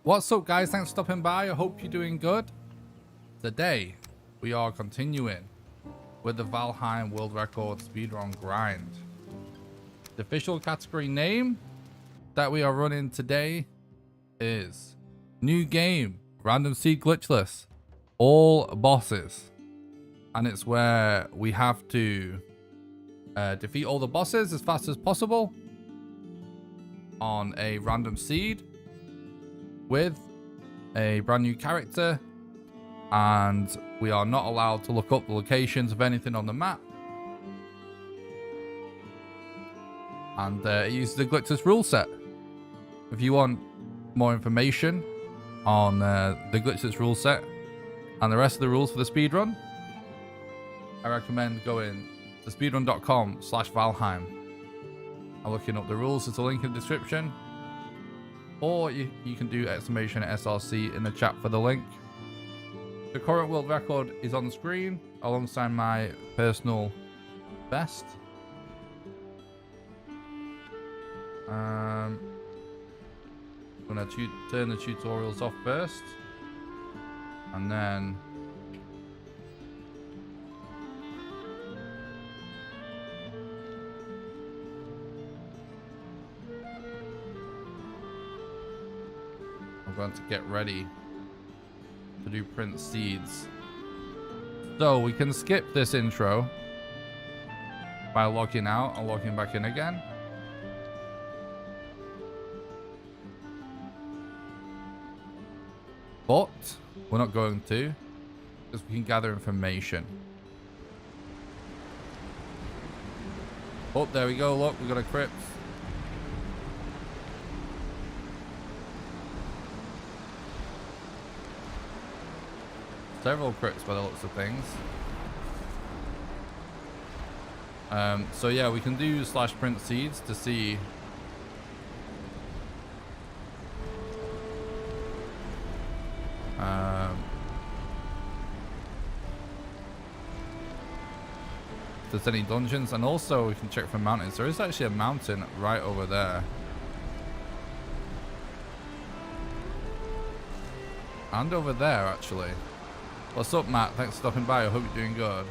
What's up, guys? Thanks for stopping by. I hope you're doing good. Today, we are continuing with the Valheim World Record Speedrun Grind. The official category name that we are running today is New Game, Random Seed Glitchless, All Bosses. And it's where we have to defeat all the bosses as fast as possible on a random seed with a brand new character, and we are not allowed to look up the locations of anything on the map, and it uses the glitchless rule set. If you want more information on the glitchless rule set and the rest of the rules for the speedrun, I recommend going to speedrun.com/Valheim and looking up the rules. There's a link in the description, or you can do !SRC in the chat for the link. The current world record is on the screen alongside my personal best. I'm gonna turn the tutorials off first, and then I'm going to get ready to do print seeds. So we can skip this intro by logging out and logging back in again. But we're not going to, because we can gather information. Oh, there we go. Look, we got a crypt. Several crypts by the looks of things. So yeah, we can do /print seeds to see if there's any dungeons, and also we can check for mountains. There is actually a mountain right over there. And over there, actually. What's up, Matt? Thanks for stopping by. I hope you're doing good.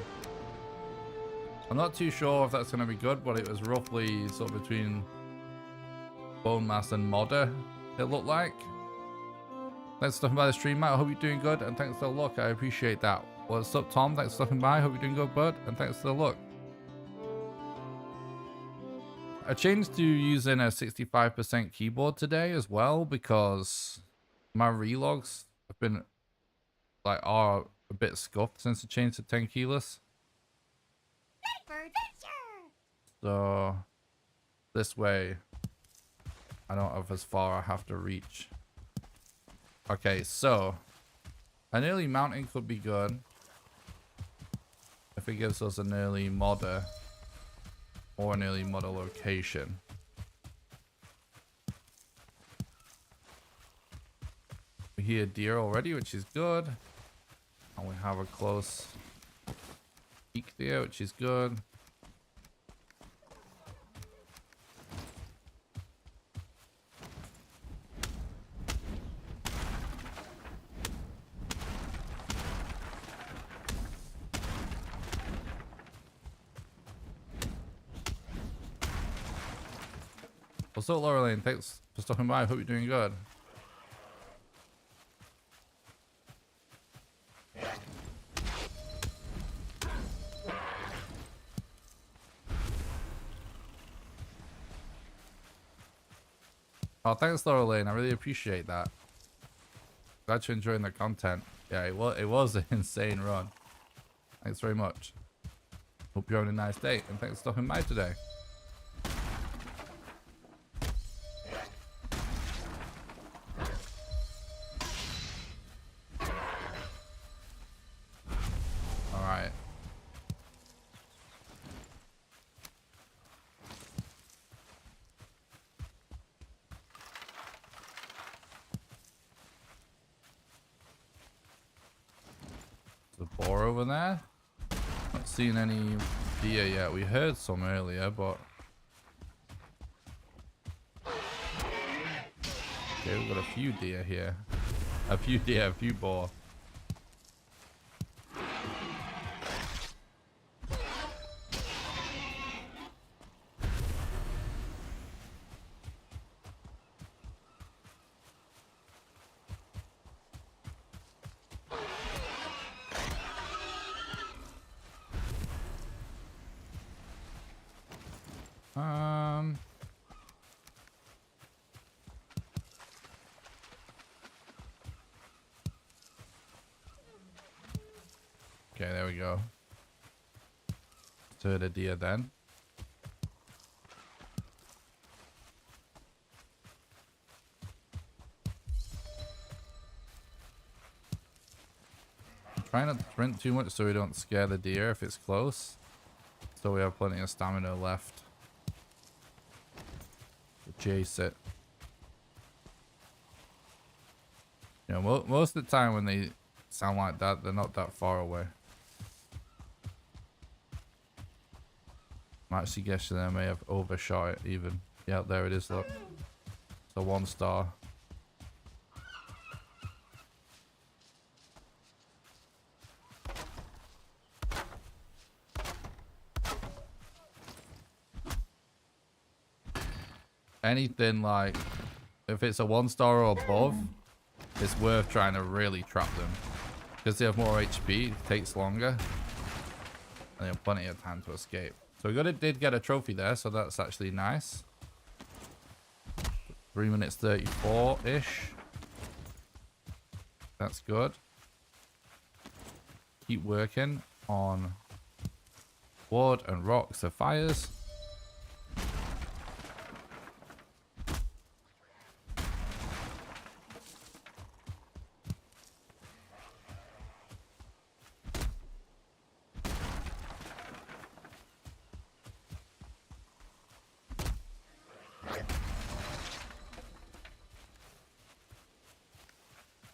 I'm not too sure if that's going to be good, but it was roughly sort of between Bone Mass and Modder, it looked like. Thanks for stopping by the stream, Matt. I hope you're doing good, and thanks for the look. I appreciate that. What's up, Tom? Thanks for stopping by. I hope you're doing good, bud, and thanks for the look. I changed to using a 65% keyboard today as well, because my relogs have been are a bit scuffed since I changed to 10 keyless. So this way I don't have as far I have to reach. Okay, so an early mountain could be good if it gives us an early modder or an early modder location. We hear deer already, which is good. And we have a close peek there, which is good. What's up, Laureline? Thanks for stopping by. I hope you're doing good. Oh, thanks, Laura Lane. I really appreciate that. Glad you're enjoying the content. Yeah, it was an insane run. Thanks very much. Hope you're having a nice day, and thanks for stopping by today. Alright. Boar over there. Not seen any deer yet. We heard some earlier, but Okay, we've got a few deer here. A few deer, a few boar. Okay, there we go. Third a deer then. Try not to sprint too much so we don't scare the deer if it's close. So we have plenty of stamina left to chase it. You know, most of the time when they sound like that, they're not that far away. I'm actually guessing I may have overshot it even. Yeah, there it is, look. It's a 1 star. Anything like, if it's a 1 star or above, it's worth trying to really trap them. Because they have more HP, it takes longer. And they have plenty of time to escape. So we did get a trophy there, so that's actually nice. 3 minutes 34-ish. That's good. Keep working on wood and rocks for fires.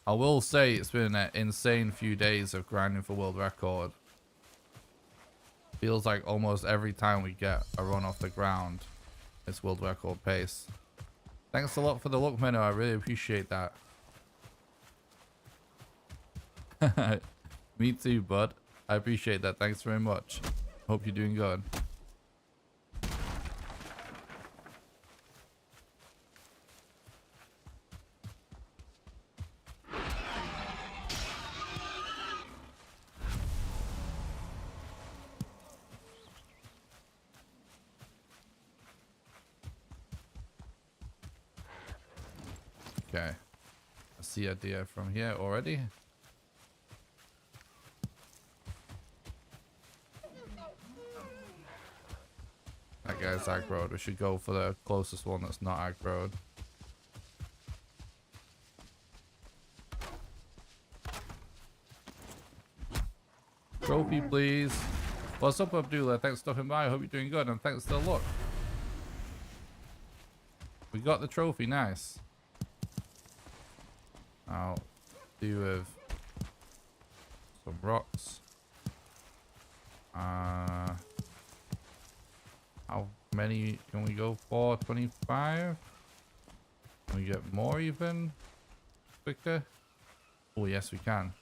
I will say it's been an insane few days of grinding for world record. Feels like almost every time we get a run off the ground, it's world record pace. Thanks a lot for the look, Menno. I really appreciate that. Me too, bud. I appreciate that. Thanks very much. Hope you're doing good. Okay, I see a deer from here already. That guy's aggroed. We should go for the closest one that's not aggroed. Trophy, please. What's up, Abdullah? Thanks for stopping by. I hope you're doing good, and thanks for the look. We got the trophy, nice. I'll do with some rocks. How many can we go for? 25? Can we get more even quicker? Oh yes, we can.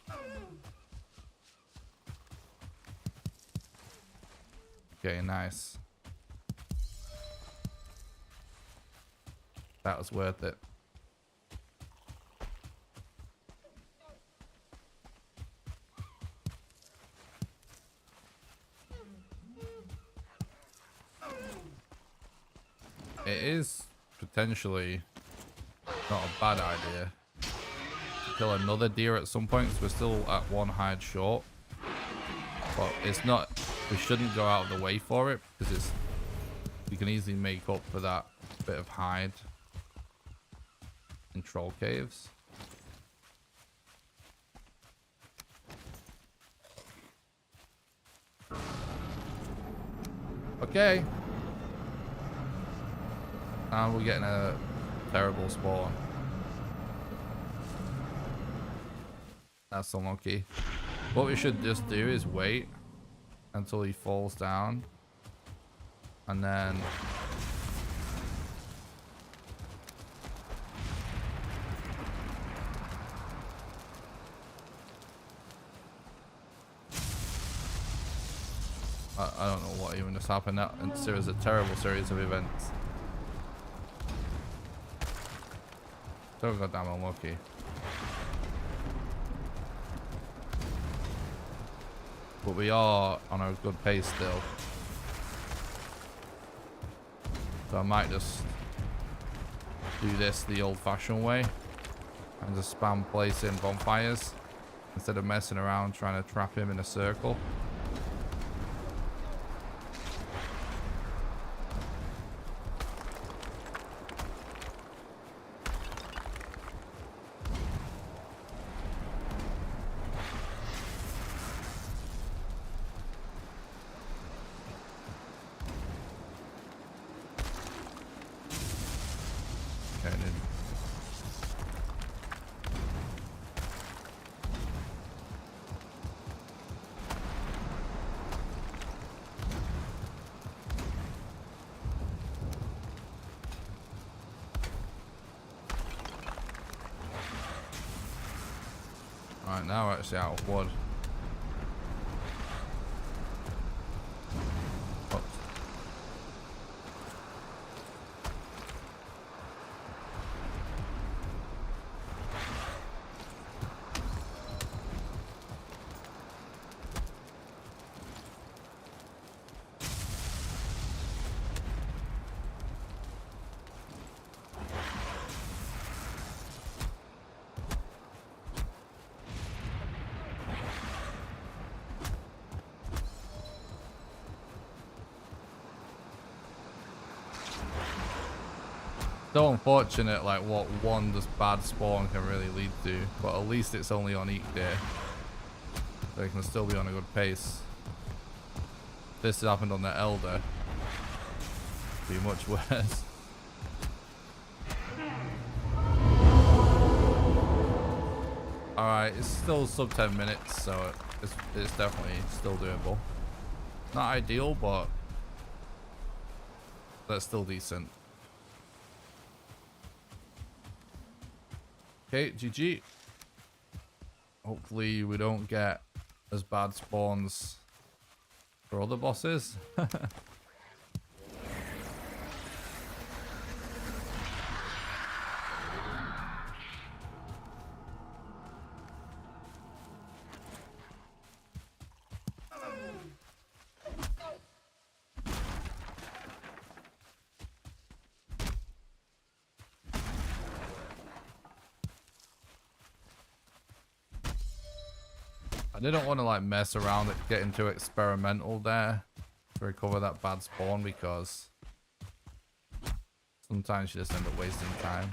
Okay, nice. That was worth it. It is potentially not a bad idea to kill another deer at some point, because we're still at 1 hide short. But it's not, we shouldn't go out of the way for it, because we can easily make up for that bit of hide in troll caves. Okay. And we're getting a terrible spawn. That's unlucky. What we should just do is wait until he falls down. And then I don't know what even just happened. That series, a terrible series of events. So goddamn unlucky. But we are on a good pace still. So I might just do this the old-fashioned way and just spam placing bonfires instead of messing around trying to trap him in a circle. Right, now we're actually out of wood. Oops. So unfortunate, like what one just bad spawn can really lead to, but at least it's only on each day, so it can still be on a good pace. This happened on the Elder, it'd be much worse. Alright, it's still sub 10 minutes, so it's definitely still doable. Not ideal, but that's still decent. Okay, GG. Hopefully we don't get as bad spawns for other bosses. I didn't want to like mess around and get into experimental there to recover that bad spawn, because sometimes you just end up wasting time.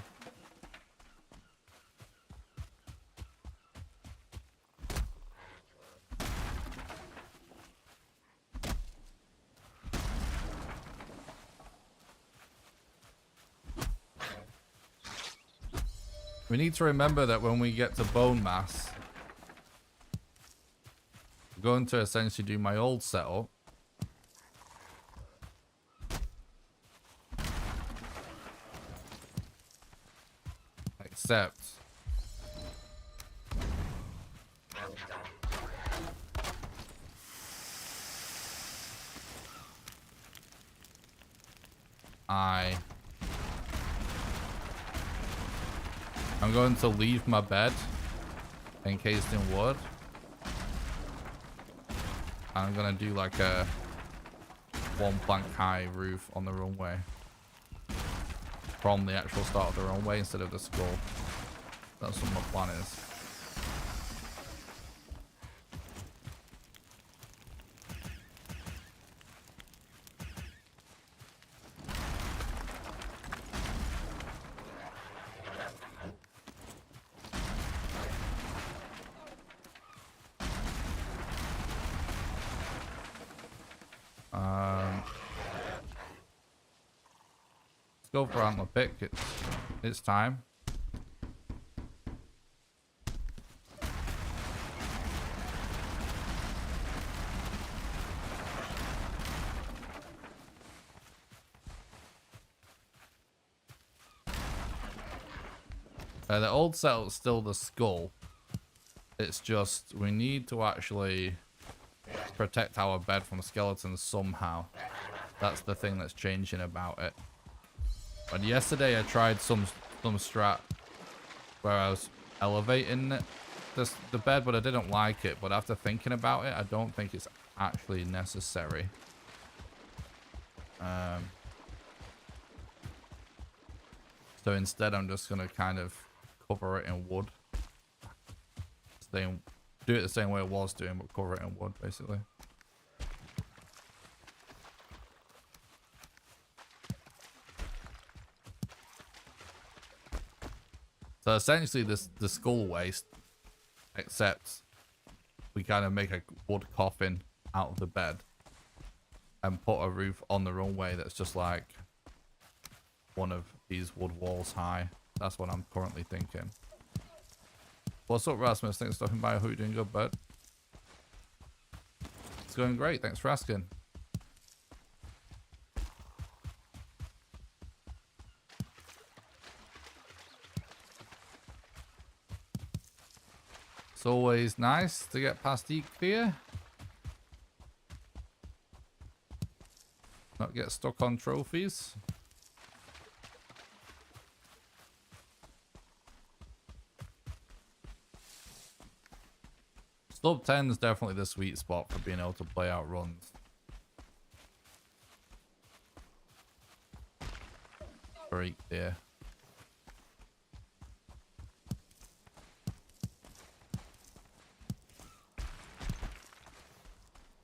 We need to remember that when we get to bone mass, I'm going to essentially do my old setup. Except I'm going to leave my bed encased in wood. I'm gonna do like a 1 plank high roof on the runway from the actual start of the runway instead of the skull. That's what my plan is. Go for antler pick. It's time. The old setup's still the skull. It's just we need to actually protect our bed from skeletons somehow. That's the thing that's changing about it. But yesterday I tried some strat where I was elevating the bed, but I didn't like it. But after thinking about it, I don't think it's actually necessary. So instead, I'm just going to kind of cover it in wood. Do it the same way I was doing, but cover it in wood, basically. So essentially, the skull waste, except we kind of make a wood coffin out of the bed and put a roof on the runway that's just like one of these wood walls high. That's what I'm currently thinking. What's up, Rasmus? Thanks for stopping by. I hope you're doing good, bud. It's going great. Thanks for asking. It's always nice to get past E-Clear. Not get stuck on trophies. Sub 10 is definitely the sweet spot for being able to play out runs. Very clear.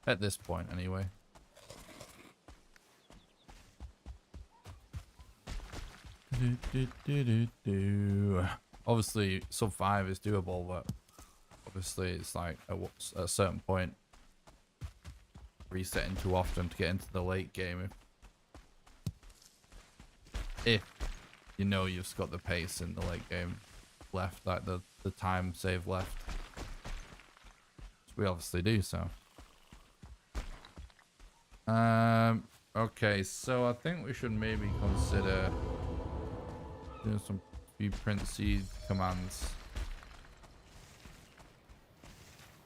At this point, anyway. Obviously, sub 5 is doable, but obviously it's like at a certain point resetting too often to get into the late game. If you know you've got the pace in the late game left, like the time save left. Which we obviously do, so. Okay, so I think we should maybe consider doing some few print seed commands.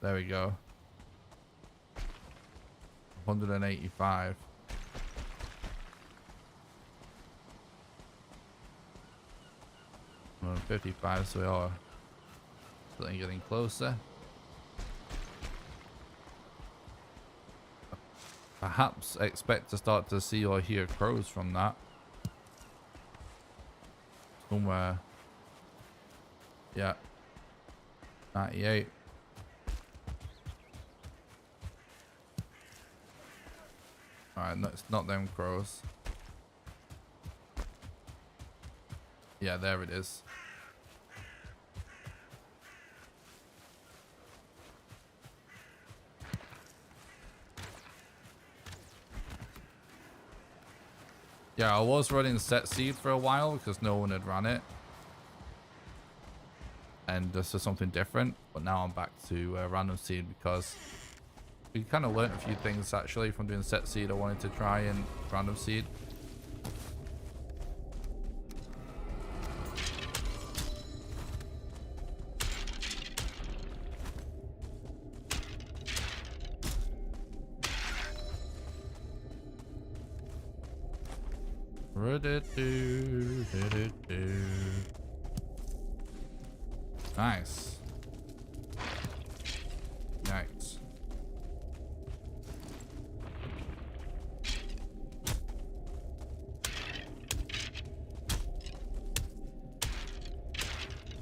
There we go. 185. 155, so we are certainly getting closer. Perhaps expect to start to see or hear crows from that. Somewhere. Yeah. 98. Alright, no, it's not them crows. Yeah, there it is. Yeah, I was running set seed for a while because no one had run it. And this is something different. But now I'm back to random seed because we kind of learned a few things actually from doing set seed. I wanted to try and random seed. Nice. Nice.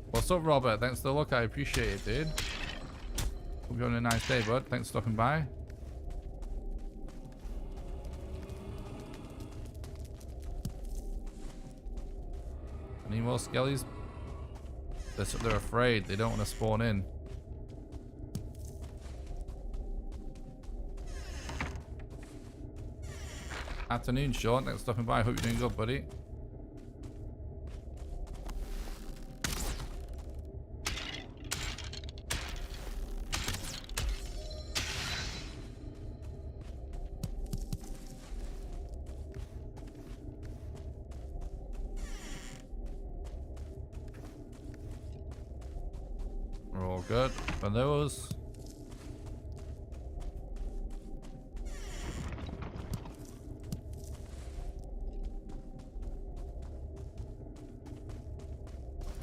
What's up, Robert? Thanks for the look. I appreciate it, dude. Hope you're having a nice day, bud. Thanks for stopping by. Any more skellies? They're afraid. They don't want to spawn in. Afternoon, Sean. Thanks for stopping by. Hope you're doing good, buddy. We're all good for those.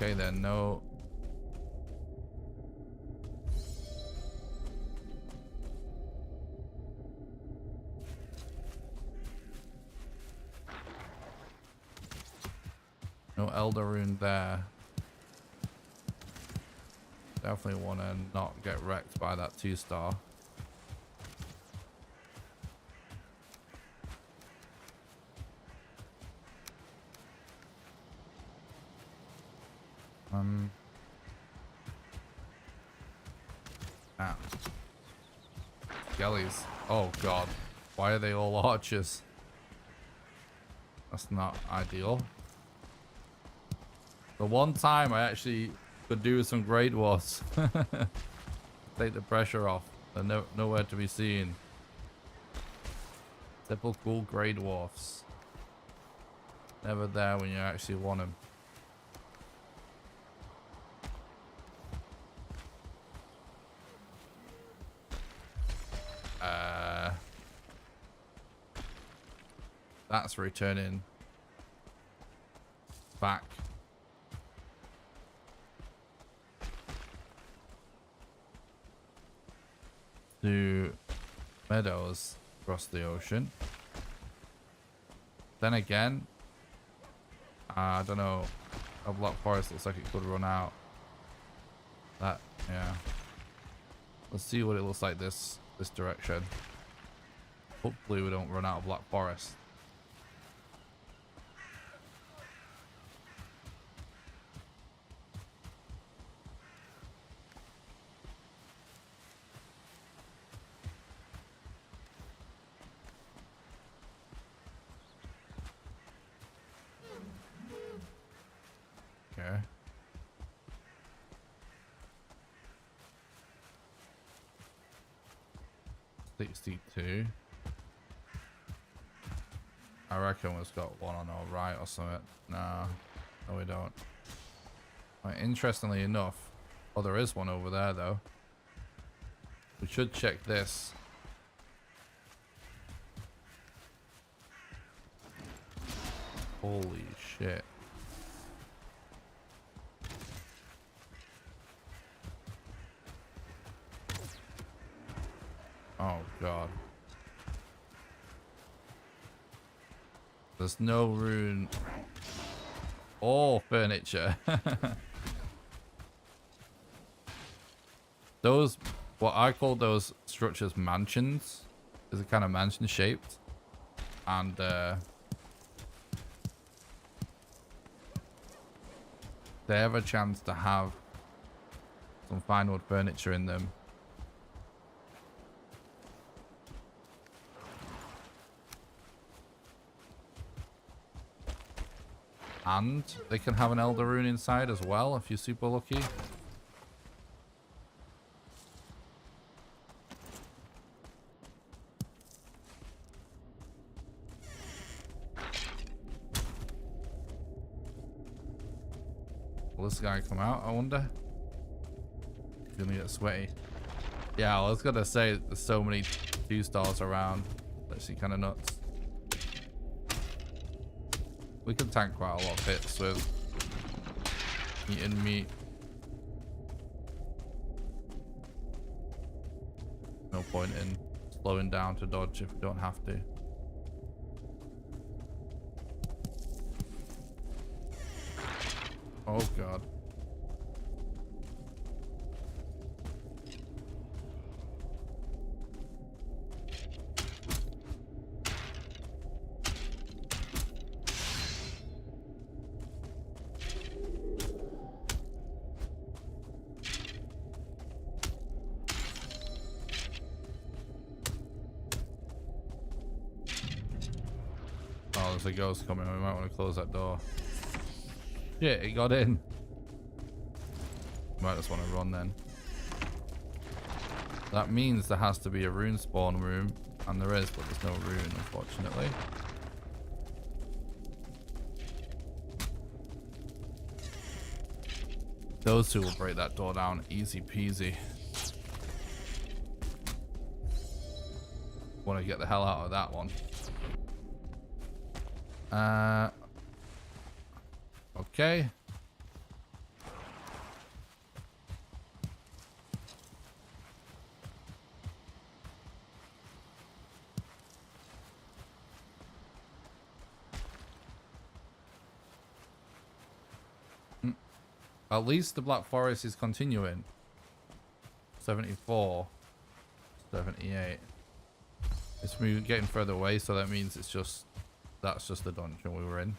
Okay then, no. No Elder Rune there. Definitely want to not get wrecked by that 2-star. Ah. Skellies. Oh god. Why are they all archers? That's not ideal. The one time I actually could do some Great Wars. Take the pressure off. They're nowhere to be seen. Typical Grey Dwarfs. Never there when you actually want them. That's returning back. To meadows across the ocean. Then again, I don't know. A Black Forest looks like it could run out. That, yeah. Let's see what it looks like this direction. Hopefully we don't run out of Black Forest. Okay. 62. I reckon we've got one on our right or something. No, we don't. Right, interestingly enough, oh, there is one over there though. We should check this. Holy shit. Oh god. There's no rune or furniture. Those, what I call those structures mansions, is a kind of mansion shaped. And they have a chance to have some fine wood furniture in them. And they can have an Elder Rune inside as well, if you're super lucky. Will this guy come out, I wonder? He's gonna get sweaty. Yeah, I was gonna say, there's so many 2-stars around. That's actually kind of nuts. We can tank quite a lot of hits with eating meat. No point in slowing down to dodge if we don't have to. Oh god. Oh, there's a ghost coming. We might want to close that door. Shit, it got in. Might just want to run then. That means there has to be a rune spawn room. And there is, but there's no rune, unfortunately. Those two will break that door down easy peasy. Want to get the hell out of that one. Okay. At least the Black Forest is continuing. 74. 78. It's getting further away, so that means it's just... That's just the dungeon we were in.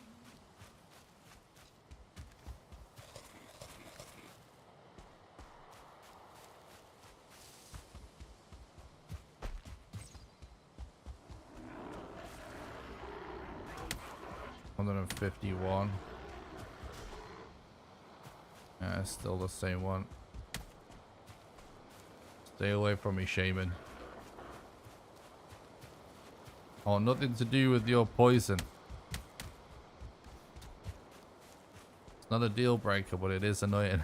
$151. Yeah, it's still the same one. Stay away from me, shaman. Oh, nothing to do with your poison. It's not a deal breaker, but it is annoying.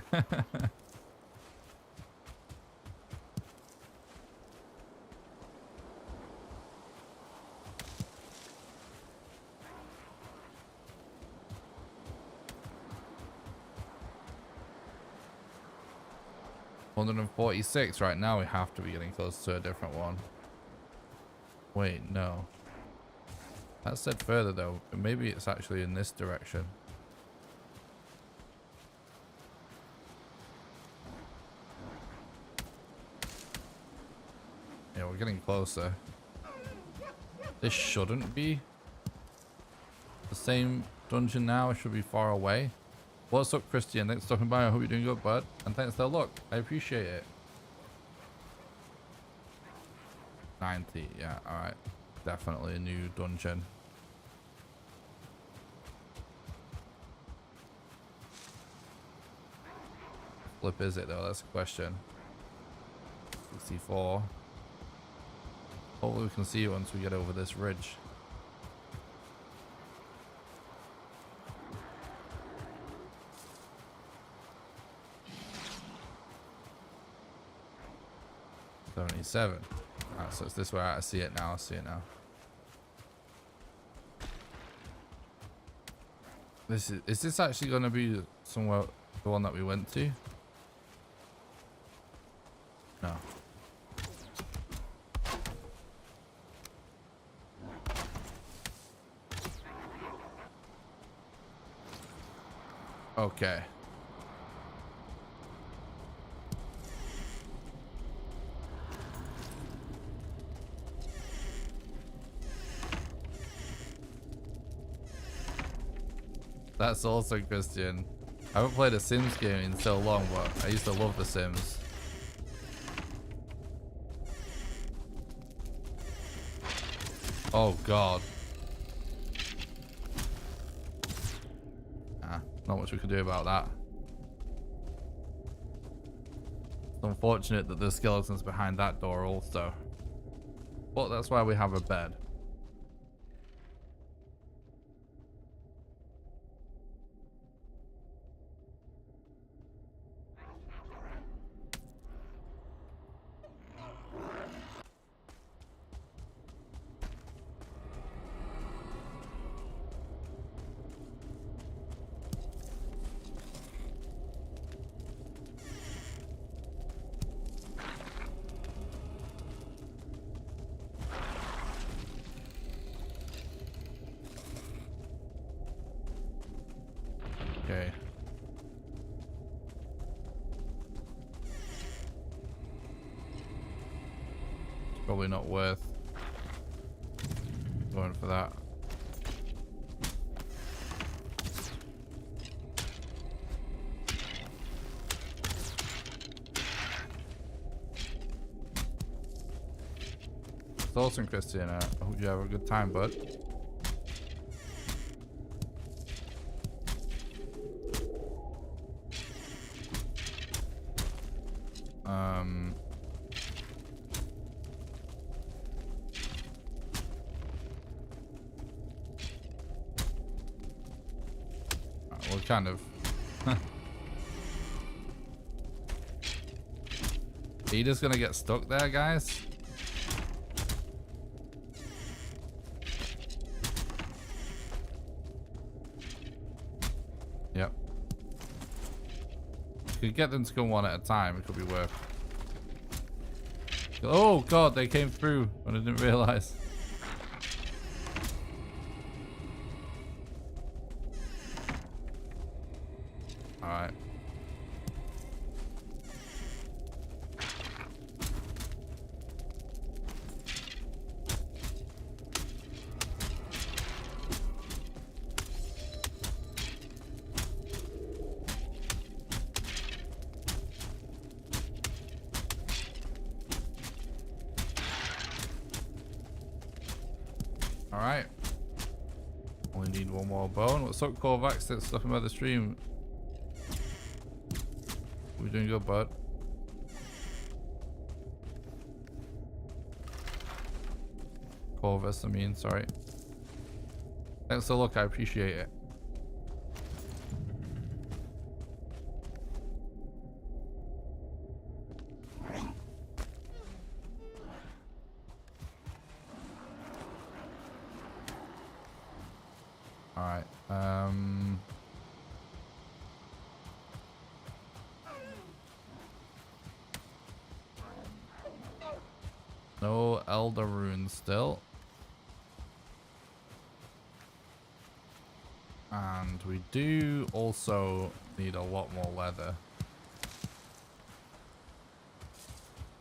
$146 right now. We have to be getting close to a different one. Wait, no. That said further though. Maybe it's actually in this direction. Yeah, we're getting closer. This shouldn't be the same dungeon now. It should be far away. What's up, Christian? Thanks for stopping by. I hope you're doing good, bud. And thanks for the look. I appreciate it. 90. Yeah, alright. Definitely a new dungeon. Flip is it though? That's a question. 64. Hopefully we can see it once we get over this ridge. $77. Alright, so it's this way. I see it now. I see it now. Is this actually going to be somewhere, the one that we went to? No. Okay. That's also Christian. I haven't played a Sims game in so long, but I used to love The Sims. Oh god. Not much we could do about that. It's unfortunate that there's skeletons behind that door also. But that's why we have a bed. Okay. It's probably not worth going for that. It's awesome, Christian. I hope you have a good time, bud. Well, kind of. Are you just gonna get stuck there, guys? Yep. If you could get them to go one at a time, it could be worth. Oh god, they came through and I didn't realize. Alright. Alright. Only need one more bone. What's up, Corvax? That's stuff about the stream. We're doing good, bud. Corvus, I mean, sorry. Thanks for the look, I appreciate it. Alright, no Elder Runes still. And we do also need a lot more leather.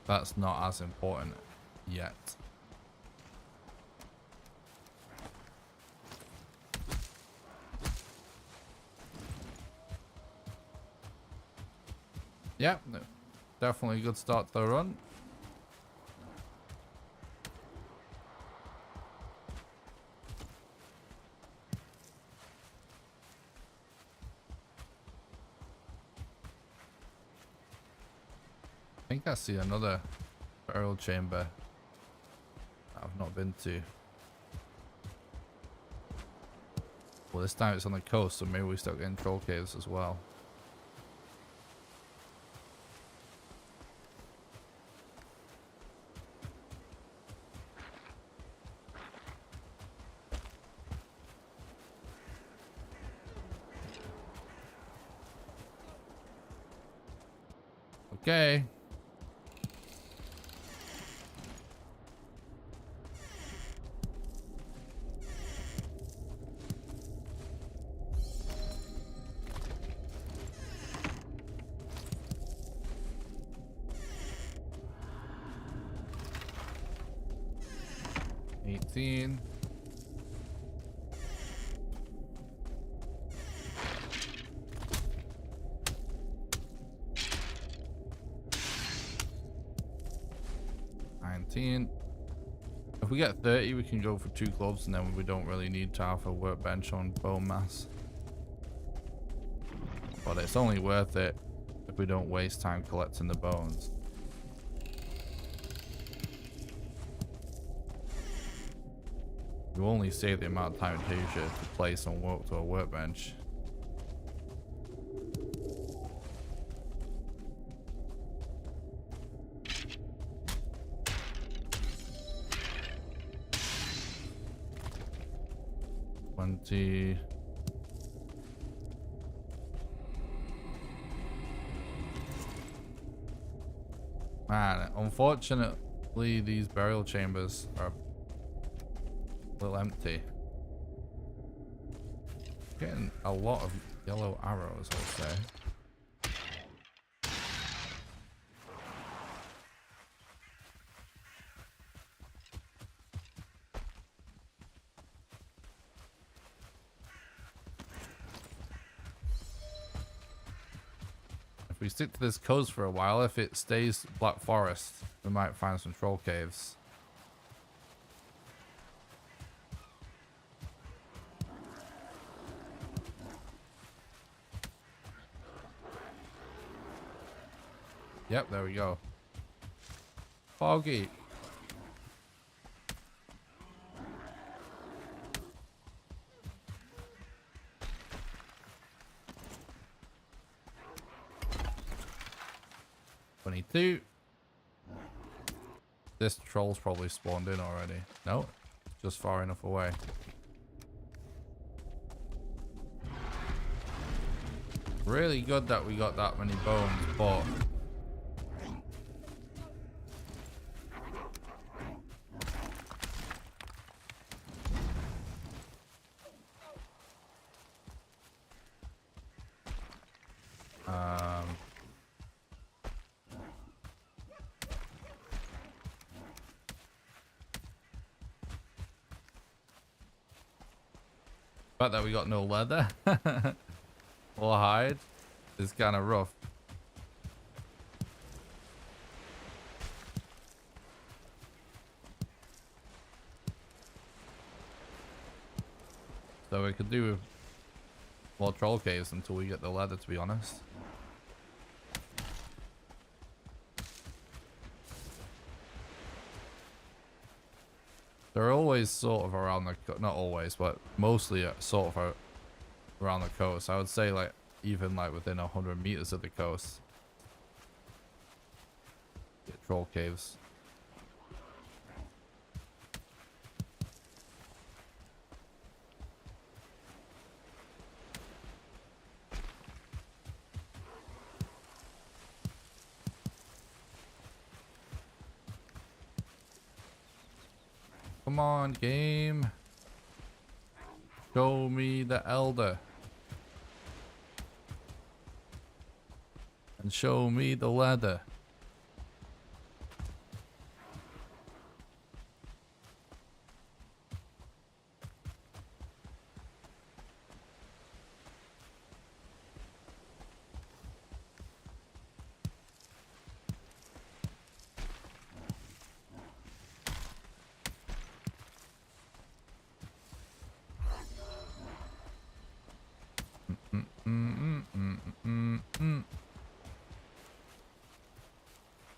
That's not as important yet. Yeah, definitely a good start to the run. I think I see another burial chamber that I've not been to. Well, this time it's on the coast, so maybe we start getting troll caves as well. Okay. $18. If we get 30, we can go for 2 gloves, and then we don't really need to have a workbench on bone mass. But it's only worth it if we don't waste time collecting the bones. You only save the amount of time it takes you to place and work to a workbench. Man, unfortunately these burial chambers are a little empty. Getting a lot of yellow arrows, I'll say. If we stick to this coast for a while, if it stays Black Forest, we might find some troll caves. Yep, there we go. Foggy. This troll's probably spawned in already. No, just far enough away. Really good that we got that many bones, but fact that we got no leather or hide is kind of rough. So we could do more troll caves until we get the leather, to be honest. They're always sort of around the, not always, but mostly sort of around the coast. I would say like even like within 100 meters of the coast. Get troll caves. Come on, game. Show me the elder. And show me the leather.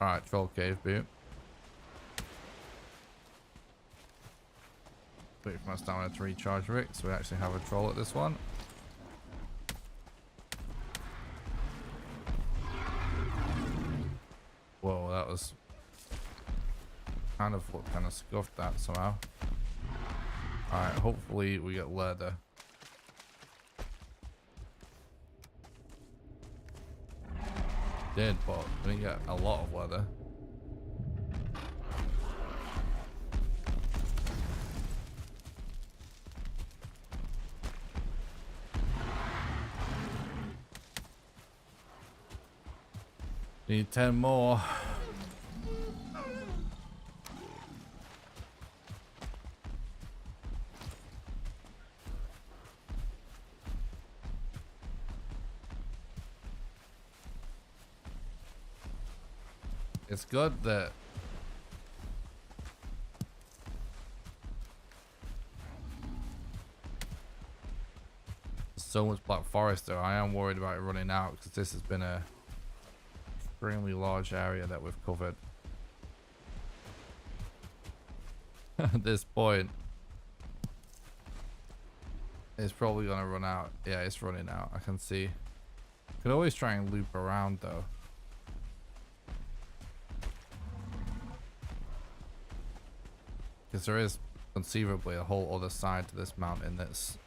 Alright, troll cave boot. Wait for my stamina to recharge Rick, so we actually have a troll at this one. Whoa, that was kind of what kind of scuffed that somehow. Alright, hopefully we get leather. Did, but we didn't get a lot of leather. Need 10 more. It's good that so much black forest though. I am worried about it running out because this has been a extremely large area that we've covered. At this point it's probably gonna run out. Yeah, it's running out. I can see. Could always try and loop around though. Because there is conceivably a whole other side to this mountain that's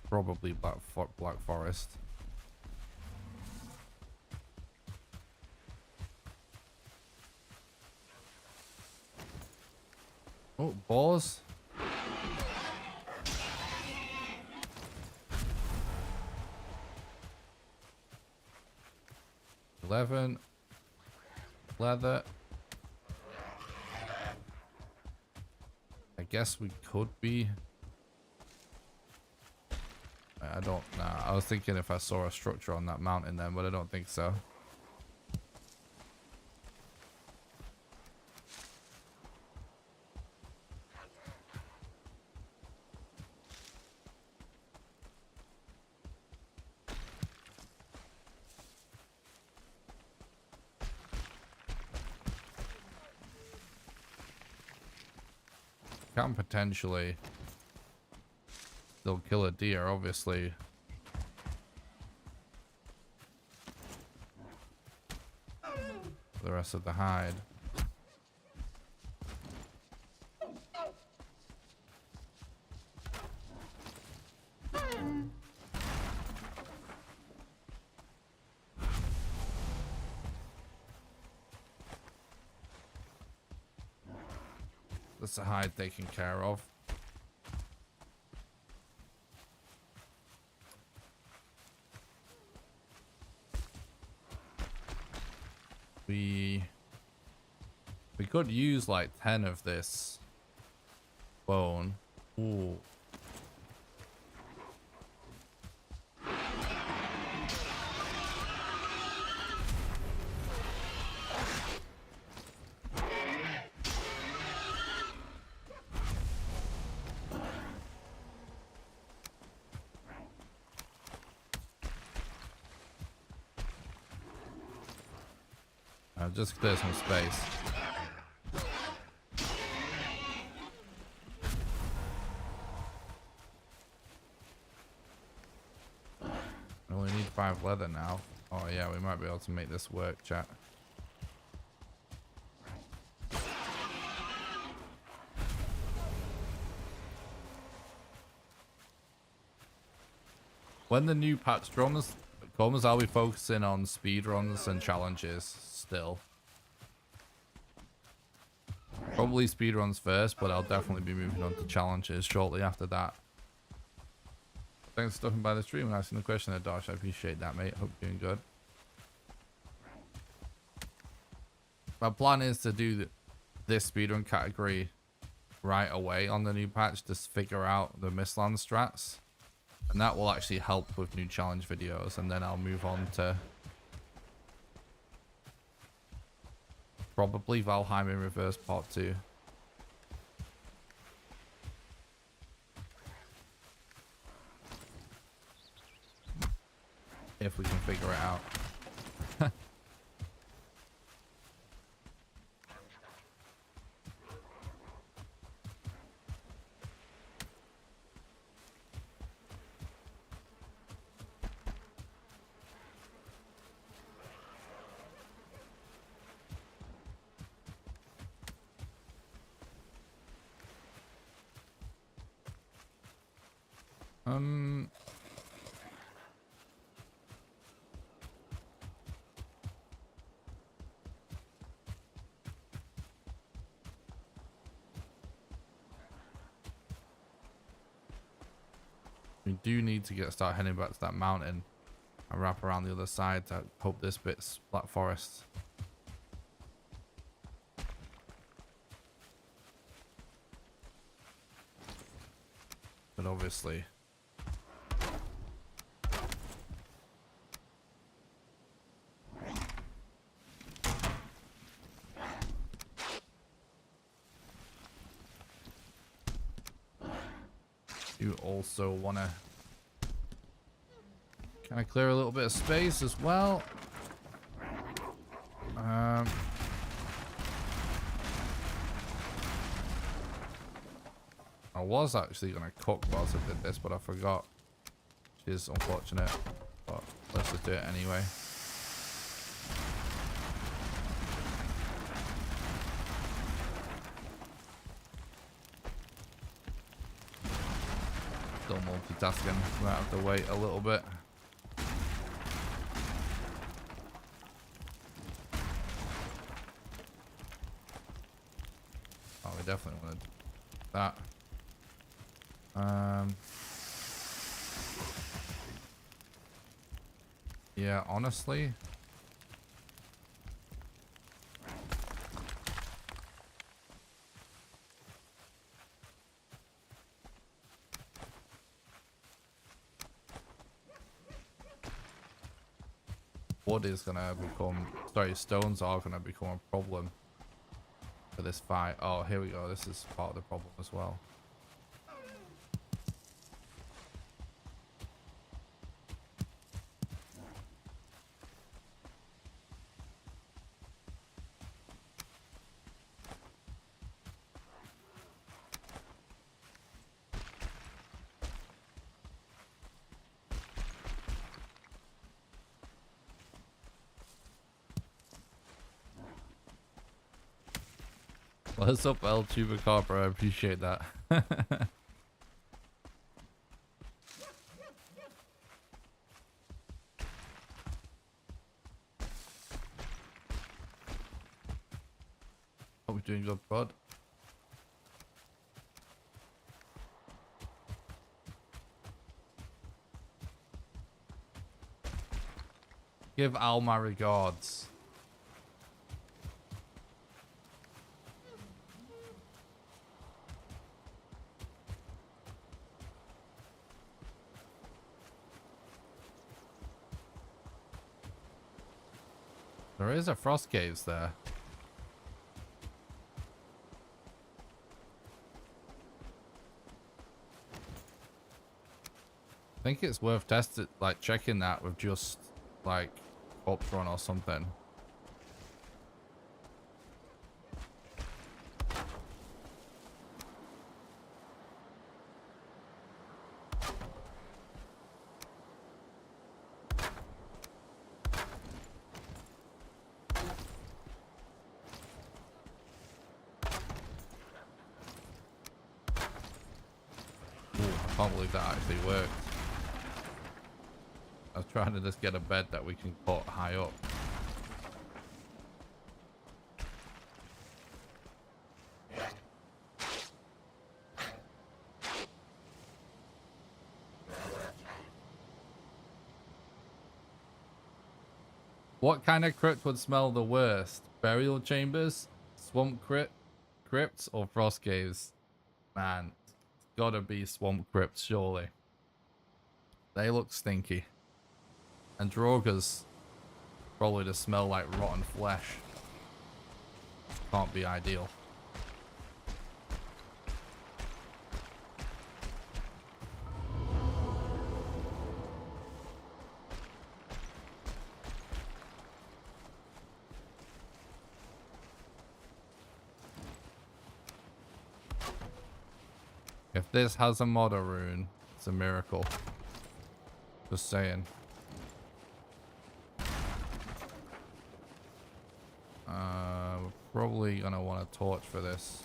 probably black forest. Oh, boars. $11 leather. I guess we could be. I don't know. I was thinking if I saw a structure on that mountain then, but I don't think so. Can potentially still kill a deer, obviously. The rest of the hide. That's the hide taken care of. We could use like 10 of this bone. Ooh. Just clear some space. We only need 5 leather now. Oh yeah, we might be able to make this work, chat. When the new patch comes, I'll be focusing on speedruns and challenges still. Probably speedruns first, but I'll definitely be moving on to challenges shortly after that. Thanks for stopping by the stream and asking the question there, Dosh. I appreciate that, mate. Hope you're doing good. My plan is to do this speedrun category right away on the new patch to figure out the Mistland strats. And that will actually help with new challenge videos, and then I'll move on to probably Valheim in Reverse Part 2. If we can figure it out. We do need to start heading back to that mountain and wrap around the other side to hope this bit's Black Forest. But obviously you also want to kind of clear a little bit of space as well. I was actually going to cook whilst I did this, but I forgot. Which is unfortunate, but let's just do it anyway. Still multitasking, might have to wait a little bit. Oh, we definitely want to do that. Yeah, honestly, wood is gonna become, sorry, stones are gonna become a problem for this fight. Oh, here we go. This is part of the problem as well. What's up, El Chupacabra? I appreciate that. Hope we're doing good, bud. Give Al my regards. There is a frost caves there. I think it's worth testing, like checking that with just like corpse run or something. can't believe that actually worked. I was trying to just get a bed that we can put high up. What kind of crypt would smell the worst? Burial chambers, swamp crypts, or frost caves? Man, it's gotta be swamp crypts, surely. They look stinky. And Drogas probably just smell like rotten flesh. Can't be ideal. If this has a modder rune, it's a miracle. Just saying. We're probably gonna want a torch for this.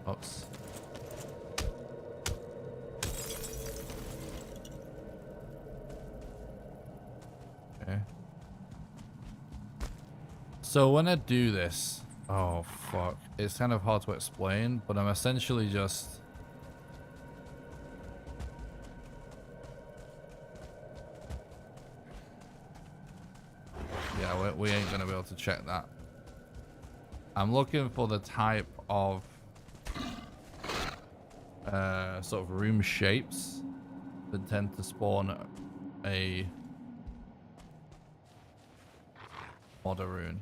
Oops. Okay. So when I do this, oh fuck, it's kind of hard to explain, but I'm essentially just yeah, we ain't gonna be able to check that. I'm looking for the type of sort of room shapes that tend to spawn a modder rune.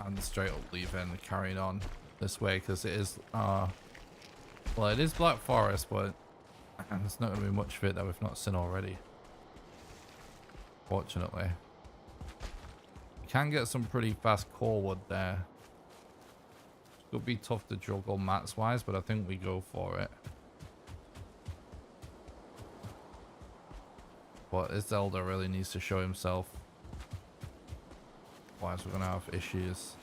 And straight up leaving, carrying on this way because it is well, it is Black Forest, but there's not gonna be much of it that we've not seen already, fortunately. Can get some pretty fast core wood there. Could be tough to juggle mats wise, but I think we go for it. But this Elder really needs to show himself. Otherwise we're gonna have issues.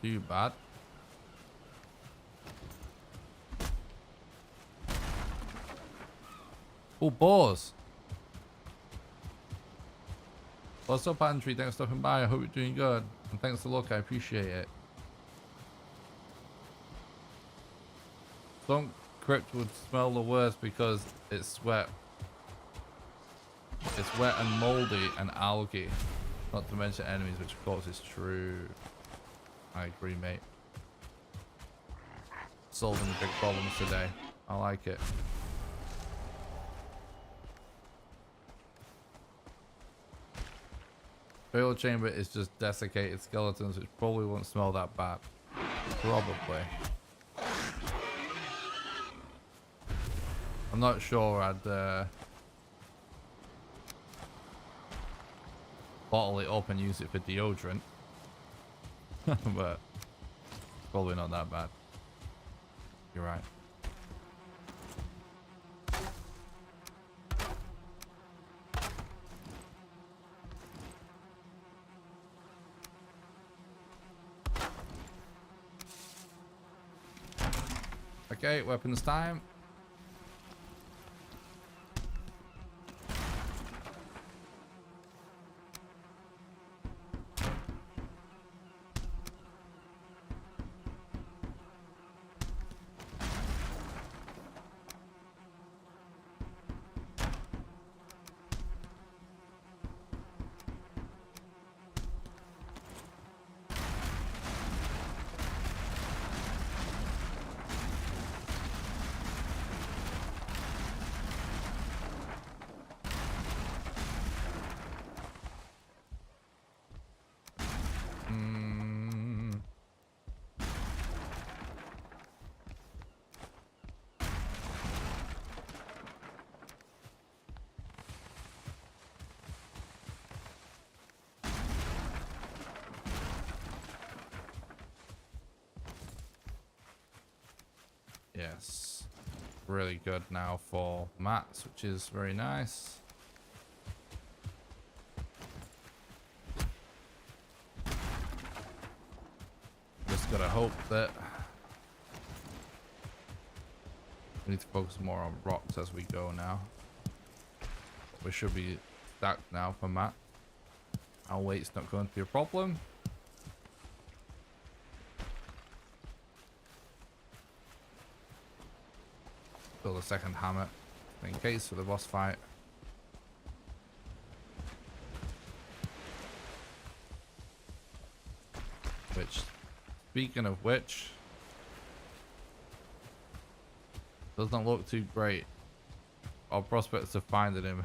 Too bad. Oh, boars. What's up, Andrew? Thanks for stopping by. I hope you're doing good. And thanks for the look. I appreciate it. Some crypt would smell the worst because it's wet. It's wet and moldy and algae. Not to mention enemies, which of course is true. I agree, mate. Solving the big problems today. I like it. Burial chamber is just desiccated skeletons, which probably won't smell that bad. Probably. I'm not sure I'd bottle it up and use it for deodorant. But probably not that bad. You're right. Okay, weapons time. Yes. Really good now for mats, which is very nice. Just gotta hope that we need to focus more on rocks as we go now. We should be stacked now for mat. Our weight's not going to be a problem. Build a second hammer in case for the boss fight. Which, speaking of which, doesn't look too great. Our prospects of finding him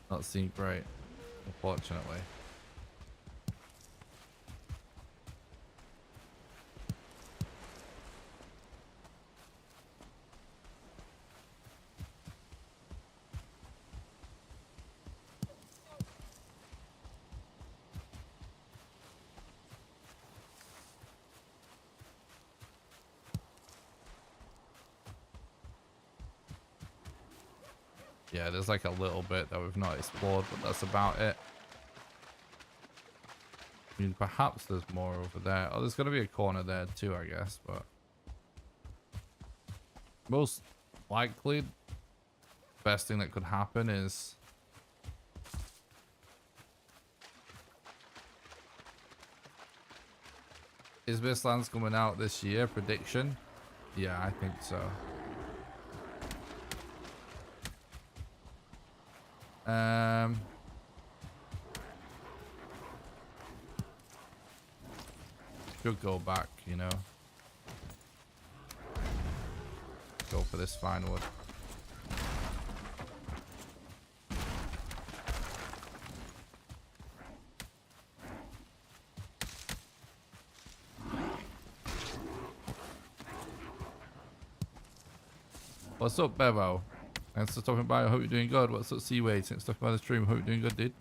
not seem great, unfortunately. Yeah, there's like a little bit that we've not explored, but that's about it. I mean, perhaps there's more over there. Oh, there's going to be a corner there too, I guess, but most likely, best thing that could happen is Mistlands coming out this year? Prediction? Yeah, I think so. Could go back, you know. Go for this fine wood. What's up, Bevo? Thanks for stopping by. I hope you're doing good. What's up, Seaway? Thanks for stopping by the stream. Hope you're doing good, dude.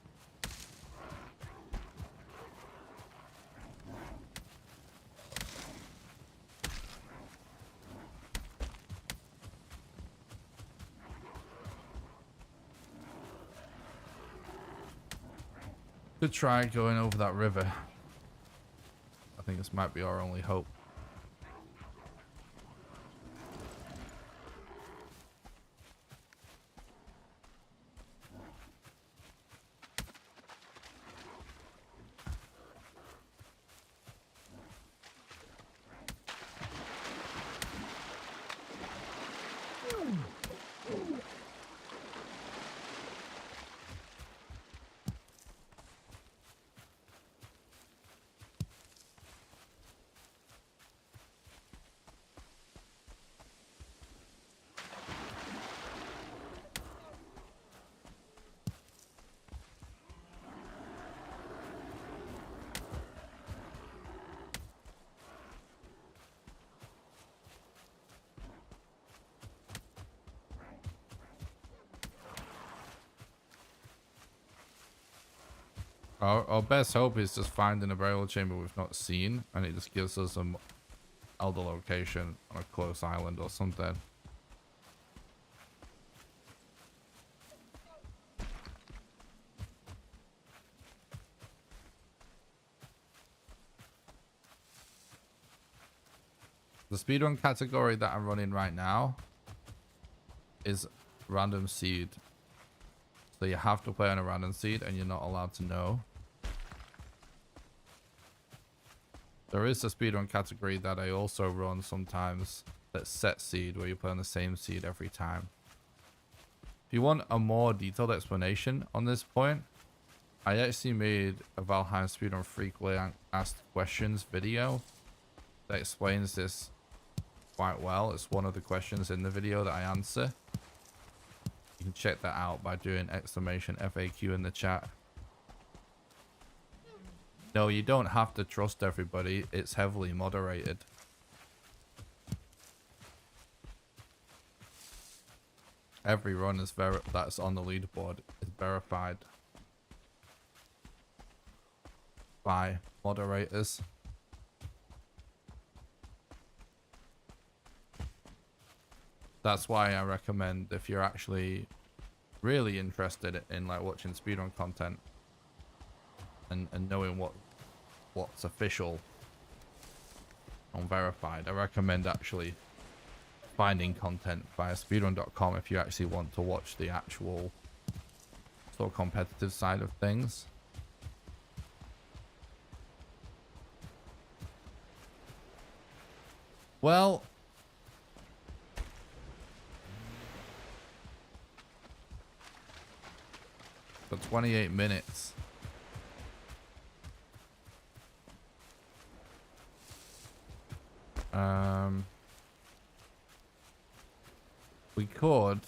Could try going over that river. I think this might be our only hope. Our best hope is just finding a burial chamber we've not seen, and it just gives us some elder location on a close island or something. The speedrun category that I'm running right now is random seed. So you have to play on a random seed and you're not allowed to know. There is a speedrun category that I also run sometimes that's set seed, where you play on the same seed every time. If you want a more detailed explanation on this point, I actually made a Valheim speedrun frequently asked questions video that explains this quite well. It's one of the questions in the video that I answer. You can check that out by doing exclamation FAQ in the chat. No, you don't have to trust everybody. It's heavily moderated. Every run is that's on the leaderboard is verified by moderators. That's why I recommend, if you're actually really interested in like watching speedrun content and knowing what's official and verified, I recommend actually finding content via speedrun.com if you actually want to watch the actual sort of competitive side of things. Well, for 28 minutes. We could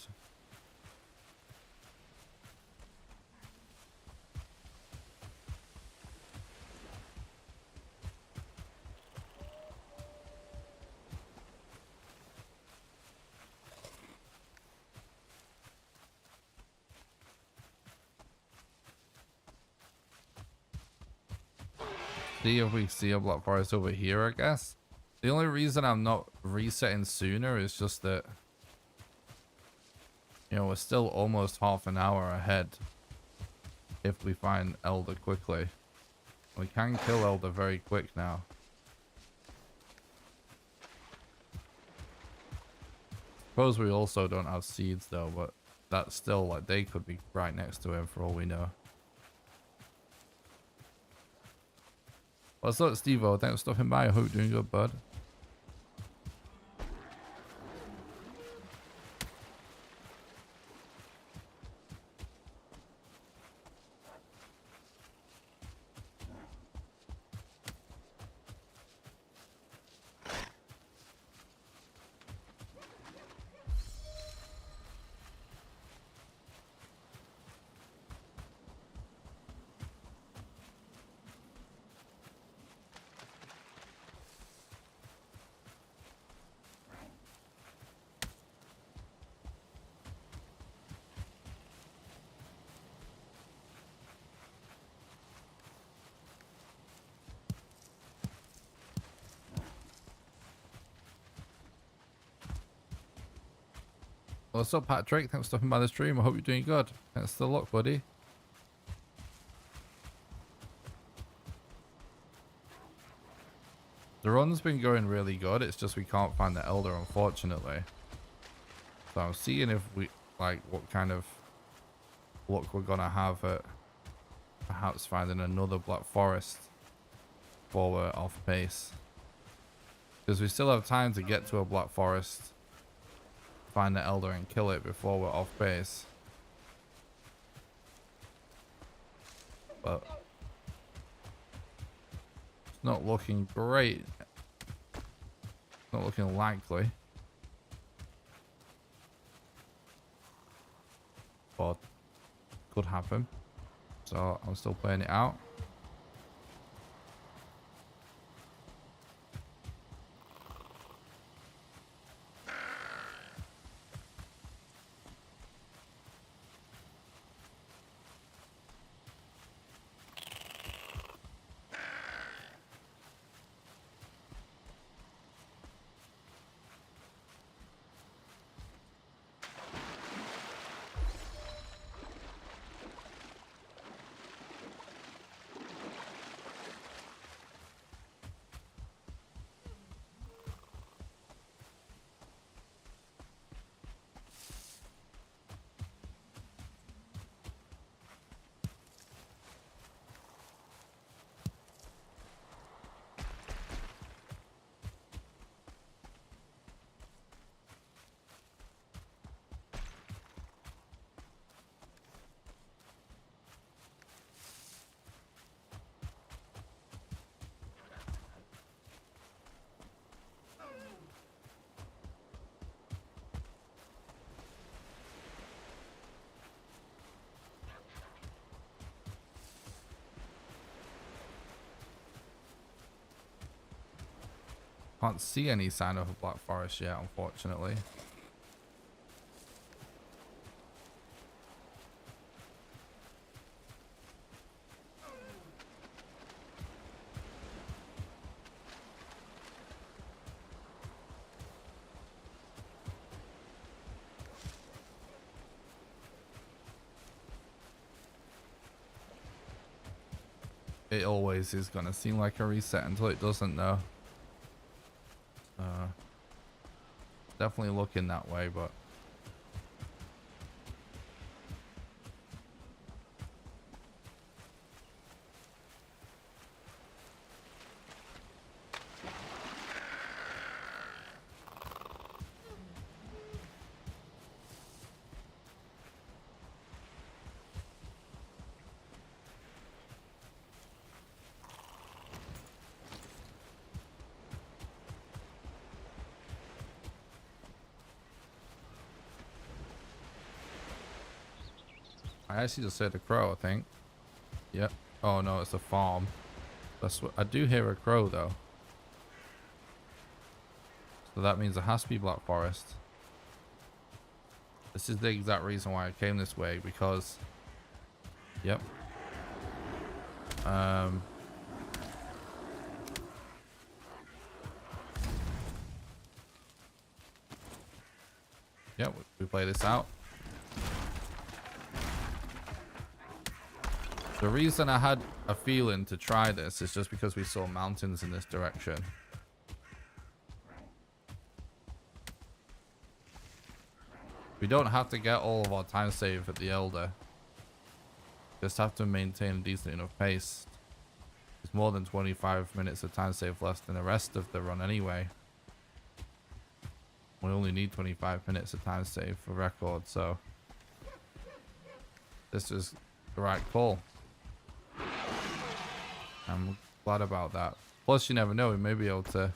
see if we see a black forest over here, I guess. The only reason I'm not resetting sooner is just that, you know, we're still almost half an hour ahead if we find Elder quickly. We can kill Elder very quick now. Suppose we also don't have seeds though, but that's still like they could be right next to him for all we know. What's up, Steve-O? Thanks for stopping by. I hope you're doing good, bud. What's up, Patrick? Thanks for stopping by the stream. I hope you're doing good. Thanks for the luck, buddy. The run's been going really good. It's just we can't find the Elder, unfortunately. So I'm seeing if we, like, what kind of luck we're gonna have at perhaps finding another Black Forest before we're off pace. Because we still have time to get to a Black Forest, find the Elder and kill it before we're off base. But it's not looking great. It's not looking likely. But could happen. So I'm still playing it out. Can't see any sign of a Black Forest yet, unfortunately. it always is gonna seem like a reset until it doesn't, though. Definitely looking that way, but I actually just heard a crow, I think. Yep. Oh no, it's a farm. That's what I do hear a crow though. So that means it has to be Black Forest. This is the exact reason why I came this way, because yep. Yep, we play this out. The reason I had a feeling to try this is just because we saw mountains in this direction. We don't have to get all of our time save at the Elder. Just have to maintain a decent enough pace. There's more than 25 minutes of time save less than the rest of the run anyway. We only need 25 minutes of time save for record, so this is the right call. I'm glad about that. Plus, you never know, we may be able to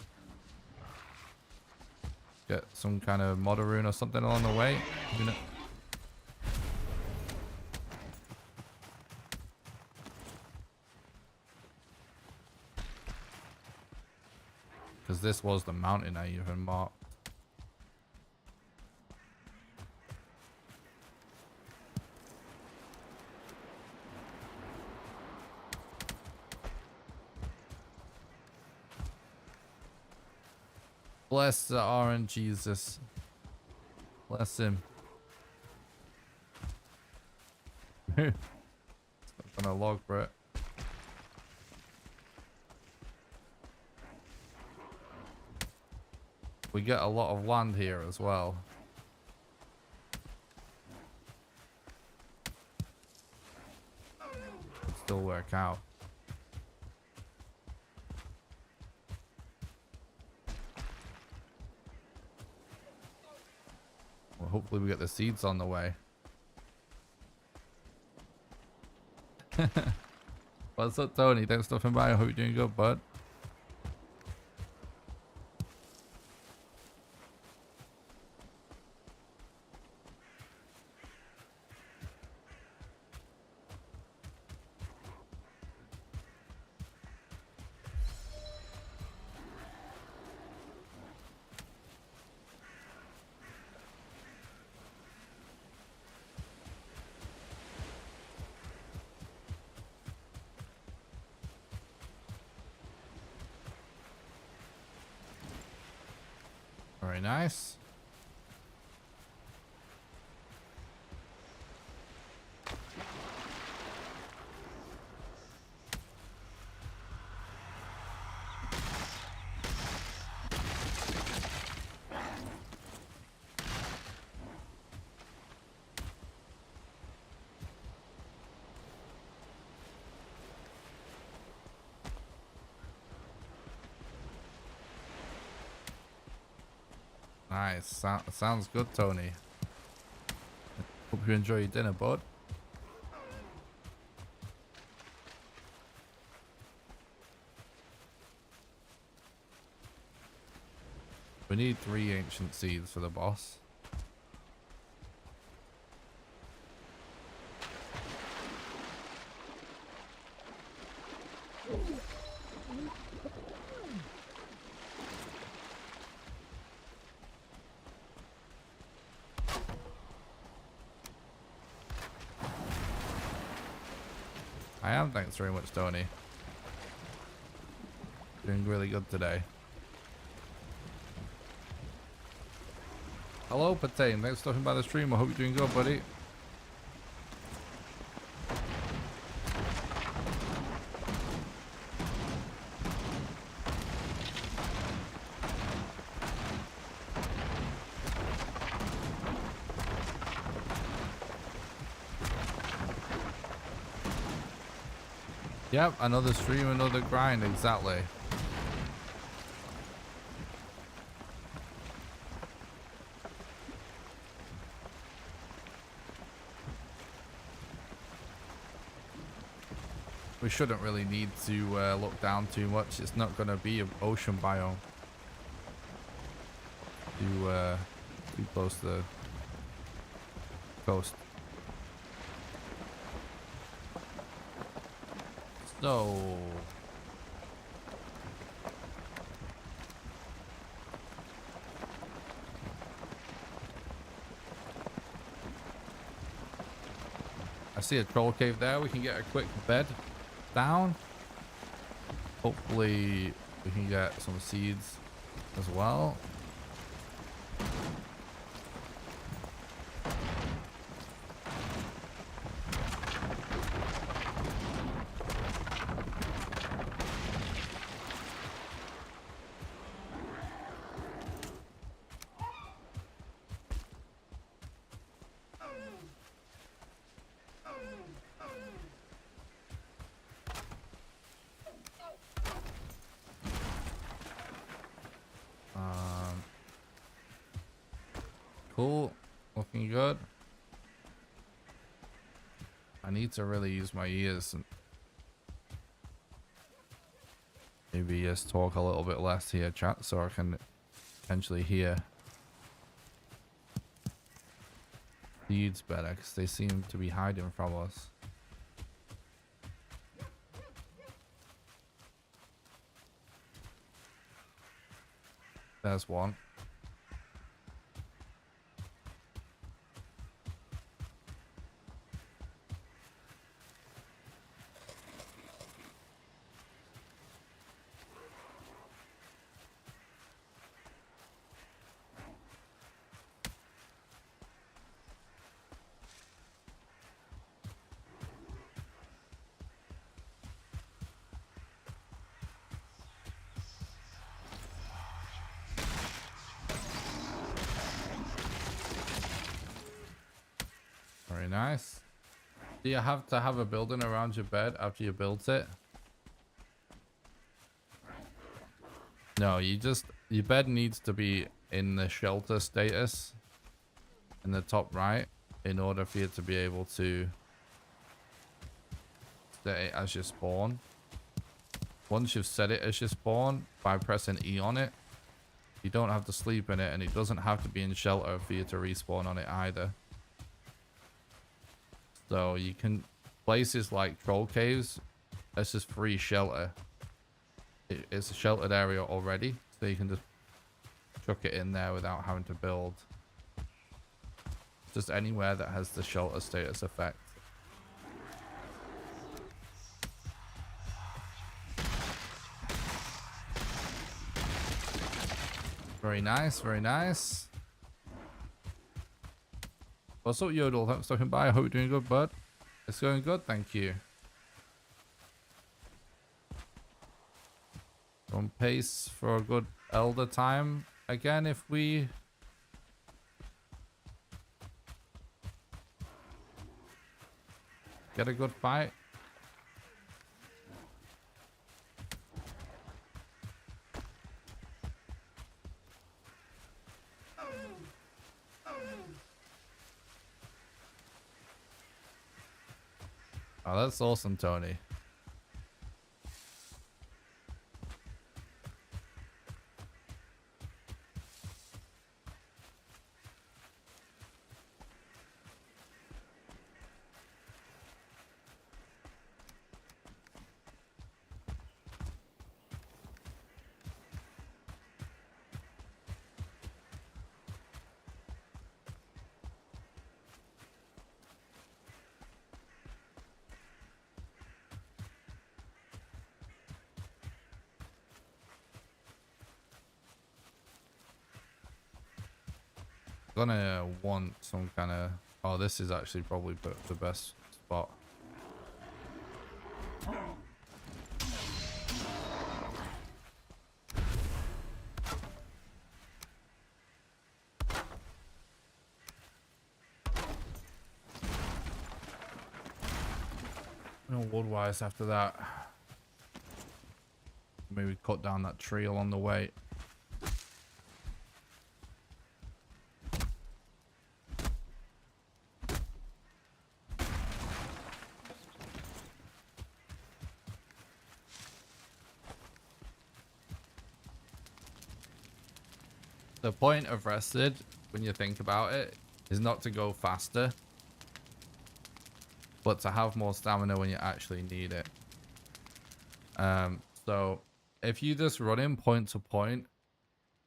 get some kind of modder rune or something along the way. You know. Because this was the mountain I even marked. Bless the RN Jesus. Bless him. It's not gonna log, bro. We get a lot of land here as well. Could still work out. Well, hopefully we get the seeds on the way. What's up, Tony? Thanks for stopping by. I hope you're doing good, bud. Very nice. Nice. Sounds good, Tony. Hope you enjoy your dinner, bud. We need 3 ancient seeds for the boss. I am, thanks very much, Tony. Doing really good today. Hello, Patane. Thanks for stopping by the stream. I hope you're doing good, buddy. Yep, another stream, another grind, exactly. We shouldn't really need to look down too much. It's not going to be an ocean biome. Too close to the coast. So... I see a troll cave there. We can get a quick bed down. Hopefully we can get some seeds as well. Cool. Looking good. I need to really use my ears and maybe just talk a little bit less here, chat, so I can potentially hear seeds better, because they seem to be hiding from us. There's one. Very nice. Do you have to have a building around your bed after you built it? No, your bed needs to be in the shelter status in the top right in order for you to be able to set it as your spawn. Once you've set it as your spawn by pressing E on it, you don't have to sleep in it, and it doesn't have to be in shelter for you to respawn on it either. So you can places like troll caves, that's just free shelter. It's a sheltered area already, so you can just chuck it in there without having to build. Just anywhere that has the shelter status effect. Very nice, very nice. What's up, Yodel? Thanks for stopping by. I hope you're doing good, bud. It's going good, thank you. On pace for a good elder time again if we get a good fight. Oh, that's awesome, Tony. Gonna want some kind of... Oh, this is actually probably the best spot. No wood-wise after that. maybe cut down that tree along the way. The point of rested, when you think about it, is not to go faster, but to have more stamina when you actually need it. So if you just run in point to point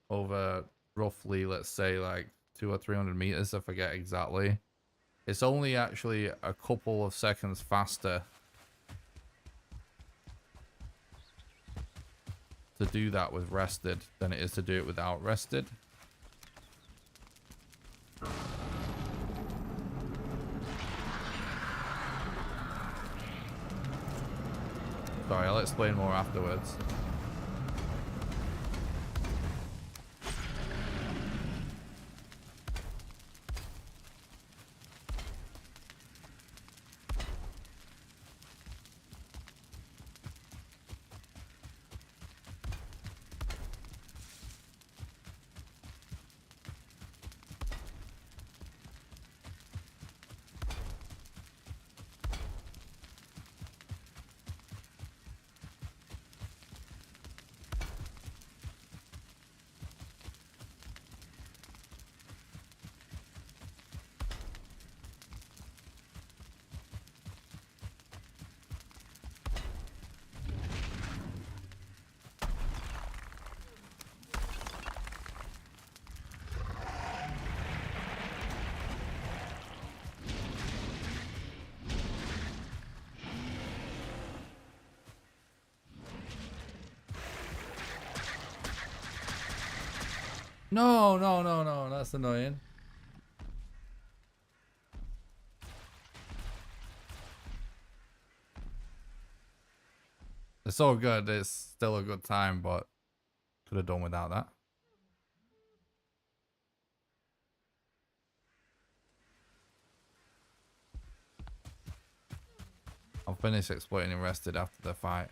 over roughly, let's say like 200 or 300 meters, I forget exactly, it's only actually a couple of seconds faster to do that with rested than it is to do it without rested. Sorry, I'll explain more afterwards. No, no, no, no, that's annoying. It's all good, it's still a good time, but could have done without that. I'll finish exploiting and rested after the fight.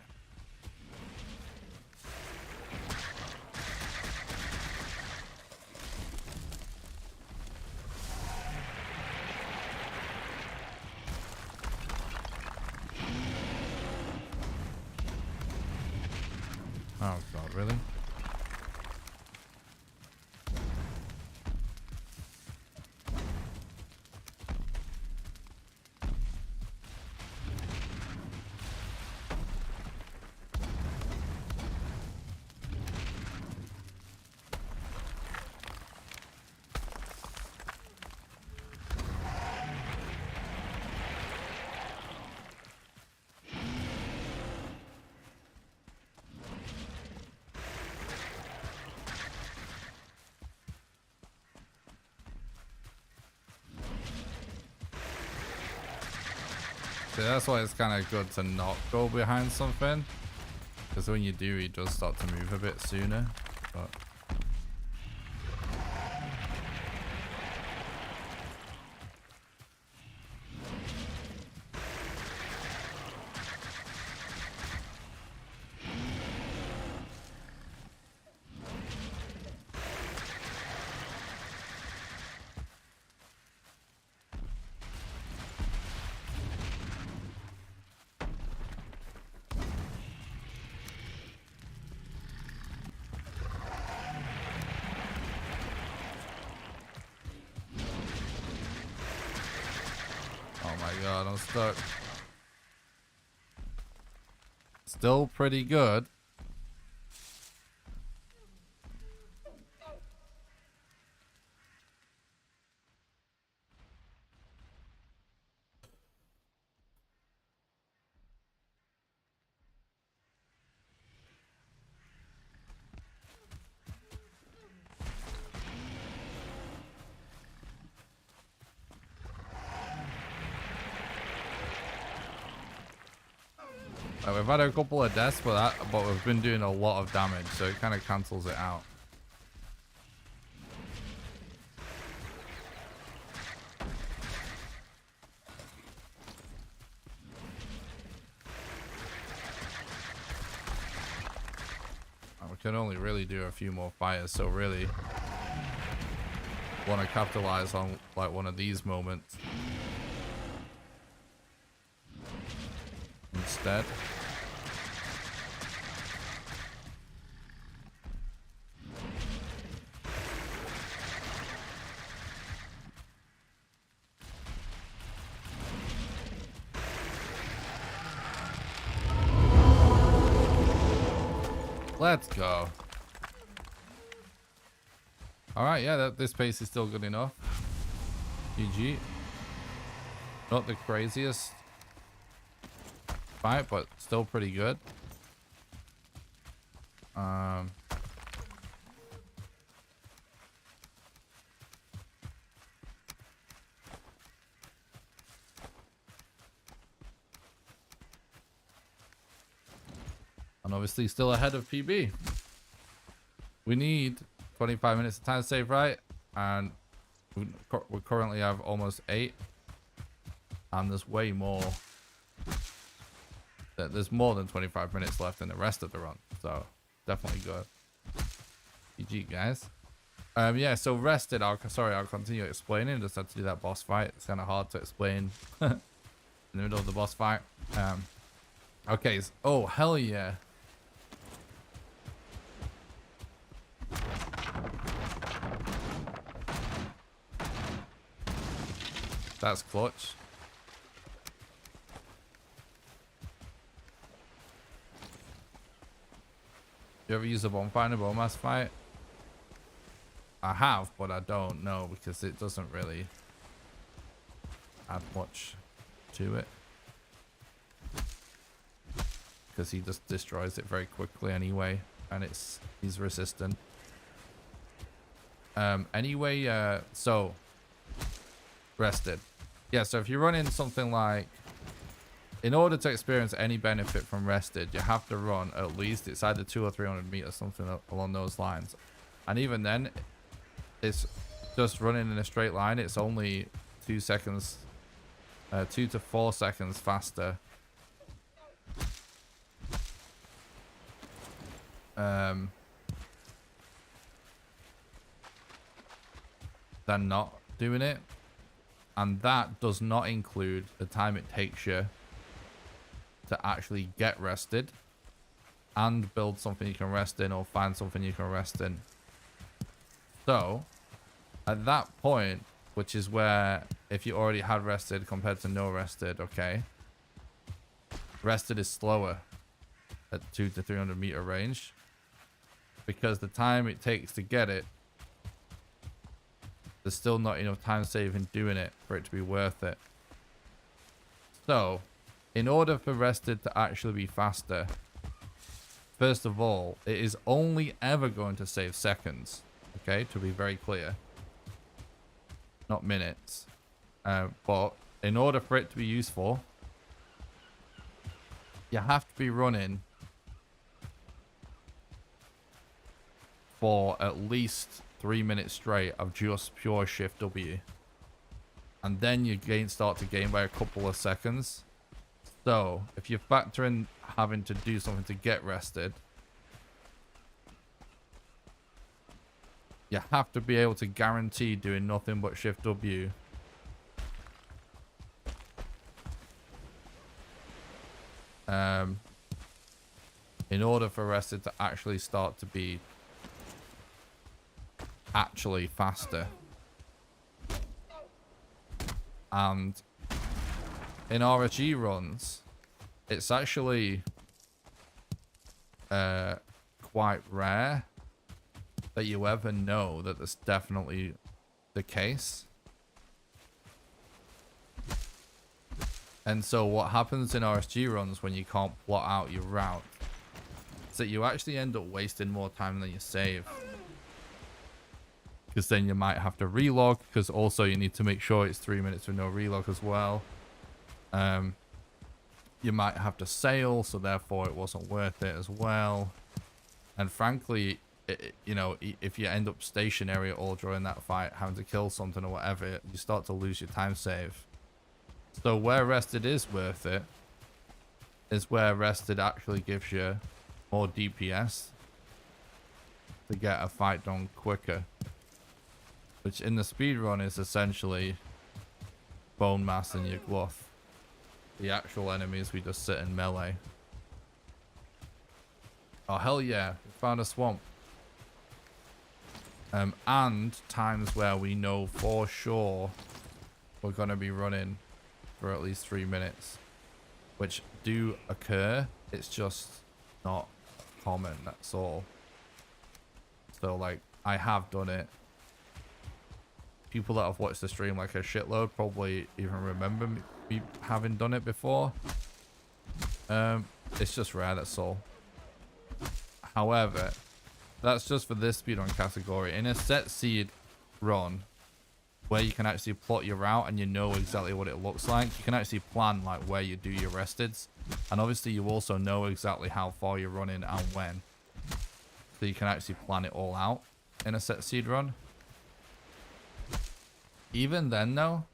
Oh god, really? See, that's why it's kind of good to not go behind something, because when you do, he does start to move a bit sooner. But oh my god, I'm stuck. Still pretty good. We've had a couple of deaths, but we've been doing a lot of damage, so it kind of cancels it out. can only really do a few more fires, so really want to capitalize on like one of these moments instead. Let's go. All right, yeah, this pace is still good enough. GG. Not the craziest fight, but still pretty good. And obviously still ahead of PB. We need 25 minutes of time save, right? And we currently have almost 8. And there's way more. There's more than 25 minutes left in the rest of the run. So definitely good. GG, guys. Yeah, so rested. I'll continue explaining. Just had to do that boss fight. It's kind of hard to explain in the middle of the boss fight. Okay. Oh, hell yeah. That's clutch. You ever use a bonfire in a bowmass fight? I have, but I don't know because it doesn't really add much to it. Because he just destroys it very quickly anyway, and he's resistant. Anyway, so rested. Yeah, so if you run in something like, in order to experience any benefit from rested, you have to run at least, it's either 200 or 300 meters, something along those lines. And even then, it's just running in a straight line. It's only 2 seconds, 2 to 4 seconds faster. Than not doing it. And that does not include the time it takes you to actually get rested and build something you can rest in or find something you can rest in. So at that point, which is where if you already had rested compared to no rested, okay, rested is slower at 200 to 300 meter range because the time it takes to get it, there's still not enough time saving doing it for it to be worth it. So in order for rested to actually be faster, first of all, it is only ever going to save seconds. Okay, to be very clear. Not minutes. But in order for it to be useful, you have to be running for at least 3 minutes straight of just pure shift W. And then you start to gain by a couple of seconds. So if you factor in having to do something to get rested, you have to be able to guarantee doing nothing but shift W. In order for rested to actually start to be actually faster. And in RSG runs, it's actually quite rare that you ever know that that's definitely the case. And so what happens in RSG runs when you can't plot out your route is that you actually end up wasting more time than you save. Because then you might have to relog, because also you need to make sure it's 3 minutes with no relog as well. You might have to sail, so therefore it wasn't worth it as well. And frankly, you know, if you end up stationary all during that fight, having to kill something or whatever, you start to lose your time save. So where rested is worth it is where rested actually gives you more DPS to get a fight done quicker. Which in the speedrun is essentially bone mass in your glove. The actual enemies, we just sit in melee. Oh, hell yeah. We found a swamp. And times where we know for sure we're going to be running for at least 3 minutes. Which do occur. It's just not common, that's all. So, like, I have done it. People that have watched the stream like a shitload probably even remember me having done it before. It's just rare, that's all. However, that's just for this speedrun category. In a set seed run, where you can actually plot your route and you know exactly what it looks like, you can actually plan like where you do your resteds. And obviously you also know exactly how far you're running and when. So you can actually plan it all out in a set seed run. Even then though,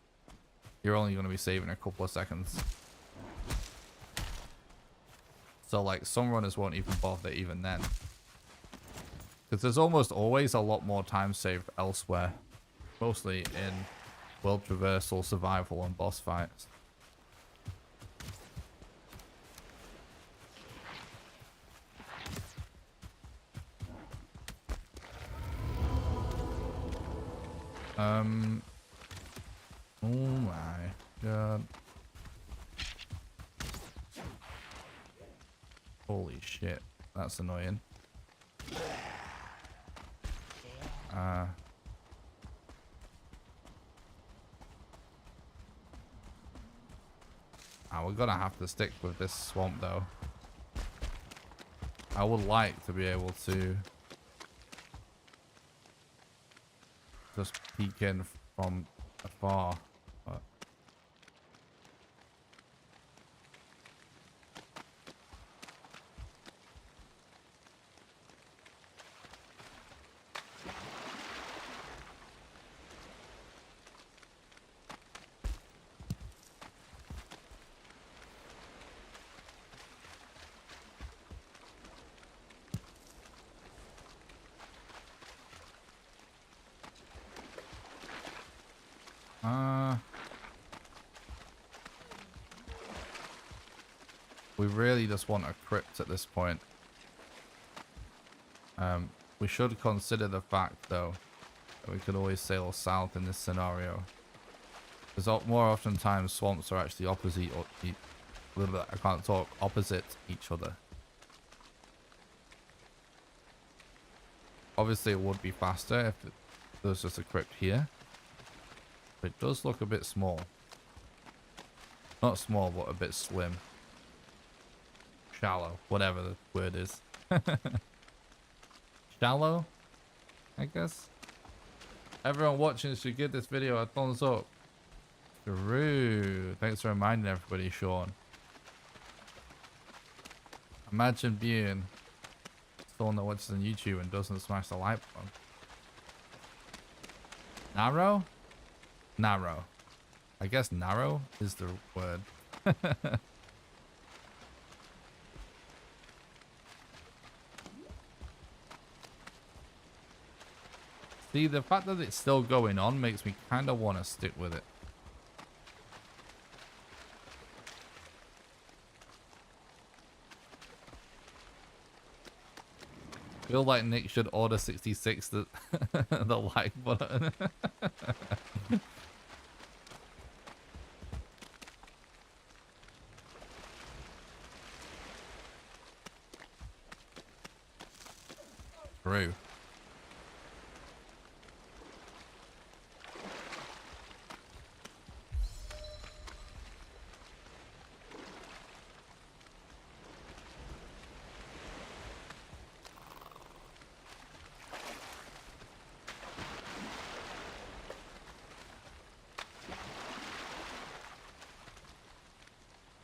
you're only going to be saving a couple of seconds. So like some runners won't even bother even then. Because there's almost always a lot more time saved elsewhere. Mostly in world traversal, survival and boss fights. Oh my god. Holy shit. That's annoying. We're gonna have to stick with this swamp though. I would like to be able to just peek in from afar, but we really just want a crypt at this point. We should consider the fact though that we could always sail south in this scenario. Because more often times swamps are actually opposite opposite each other. Obviously it would be faster if there's just a crypt here. But it does look a bit small. Not small, but a bit slim. Shallow, whatever the word is. Shallow, I guess. Everyone watching should give this video a thumbs up. True. Thanks for reminding everybody, Sean. Imagine being someone that watches on YouTube and doesn't smash the like button. Narrow? Narrow. I guess narrow is the word. See, the fact that it's still going on makes me kind of want to stick with it. Feel like Nick should order 66 the, the like button. True.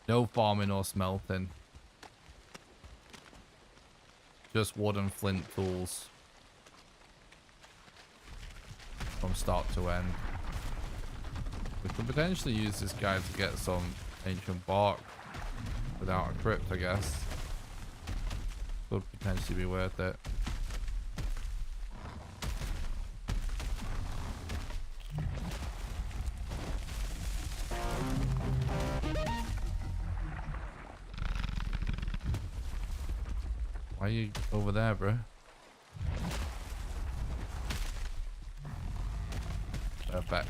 No farming or smelting. Just wood and flint tools. From start to end. We could potentially use this guy to get some ancient bark without a crypt, I guess. Could potentially be worth it. Why are you over there, bro? Perfect.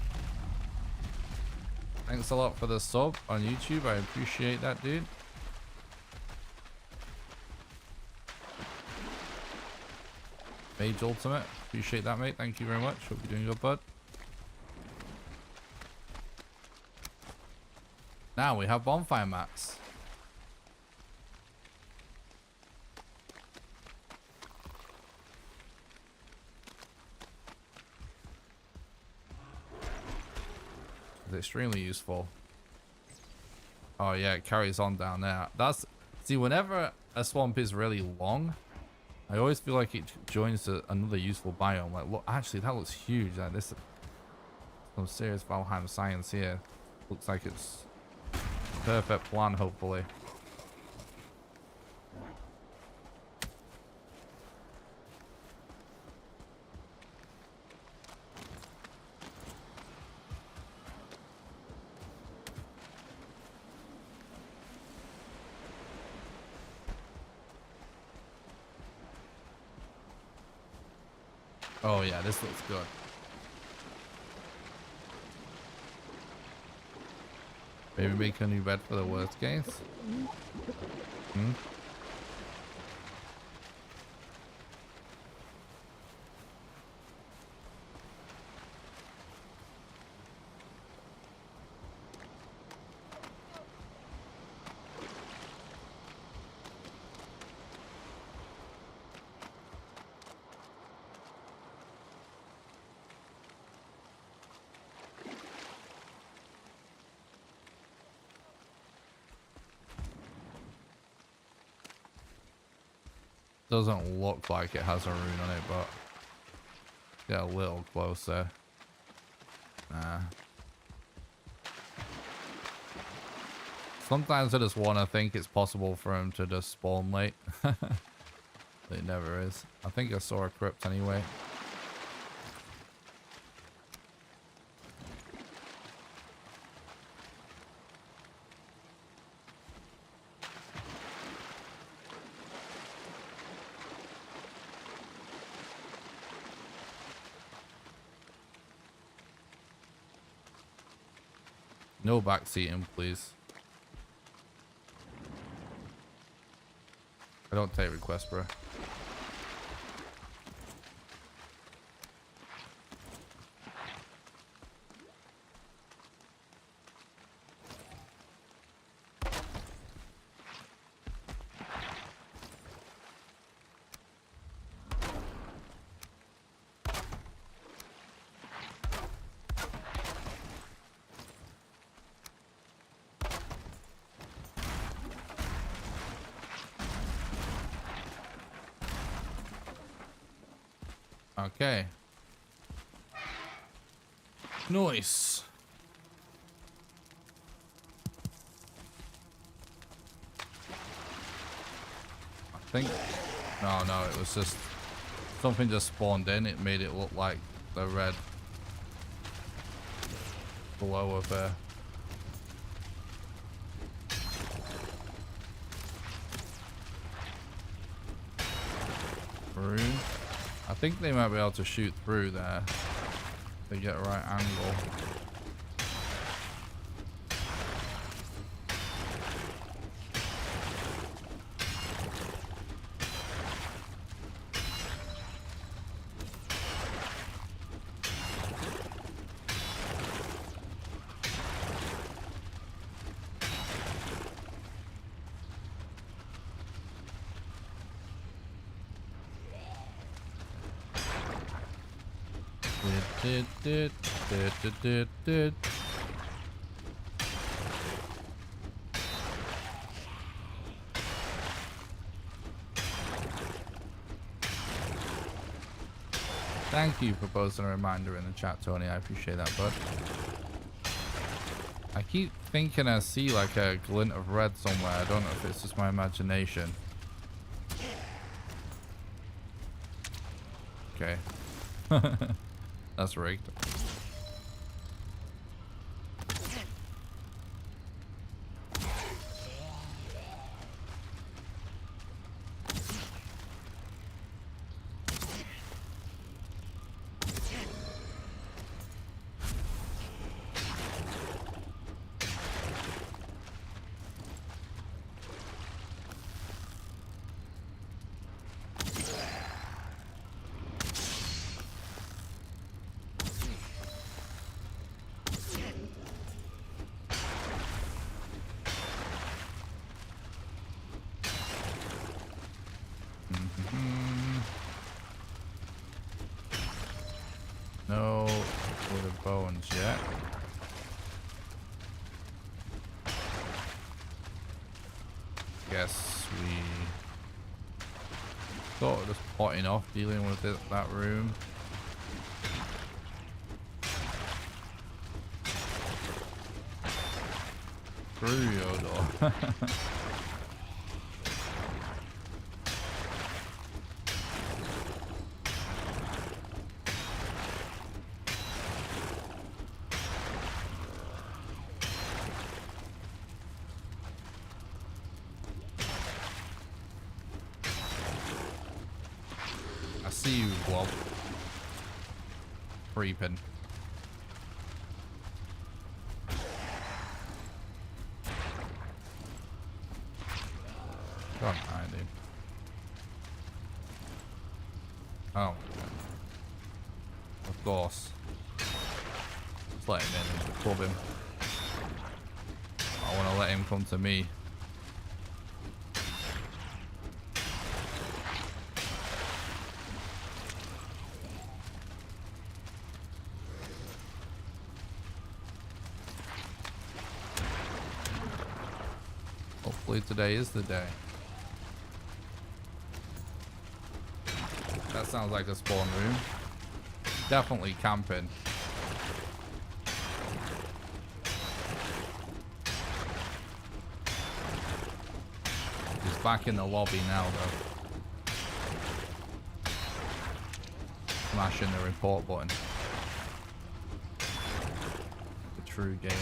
Thanks a lot for the sub on YouTube. I appreciate that, dude. Mage Ultimate. Appreciate that, mate. Thank you very much. Hope you're doing good, bud. Now we have bonfire mats. It's extremely useful. Oh yeah, it carries on down there. That's, see, whenever a swamp is really long, I always feel like it joins another useful biome. Like, look, actually, that looks huge. Like, this, some serious Valheim science here. Looks like it's perfect plan, hopefully. Oh yeah, this looks good. Maybe make a new bed for the worst case. Hmm? Doesn't look like it has a rune on it, but get a little closer. Nah. Sometimes I just want to think it's possible for him to just spawn late. It never is. I think I saw a crypt anyway. No backseating, please. I don't take requests, bro. Okay. Nice. I think... No, it was just... Something just spawned in. It made it look like the red glow of a... rune. I think they might be able to shoot through there. If they get a right angle. Did. Thank you for posting a reminder in the chat, Tony. I appreciate that, bud. I keep thinking I see like a glint of red somewhere. I don't know if it's just my imagination. Okay. That's rigged. damage yet. Guess we sort of just potting off, dealing with that room. Through your door. I see you, Blob. Creeping. Go on, dude. Oh. Of course. Let's let him in and club him. I want to let him come to me. Hopefully today is the day. That sounds like a spawn room. Definitely camping. He's back in the lobby now though. Smashing the report button. The true gamer.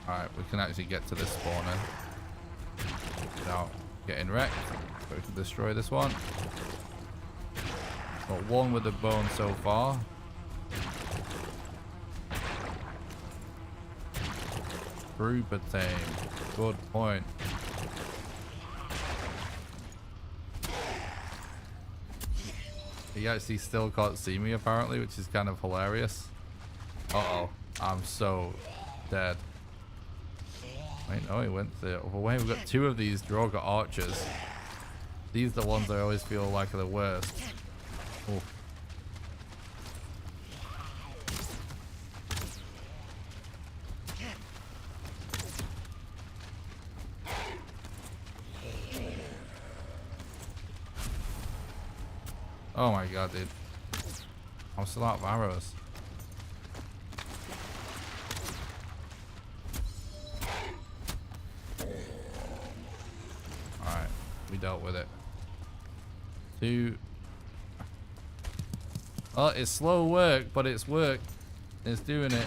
Alright, we can actually get to this spawner without getting wrecked. But we can destroy this one. Got one with the bone so far. Trooper tame. Good point. He actually still can't see me apparently, which is kind of hilarious. Uh-oh. I'm so dead. Wait, no, he went the other way. We've got two of these Droga archers. These are the ones I always feel like are the worst. Ooh. Oh my god, dude. I'm still out of arrows. Alright, we dealt with it. Two. Oh, it's slow work, but it's work. It's doing it.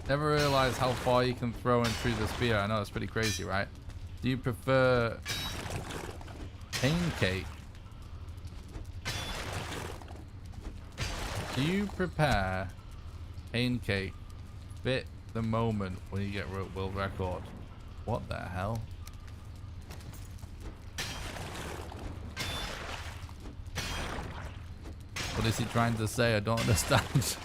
Never realized how far you can throw and through the spear. I know, it's pretty crazy, right? Do you prefer pain cake? Do you prepare pain cake fit the moment when you get world record? What the hell? What is he trying to say? I don't understand.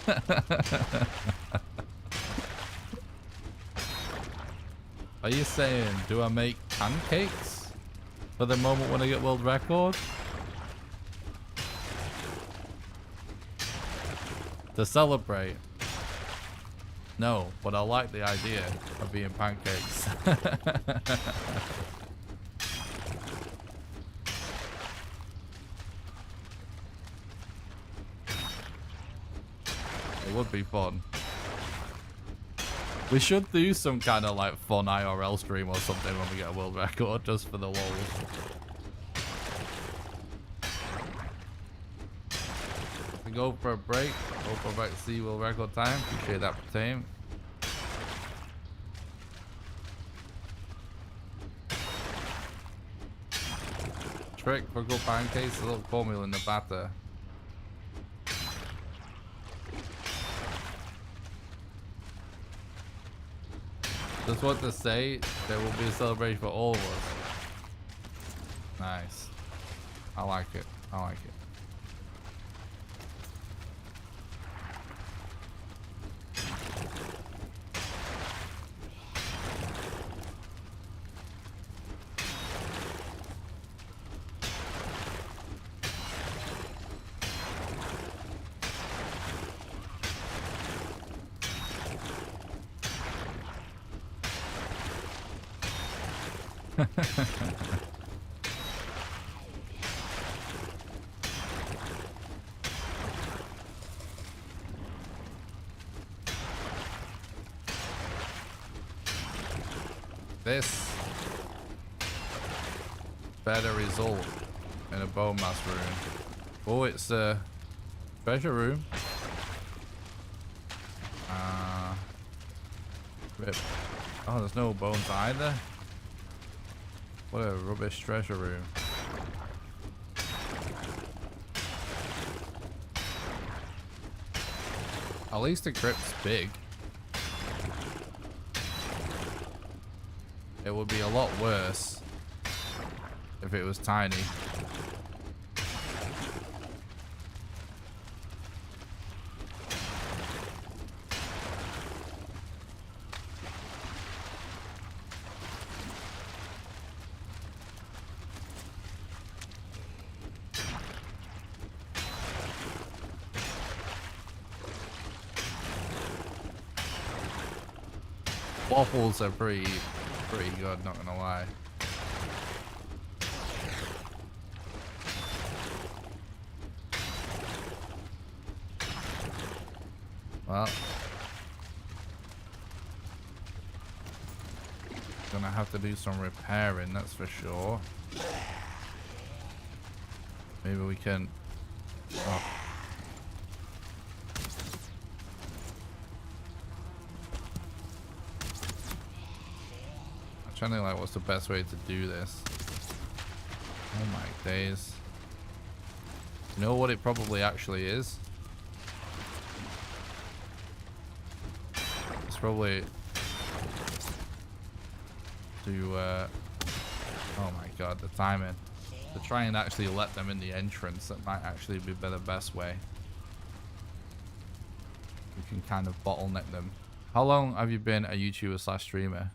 Are you saying, do I make pancakes for the moment when I get world record? To celebrate? No, but I like the idea of being pancakes. It would be fun. We should do some kind of like fun IRL stream or something when we get a world record, just for the lols. We go for a break. Hope we're back to see world record time. Appreciate that for team. Trick for good pancakes, a little cornmeal in the batter. Just want to say, there will be a celebration for all of us. Nice. I like it. I like it. This better result in a bone mass room. Oh, it's a treasure room. Rip. Oh, there's no bones either. What a rubbish treasure room. At least the crypt's big. It would be a lot worse if it was tiny. Waffles are pretty good, not gonna lie. Well, gonna have to do some repairing, that's for sure. Maybe we can. Oh. I'm trying to like, what's the best way to do this? Oh my days! You know what it probably actually is? It's probably to oh my god, the timing, to try and actually let them in the entrance. That might actually be the best way. We can kind of bottleneck them. How long have you been a YouTuber / streamer?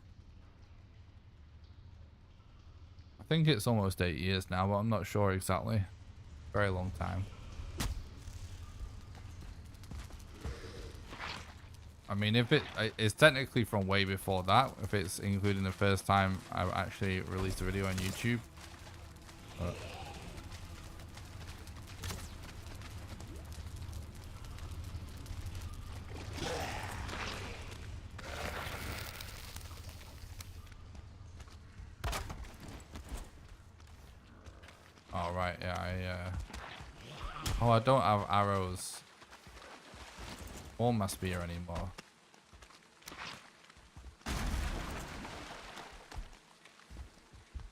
I think it's almost 8 years now, but I'm not sure exactly. Very long time. I mean, if it's technically from way before that, if it's including the first time I actually released a video on YouTube. But oh right, yeah, oh, I don't have arrows or my spear anymore.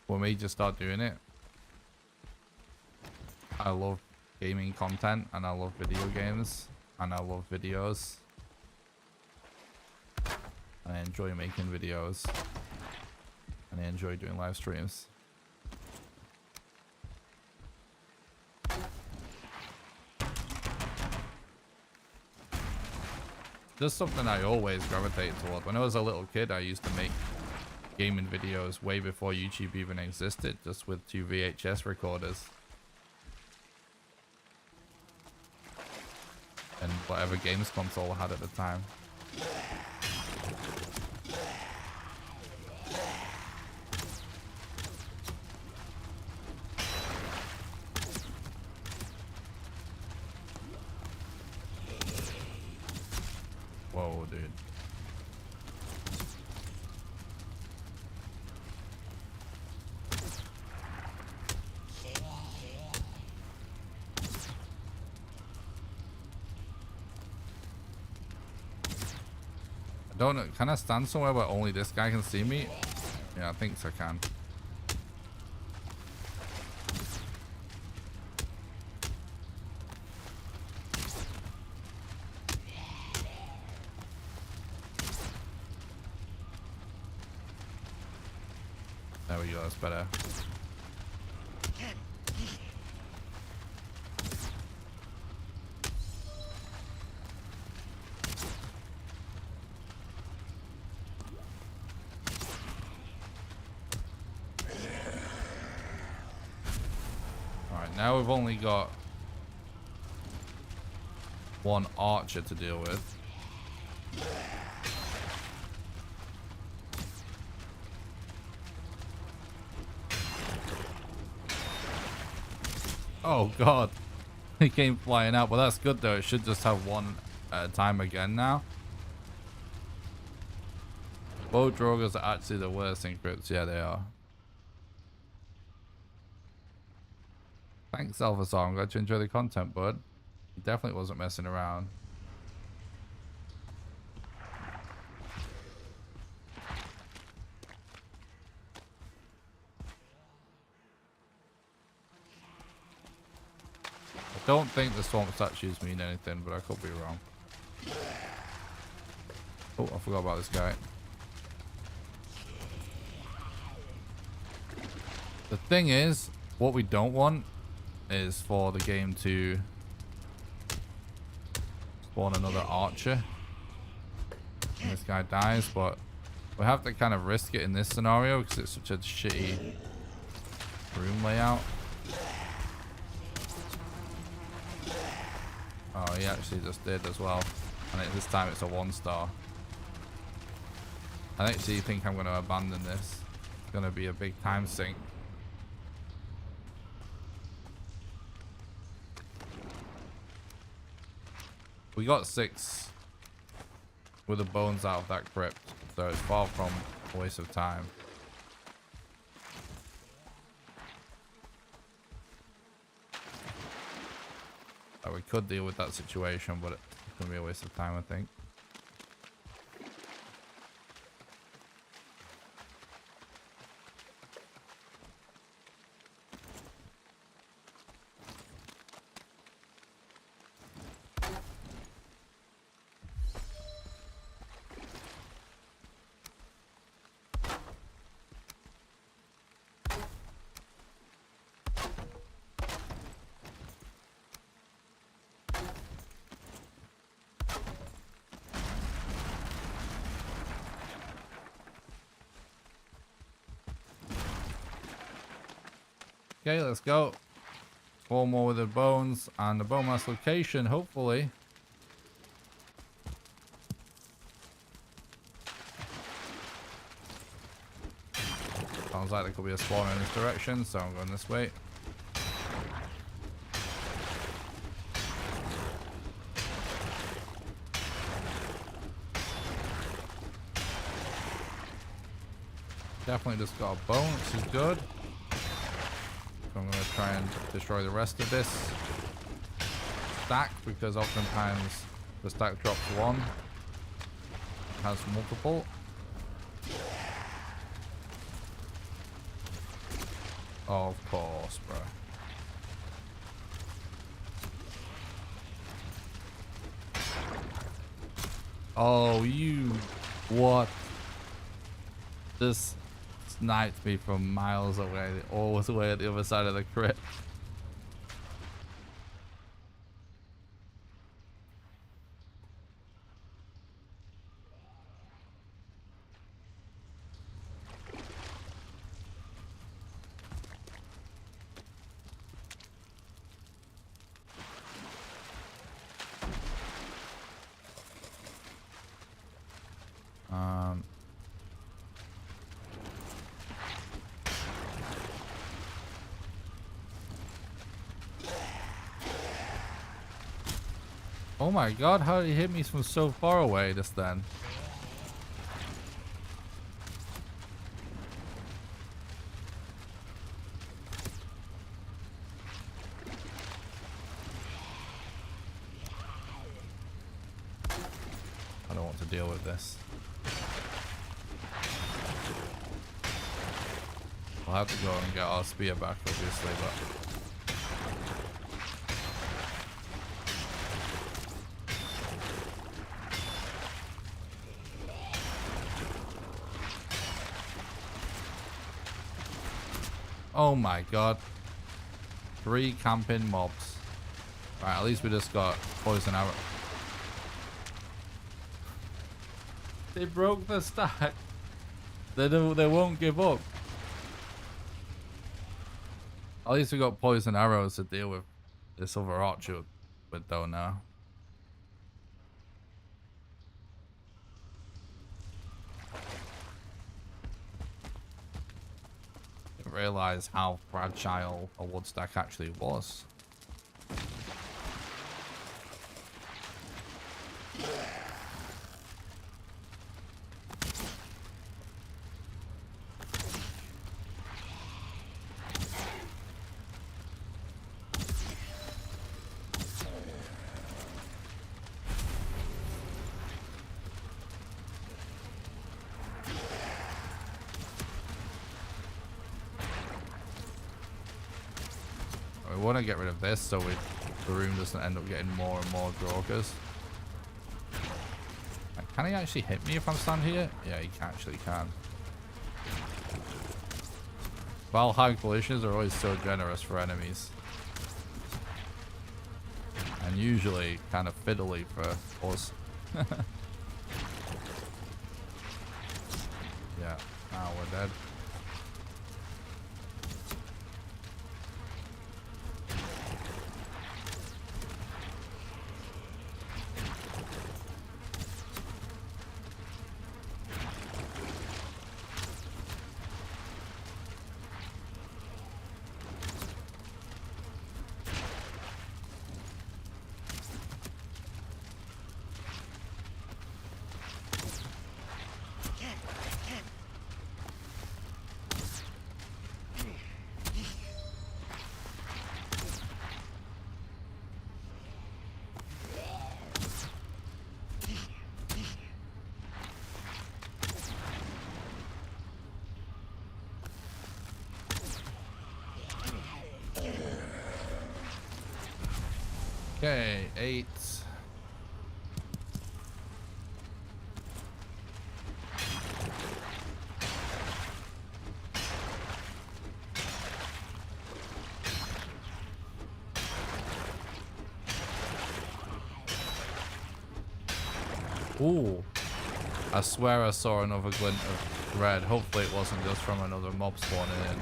For me, just start doing it. I love gaming content and I love video games and I love videos. I enjoy making videos and I enjoy doing live streams. Just something I always gravitate toward. When I was a little kid, I used to make gaming videos way before YouTube even existed, just with 2 VHS recorders. And whatever games console I had at the time. Whoa, dude. I don't know. Can I stand somewhere where only this guy can see me? Yeah, I think I can. There we go, that's better. Now we've only got one archer to deal with. Oh god. He came flying out, but that's good though. It should just have one at a time again now. Bow Droggers are actually the worst encrypts. Yeah, they are. Thanks, Alphasar. I'm glad you enjoy the content, bud. He definitely wasn't messing around. I don't think the swamp statues mean anything, but I could be wrong. Oh, I forgot about this guy. The thing is, what we don't want is for the game to spawn another archer and this guy dies, but we have to kind of risk it in this scenario because it's such a shitty room layout. Oh, he actually just did as well, and this time it's a 1-star. I actually think I'm going to abandon this. It's going to be a big time sink. We got 6 with the bones out of that crypt, so it's far from a waste of time. We could deal with that situation, but it's going to be a waste of time, I think. Okay, let's go. 4 more with the bones and the bone mass location, hopefully. Sounds like there could be a spawn in this direction, so I'm going this way. Definitely just got a bone, which is good. So I'm going to try and destroy the rest of this stack, because oftentimes the stack drops 1. It has multiple. Oh, of course, bro. Oh, you... What? This sniped me from miles away, all the way at the other side of the crypt. Oh my god, how did he hit me from so far away just then? I don't want to deal with this. We'll have to go and get our spear back, obviously, but... Oh my god. 3 camping mobs. Right, at least we just got poison arrow. They broke the stack. They won't give up. At least we got poison arrows to deal with this other archer with though now. Didn't realize how fragile a wood stack actually was. We want to get rid of this so the room doesn't end up getting more and more Drawkers. Can he actually hit me if I'm standing here? Yeah, he actually can. Valheim collisions are always so generous for enemies. And usually kind of fiddly for us. Yeah, now we're dead. Okay, 8. Ooh. I swear I saw another glint of red. Hopefully it wasn't just from another mob spawning in.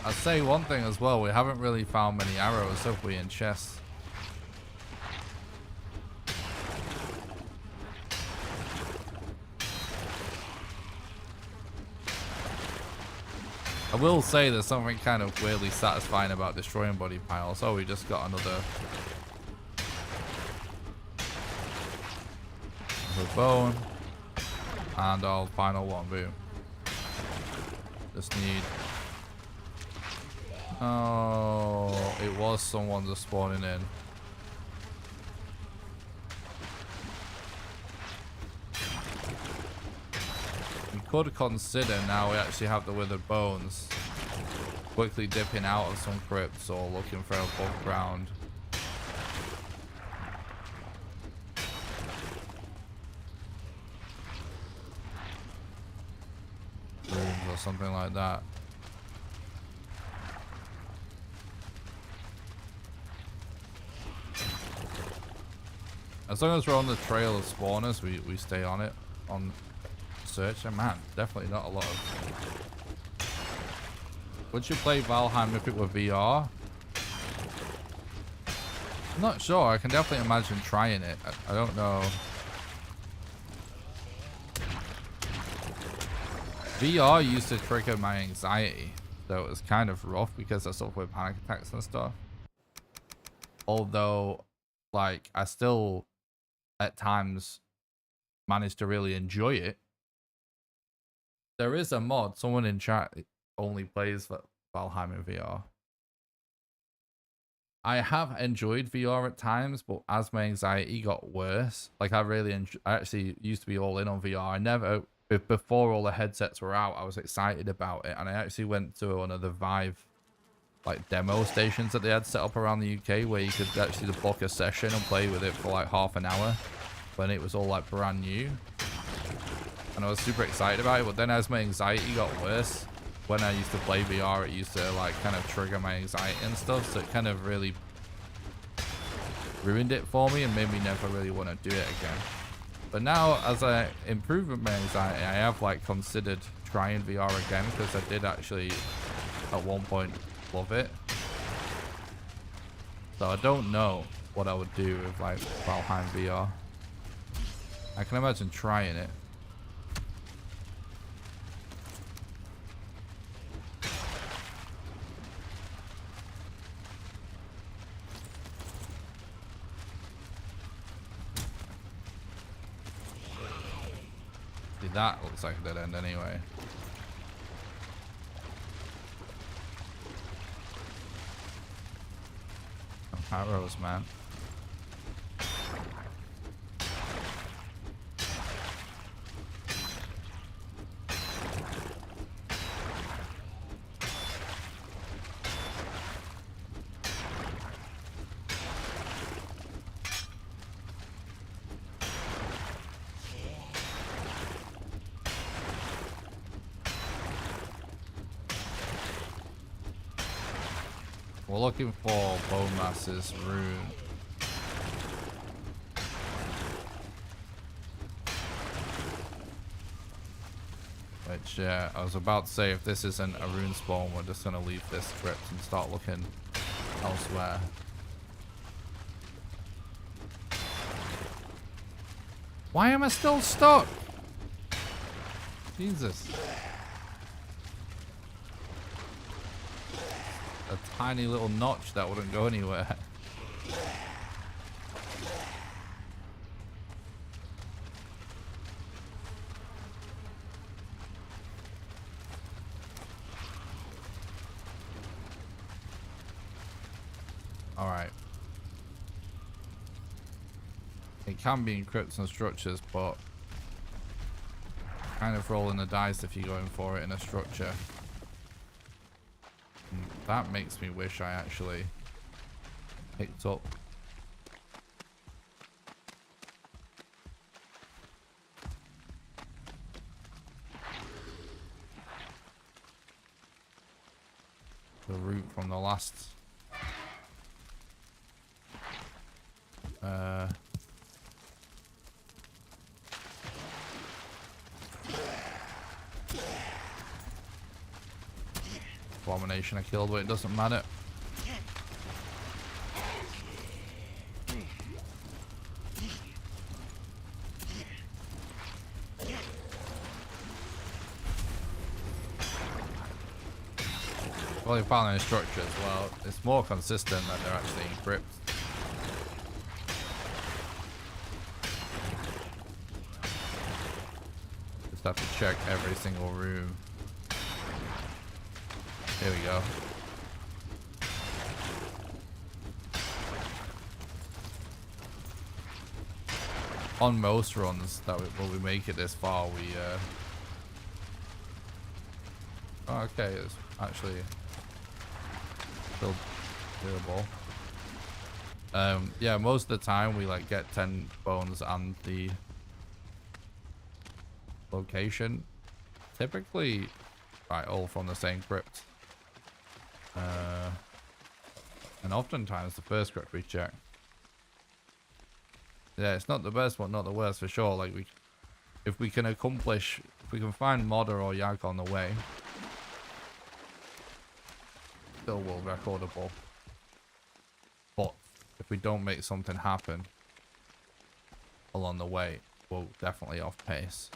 I'd say one thing as well, we haven't really found many arrows, have we, in chests? I will say there's something kind of weirdly satisfying about destroying body piles. Oh, we just got another bone. And our final one, boom. Just need... Oh, it was someone just spawning in. We could consider, now we actually have the withered bones, quickly dipping out of some crypts or looking for above ground. Rooms or something like that. As long as we're on the trail of spawners, we stay on it, on search. And man, definitely not a lot of... Would you play Valheim if it were VR? I'm not sure. I can definitely imagine trying it. I don't know. VR used to trigger my anxiety, so it was kind of rough because I suffer with panic attacks and stuff. Although, like, I still... at times managed to really enjoy it. There is a mod, someone in chat only plays Valheim in VR. I have enjoyed VR at times, but as my anxiety got worse, like I actually used to be all in on VR. I never, before all the headsets were out, I was excited about it, and I actually went to one of the Vive like demo stations that they had set up around the UK where you could actually book a session and play with it for like half an hour when it was all like brand new, and I was super excited about it. But then as my anxiety got worse, when I used to play VR, it used to like kind of trigger my anxiety and stuff, so it kind of really ruined it for me and made me never really want to do it again. But now, as a improvement means, I have like considered trying VR again, because I did actually at one point love it. So I don't know what I would do with like Valheim VR. I can imagine trying it. See, that looks like a dead end anyway. Oh, arrows, man. We're looking for Bone Master's rune. Which, I was about to say, if this isn't a rune spawn, we're just going to leave this script and start looking elsewhere. Why am I still stuck? Jesus. A tiny little notch that wouldn't go anywhere. Alright. It can be in crypts and structures, but kind of rolling the dice if you're going for it in a structure. That makes me wish I actually picked up the route from the last abomination I killed, but it doesn't matter. Well, you found any structure as well. It's more consistent that they're actually in crypts. Just have to check every single room. Here we go. On most runs that we make it this far, we oh, okay, it's actually still doable. Yeah, most of the time we like get 10 bones and the location. Typically, right, all from the same crypt. And oftentimes the first crypt we check. Yeah, it's not the best, but not the worst for sure. Like if we can find Modder or Yak on the way, still will recordable. But if we don't make something happen along the way, we'll definitely off pace.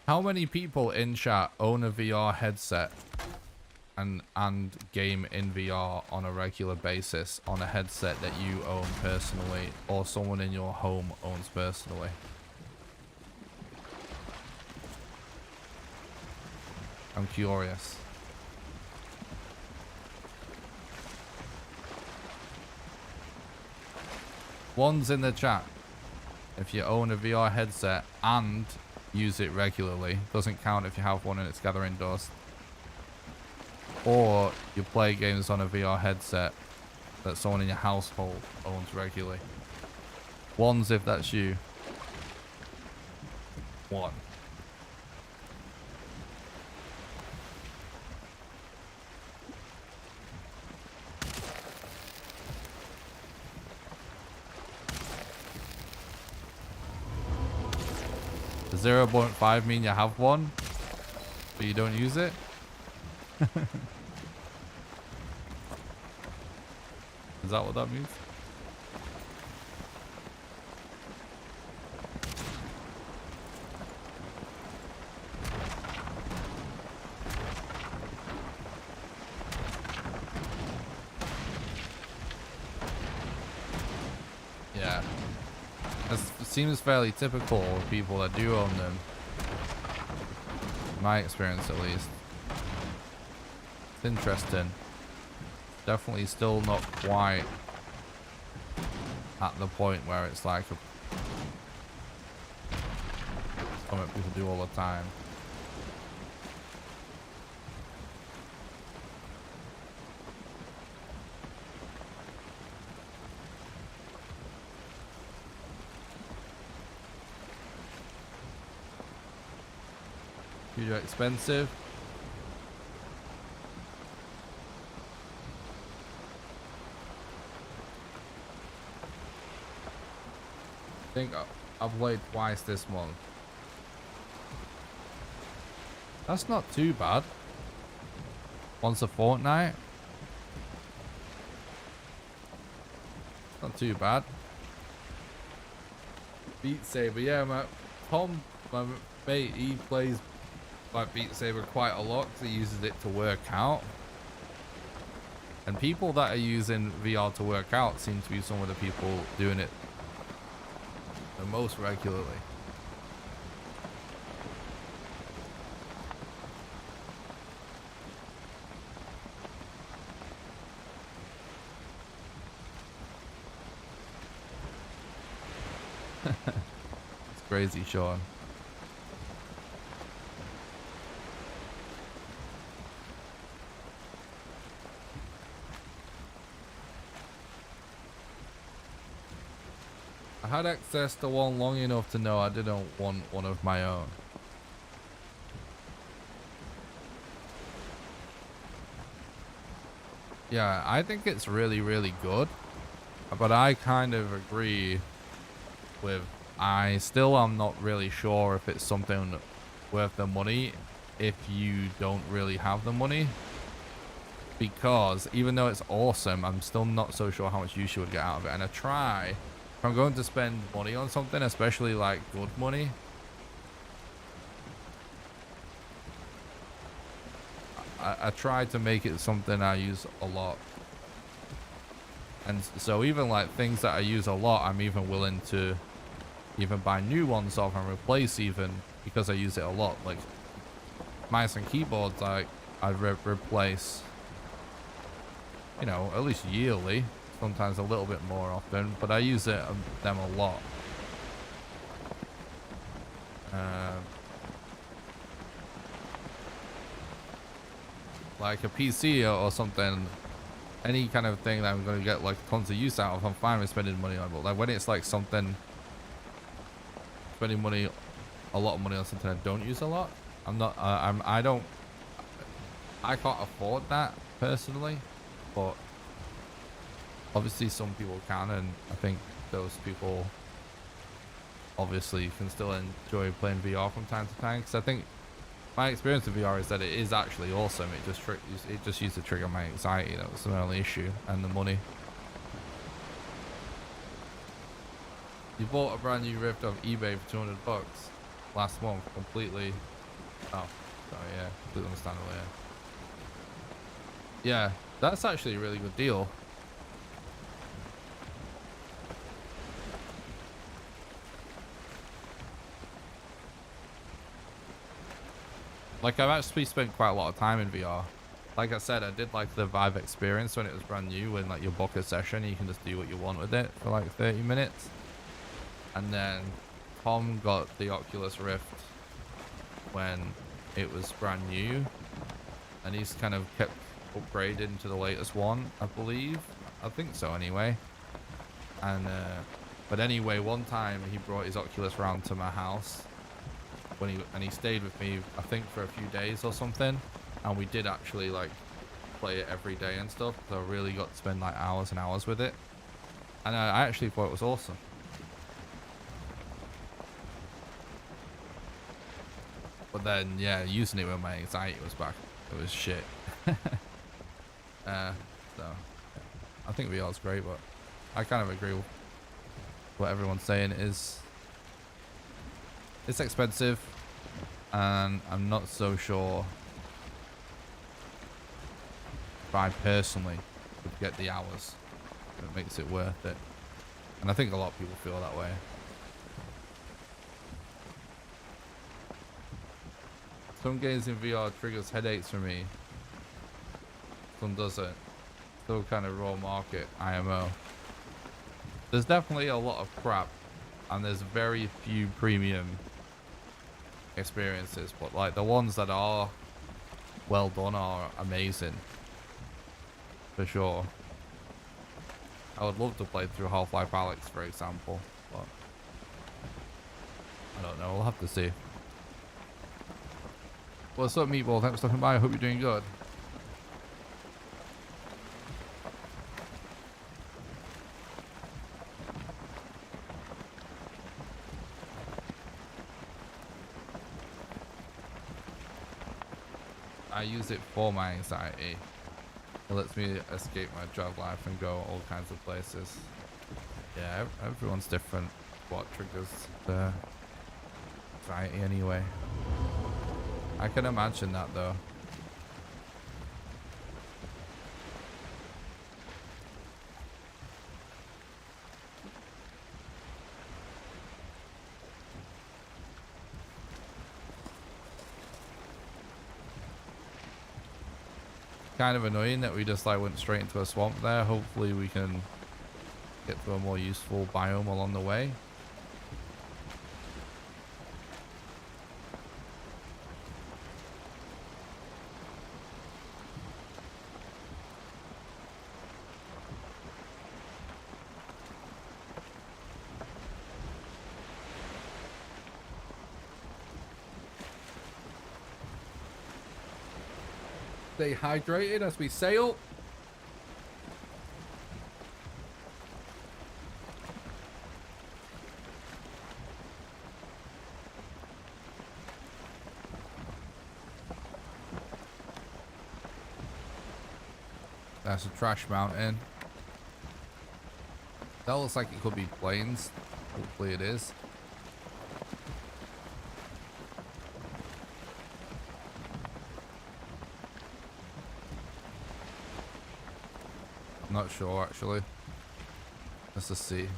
How many people in chat own a VR headset and game in VR on a regular basis on a headset that you own personally or someone in your home owns personally? I'm curious. One's in the chat. if you own a VR headset and use it regularly. Doesn't count if you have one and it's gathering dust. Or you play games on a VR headset that someone in your household owns regularly. Ones if that's you. One. Does 0.5 mean you have one, but you don't use it? Is that what that means? Yeah. It seems fairly typical of people that do own them. In my experience, at least. It's interesting. Definitely still not quite at the point where it's like something people do all the time. Huge expensive. I think I've played twice this month. That's not too bad. Once a fortnight. Not too bad. Beat Saber, yeah, my mate, he plays like Beat Saber quite a lot because he uses it to work out. And people that are using VR to work out seem to be some of the people doing it the most regularly. It's crazy, Sean. I had access to one long enough to know I didn't want one of my own. Yeah, I think it's really, really good. But I kind of agree with, I still am not really sure if it's something worth the money if you don't really have the money. Because even though it's awesome, I'm still not so sure how much use you would get out of it. And if I'm going to spend money on something, especially like good money, I try to make it something I use a lot. And so even like things that I use a lot, I'm even willing to even buy new ones off and replace even because I use it a lot. Like mice and keyboards, like I'd replace, you know, at least yearly, sometimes a little bit more often, but I use them a lot. Like a PC or something, any kind of thing that I'm going to get like tons of use out of, I'm fine with spending money on. But like when it's like something, spending money, a lot of money on something I don't use a lot, I'm not, I can't afford that personally, but obviously some people can, and I think those people obviously can still enjoy playing VR from time to time, because I think my experience with VR is that it is actually awesome. It just used to trigger my anxiety. That was the only issue, and the money. You bought a brand new Rift off eBay for $200 last month, completely. Oh, sorry, yeah, completely understandable. Yeah, that's actually a really good deal. Like, I've actually spent quite a lot of time in VR. Like I said, I did like the Vive experience when it was brand new, when like you book a session, you can just do what you want with it for like 30 minutes. And then Tom got the Oculus Rift when it was brand new, and he's kind of kept upgrading to the latest one, I believe. I think so anyway. And but anyway, one time he brought his Oculus round to my house and he stayed with me, I think, for a few days or something, and we did actually like play it every day and stuff, so I really got to spend like hours and hours with it, and I actually thought it was awesome. But then, yeah, using it when my anxiety was back, it was shit. So I think VR's great, but I kind of agree with what everyone's saying. It's expensive, and I'm not so sure if I personally would get the hours that makes it worth it. And I think a lot of people feel that way. Some games in VR triggers headaches for me. Some doesn't. Still kind of raw market IMO. There's definitely a lot of crap, and there's very few premium experiences, but like the ones that are well done are amazing. For sure. I would love to play through Half-Life Alyx, for example, but I don't know. We'll have to see. What's up, Meatball? Thanks for stopping by. I hope you're doing good. I use it for my anxiety. It lets me escape my job life and go all kinds of places. Yeah, everyone's different. What triggers the anxiety anyway? I can imagine that though. Kind of annoying that we just like went straight into a swamp there. Hopefully we can get to a more useful biome along the way. Stay hydrated as we sail. That's a trash mountain. That looks like it could be plains. Hopefully it is. Not sure actually. Let's just see.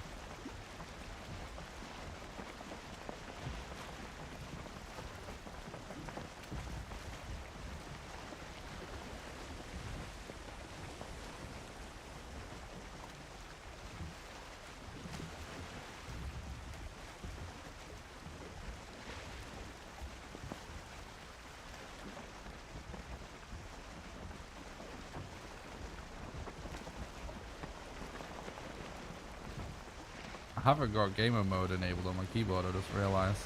I haven't got gamer mode enabled on my keyboard, I just realized.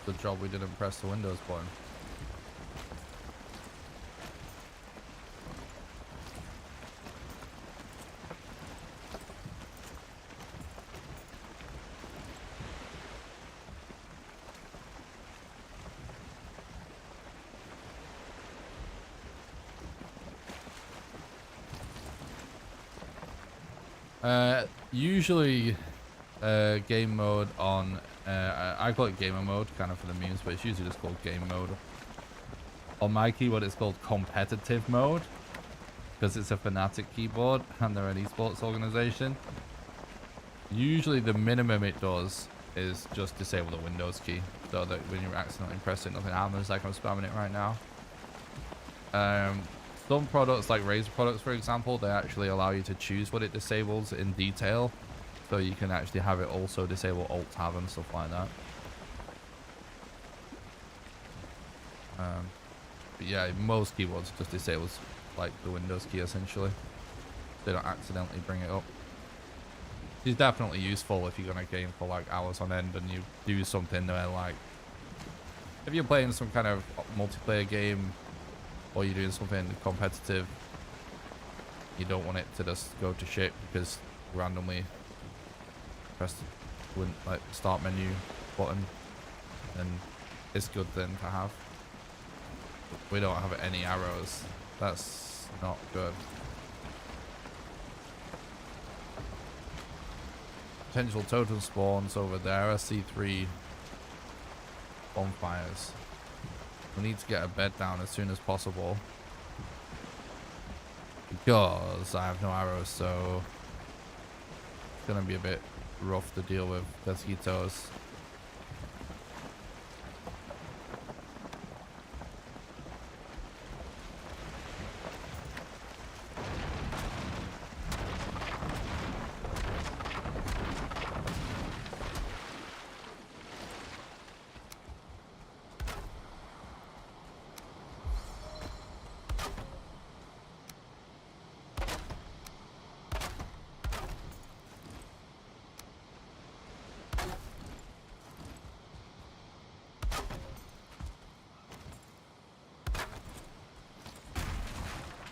Good job we didn't press the Windows button. Usually game mode on I call it gamer mode kind of for the memes, but it's usually just called game mode. On my keyboard it's called competitive mode because it's a Fnatic keyboard and they're an esports organization. Usually the minimum it does is just disable the Windows key so that when you accidentally press it nothing happens, like I'm spamming it right now. Some products like Razer products, for example, they actually allow you to choose what it disables in detail. So you can actually have it also disable alt tab and stuff like that. But yeah, most keyboards just disables like the Windows key essentially. They don't accidentally bring it up. It's definitely useful if you're gonna game for like hours on end and you do something where like if you're playing some kind of multiplayer game or you're doing something competitive, you don't want it to just go to shit because randomly press the like start menu button, and it's good then to have. We don't have any arrows. That's not good. Potential totem spawns over there. I see 3 bonfires. We need to get a bed down as soon as possible because I have no arrows, so it's gonna be a bit rough to deal with mosquitoes.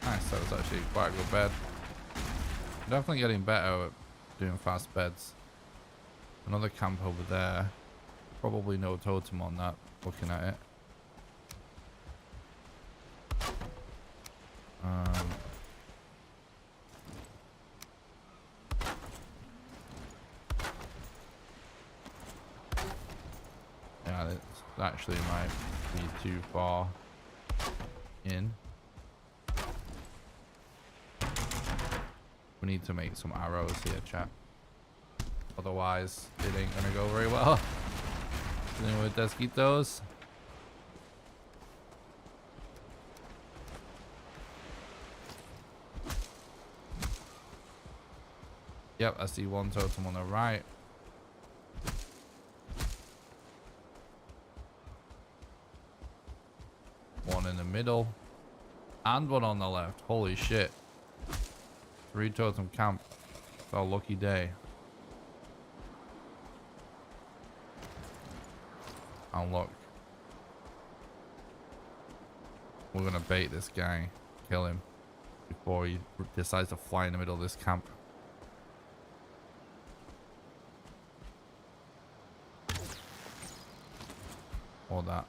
Nice, that was actually quite a good bed. Definitely getting better at doing fast beds. Another camp over there. Probably no totem on that, looking at it. Yeah, it actually might be too far in. We need to make some arrows here, chat. Otherwise, it ain't gonna go very well. Dealing with mosquitoes. Yep, I see one totem on the right. One in the middle. And one on the left. Holy shit. 3 totem camp. It's a lucky day. And look. We're gonna bait this guy. Kill him. Before he decides to fly in the middle of this camp. Or that.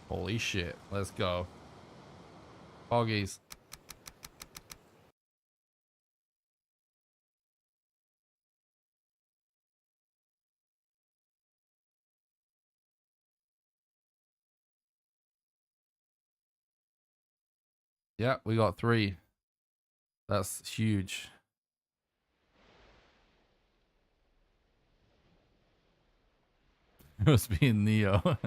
Holy shit. Let's go. Foggies. Yeah, we got 3. That's huge. It must be Neo.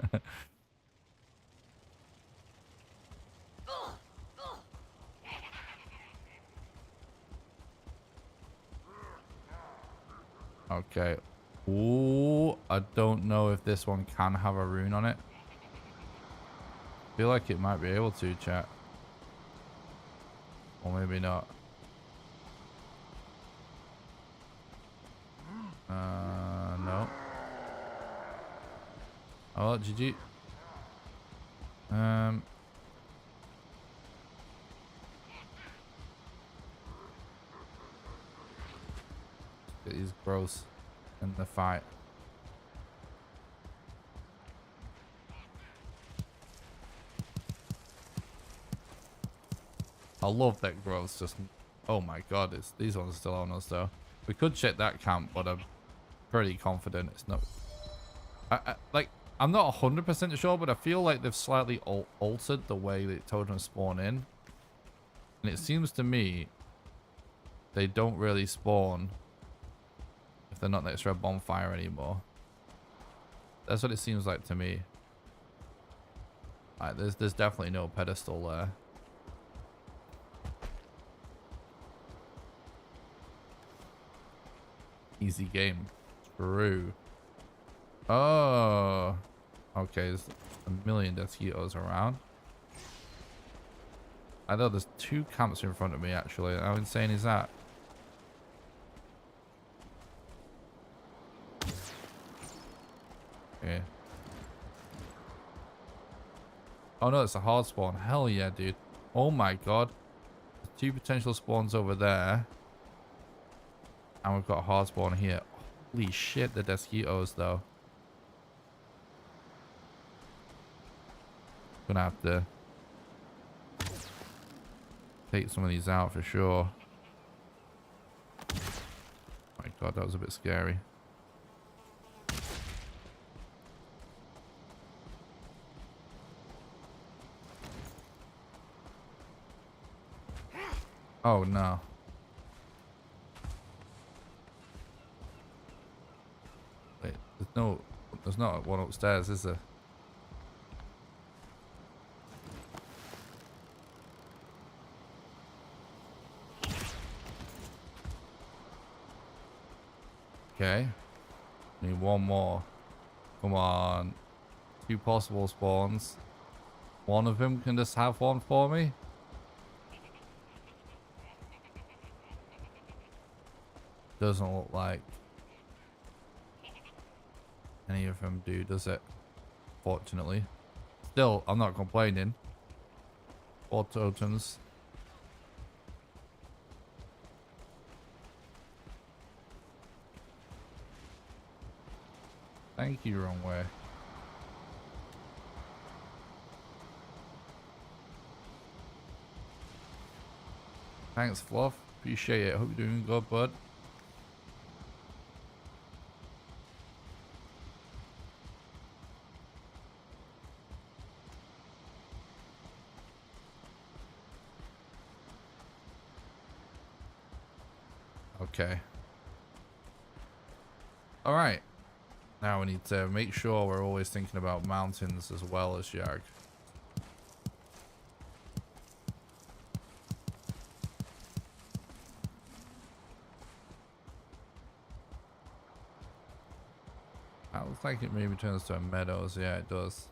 Okay. Ooh, I don't know if this one can have a rune on it. I feel like it might be able to, chat. Or maybe not. No. Oh, GG. He's gross in the fight. I love that growth just Oh my god, these ones are still on us though. We could check that camp, but I'm pretty confident it's not. Like, I'm not 100% sure, but I feel like they've slightly altered the way that totems spawn in. And it seems to me they don't really spawn if they're not next to a bonfire anymore. That's what it seems like to me. Alright, there's definitely no pedestal there. Easy game. True. Oh. Okay, there's a million mosquitoes around. I know there's 2 camps in front of me actually. How insane is that? Okay. Oh no, it's a hard spawn. Hell yeah, dude. Oh my god. There's 2 potential spawns over there. And we've got a hard spawn here. Holy shit, the mosquitoes though. Gonna have to take some of these out for sure. Oh my god, that was a bit scary. Oh no. Wait, there's not one upstairs, is there? Okay. Need one more. Come on. 2 possible spawns. One of them can just have one for me. Doesn't look like any of them do, does it? Fortunately. Still, I'm not complaining. 4 totems. Thank you, wrong way. Thanks, Fluff. Appreciate it. Hope you're doing good, bud. Okay. All right. Now we need to make sure we're always thinking about mountains as well as Yarg. That looks like it maybe turns to a meadows. Yeah, it does.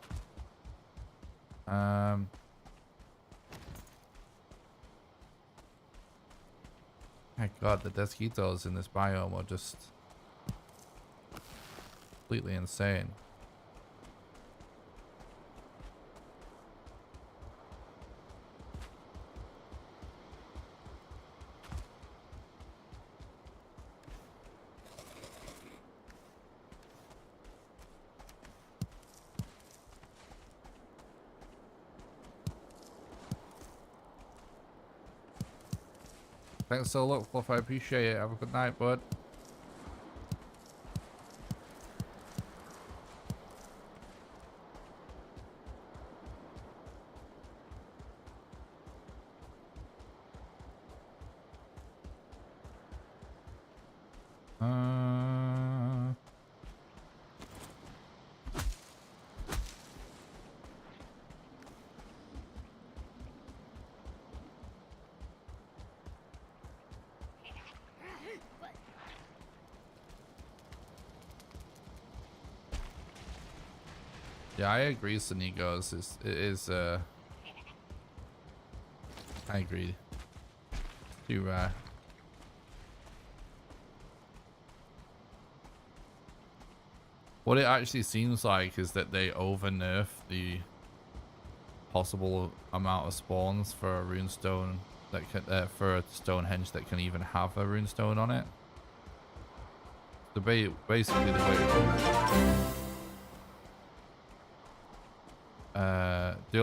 My god, the mosquitoes in this biome are just completely insane. Thanks so much, Fluff. I appreciate it. Have a good night, bud. Yeah, I agree, Sanigos. It is, I agree. Too rare. What it actually seems like is that they over-nerf the possible amount of spawns for a runestone that can, for a Stonehenge that can even have a runestone on it. Basically the way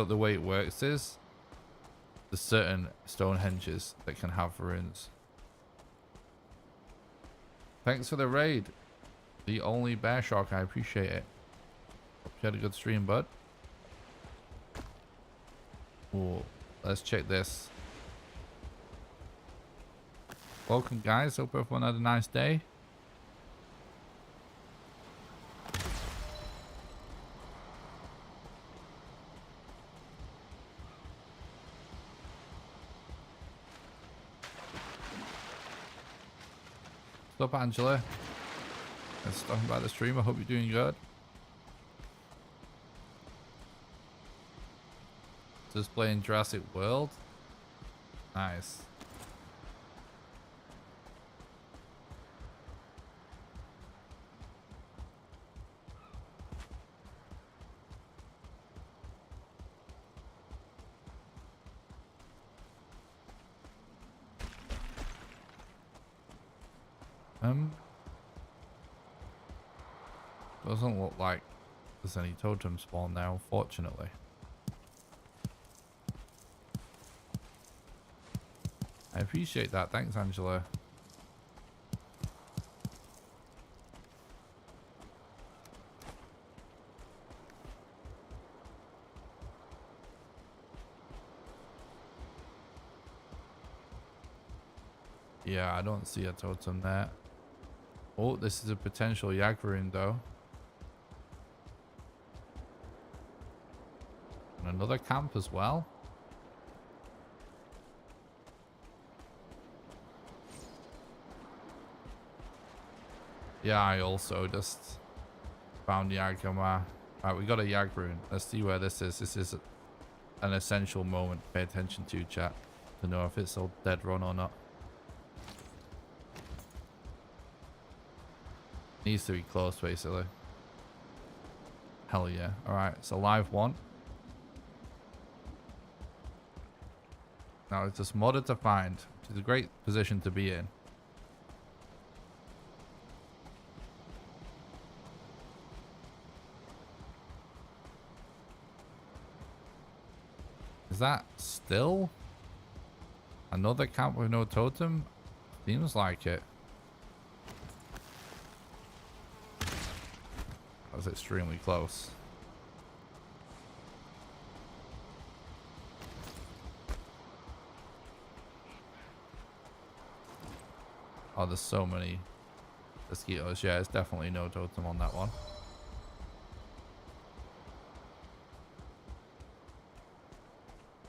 the way it works is there's certain Stonehenges that can have runes. Thanks for the raid. The only bear shark, I appreciate it. Hope you had a good stream, bud. Ooh, let's check this. Welcome, guys. Hope everyone had a nice day. What's up, Angela? Let's talk about the stream. I hope you're doing good. Just playing Jurassic World. Nice. Doesn't look like there's any totem spawn there, unfortunately. I appreciate that. Thanks, Angela. Yeah, I don't see a totem there. Oh, this is a potential Yag rune, though. And another camp as well. Yeah, I also just found Yag on my... Right, we got a Yag rune. Let's see where this is. This is an essential moment to pay attention to, chat, to know if it's a dead run or not. Needs to be close, basically. Hell yeah. Alright, it's a live one. Now it's just modded to find, which is a great position to be in. Is that still another camp with no totem? Seems like it. That was extremely close. Oh, there's so many mosquitoes. Yeah, it's definitely no totem on that one.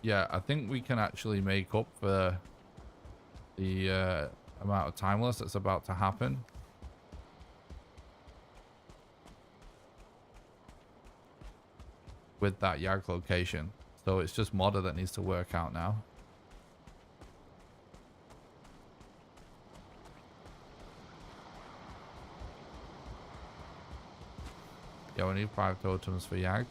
Yeah, I think we can actually make up for the amount of time loss that's about to happen. With that Yag location. So it's just modder that needs to work out now. Yeah, we need 5 totems for Yag.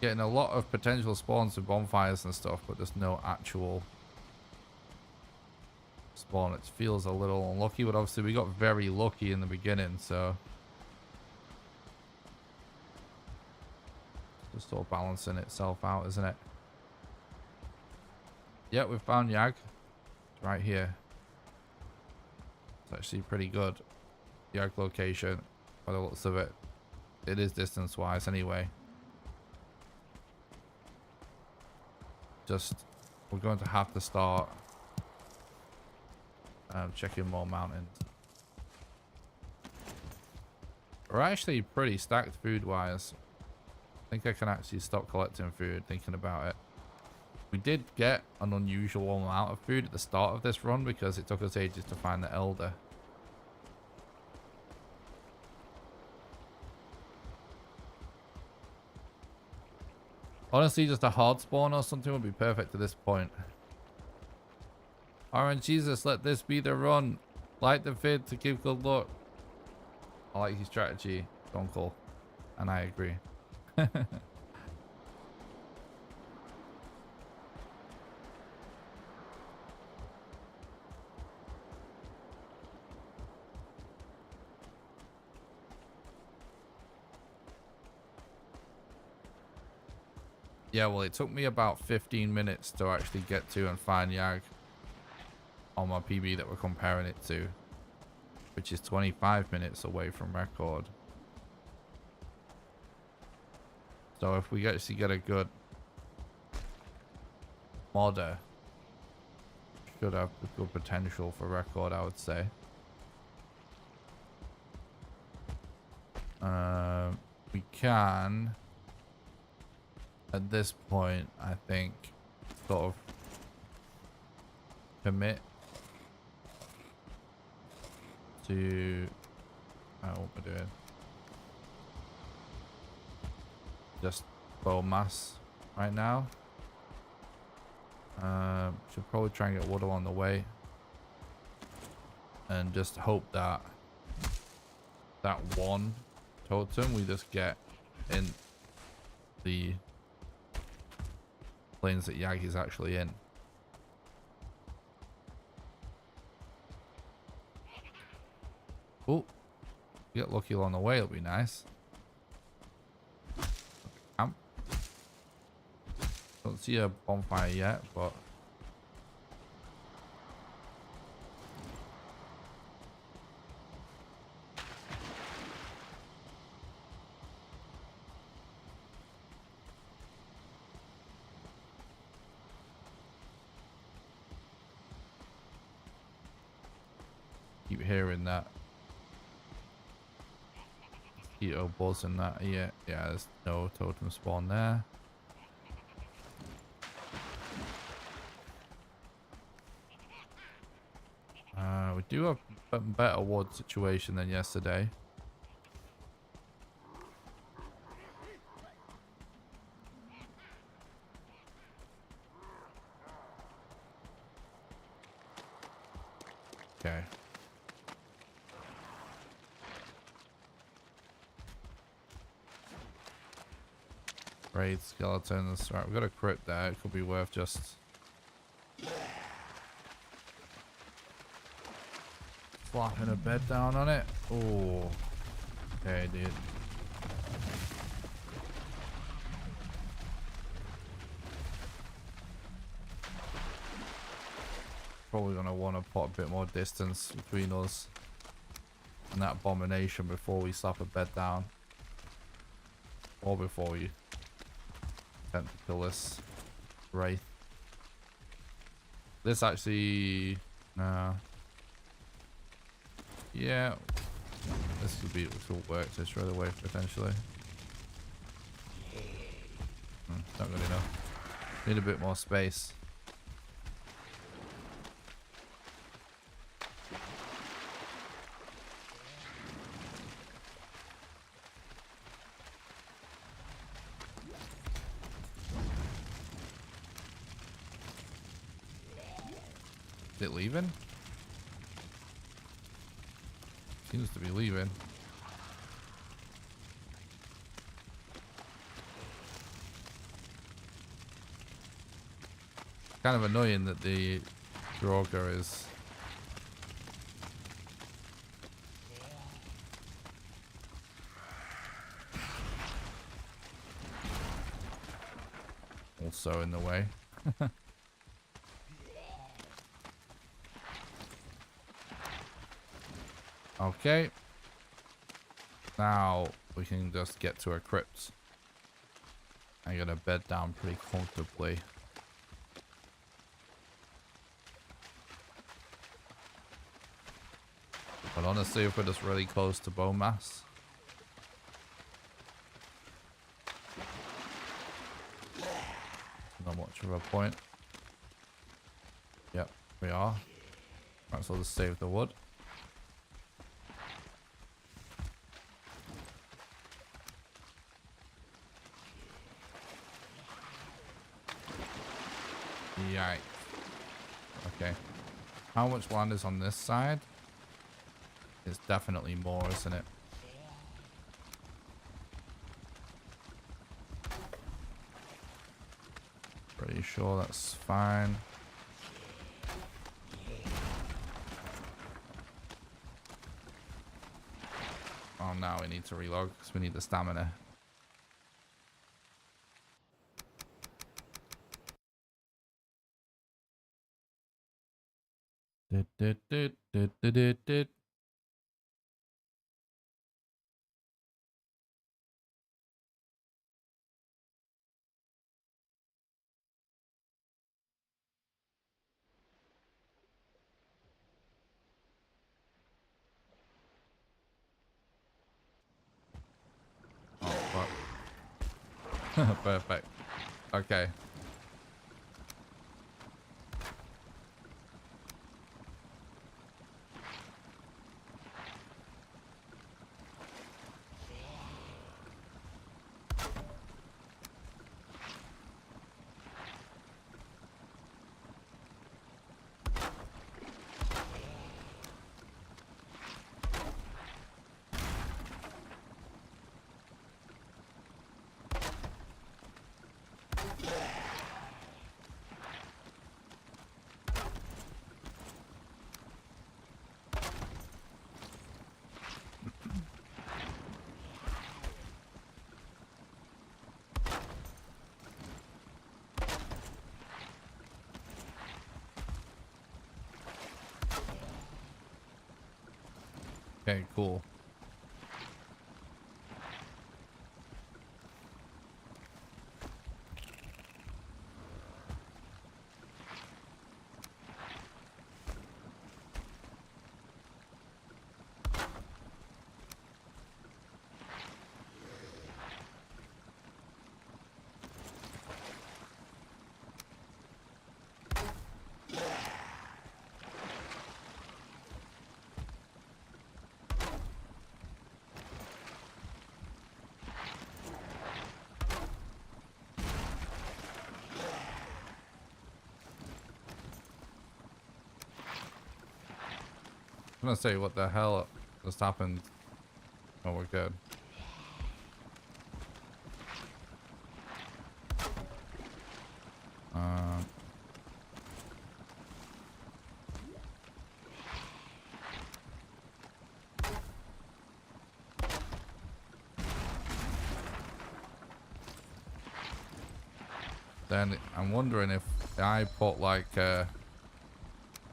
Getting a lot of potential spawns and bonfires and stuff, but there's no actual spawn. It feels a little unlucky, but obviously we got very lucky in the beginning, so just all balancing itself out, isn't it? Yeah, we've found Yag. It's right here. It's actually pretty good. Yag location, by the looks of it. It is distance wise anyway. Just, we're going to have to start checking more mountains. We're actually pretty stacked food wise. I think I can actually stop collecting food, thinking about it. We did get an unusual amount of food at the start of this run because it took us ages to find the Elder. Honestly, just a hard spawn or something would be perfect at this point. RNG Jesus, let this be the run. Like the vid to give good luck. I like his strategy, Uncle. And I agree. Yeah, well, it took me about 15 minutes to actually get to and find Yag on my PB that we're comparing it to, which is 25 minutes away from record. So if we actually get a good modder, should have a good potential for record, I would say. We can, at this point, I think, sort of commit to what we're doing. Just bow mass right now. Should probably try and get wood along the way, and just hope that that one totem we just get in the planes that Yag is actually in. Oh, get lucky along the way, it'll be nice. Camp. Don't see a bonfire yet, but keep hearing that mosquito buzz and that. Yeah, there's no totem spawn there. We do have a better wood situation than yesterday. Okay. Raid skeletons. Right, we've got a crypt there. It could be worth just flopping a bed down on it. Oh, okay, dude. Probably gonna want to put a bit more distance between us and that abomination before we slap a bed down, or before we attempt to kill this wraith. This actually, yeah, this could work this right away potentially. Not good enough. Need a bit more space. Is it leaving? Seems to be leaving. Kind of annoying that the Droger is also in the way. Okay. Now we can just get to a crypt. I got a bed down pretty comfortably. But honestly, if we're just really close to bone mass, not much of a point. Yep, we are. Might as well just save the wood. Yikes. Okay. How much land is on this side? It's definitely more, isn't it? Pretty sure that's fine. Oh, now we need to relog because we need the stamina. Did, did, did, did, did, did, did. Oh, fuck. Perfect. Okay. Okay, cool. I'm gonna say what the hell just happened. Oh, we're good. Um, then I'm wondering if I put like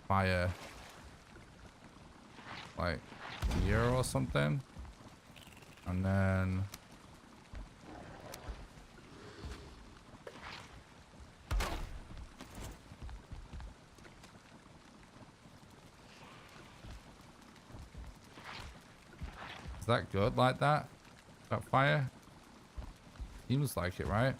fire like here or something, and then is that good like that? That fire? Seems like it, right?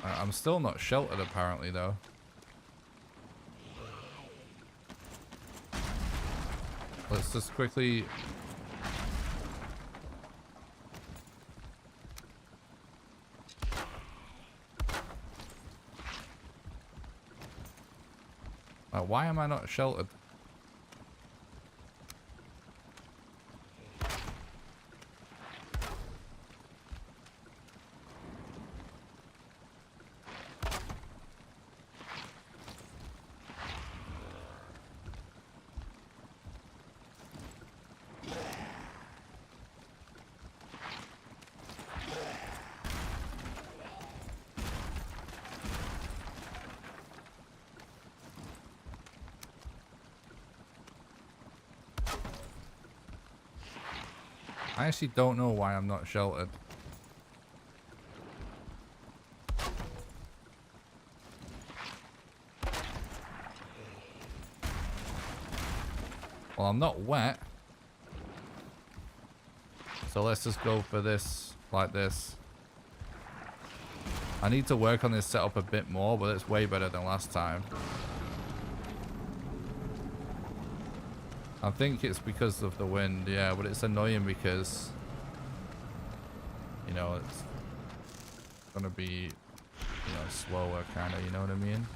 I'm still not sheltered apparently though. Let's just quickly... why am I not sheltered? I actually don't know why I'm not sheltered. Well, I'm not wet. So let's just go for this, like this. I need to work on this setup a bit more, but it's way better than last time. I think it's because of the wind, yeah, but it's annoying because, you know, it's gonna be, you know, slower kind of, you know what I mean?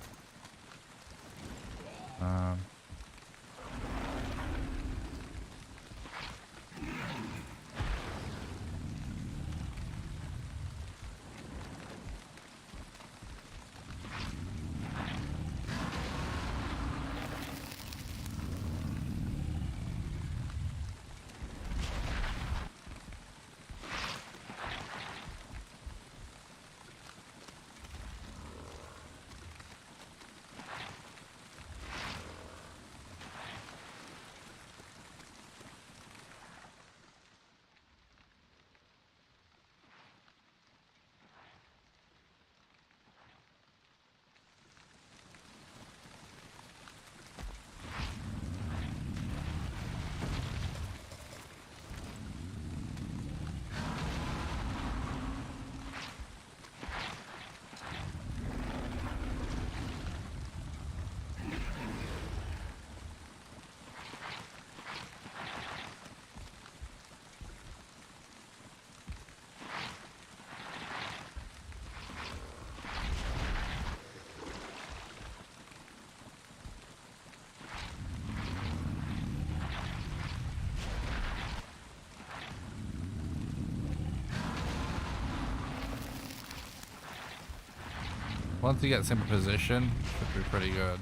Once he gets in position, should be pretty good.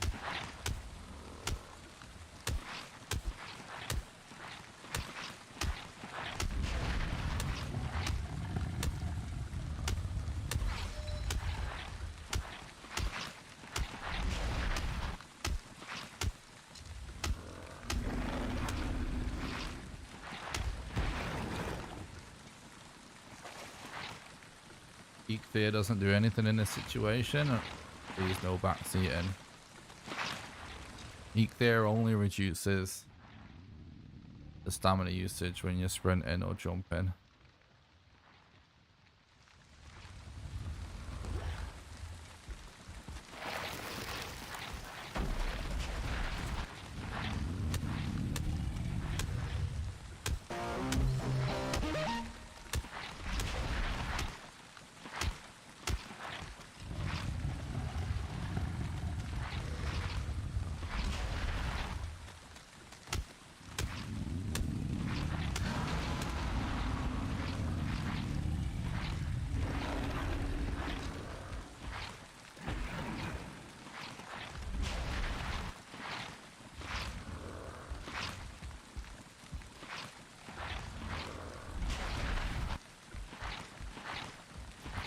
Geek Fear doesn't do anything in this situation. Please no backseating. Geek Fear only reduces the stamina usage when you're sprinting or jumping.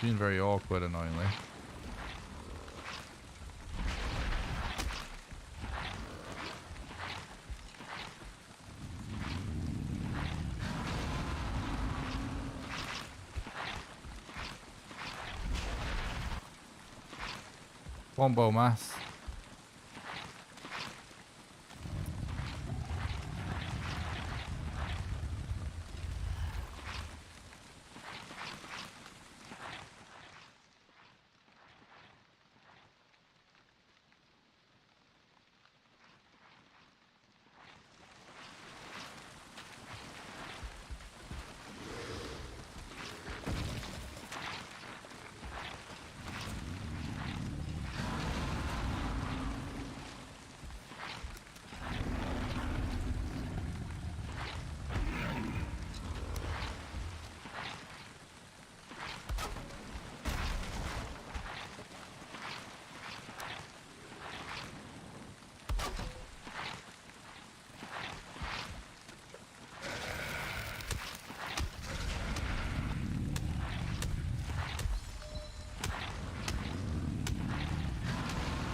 Being very awkward, annoyingly. Wombo mass.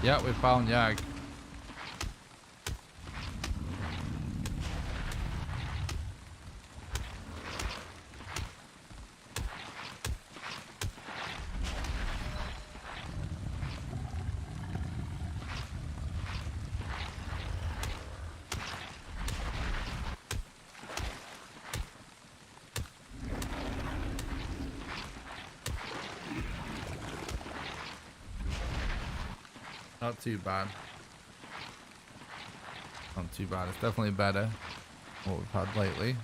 Yeah, we found Yag. Not too bad. Not too bad. It's definitely better than what we've had lately.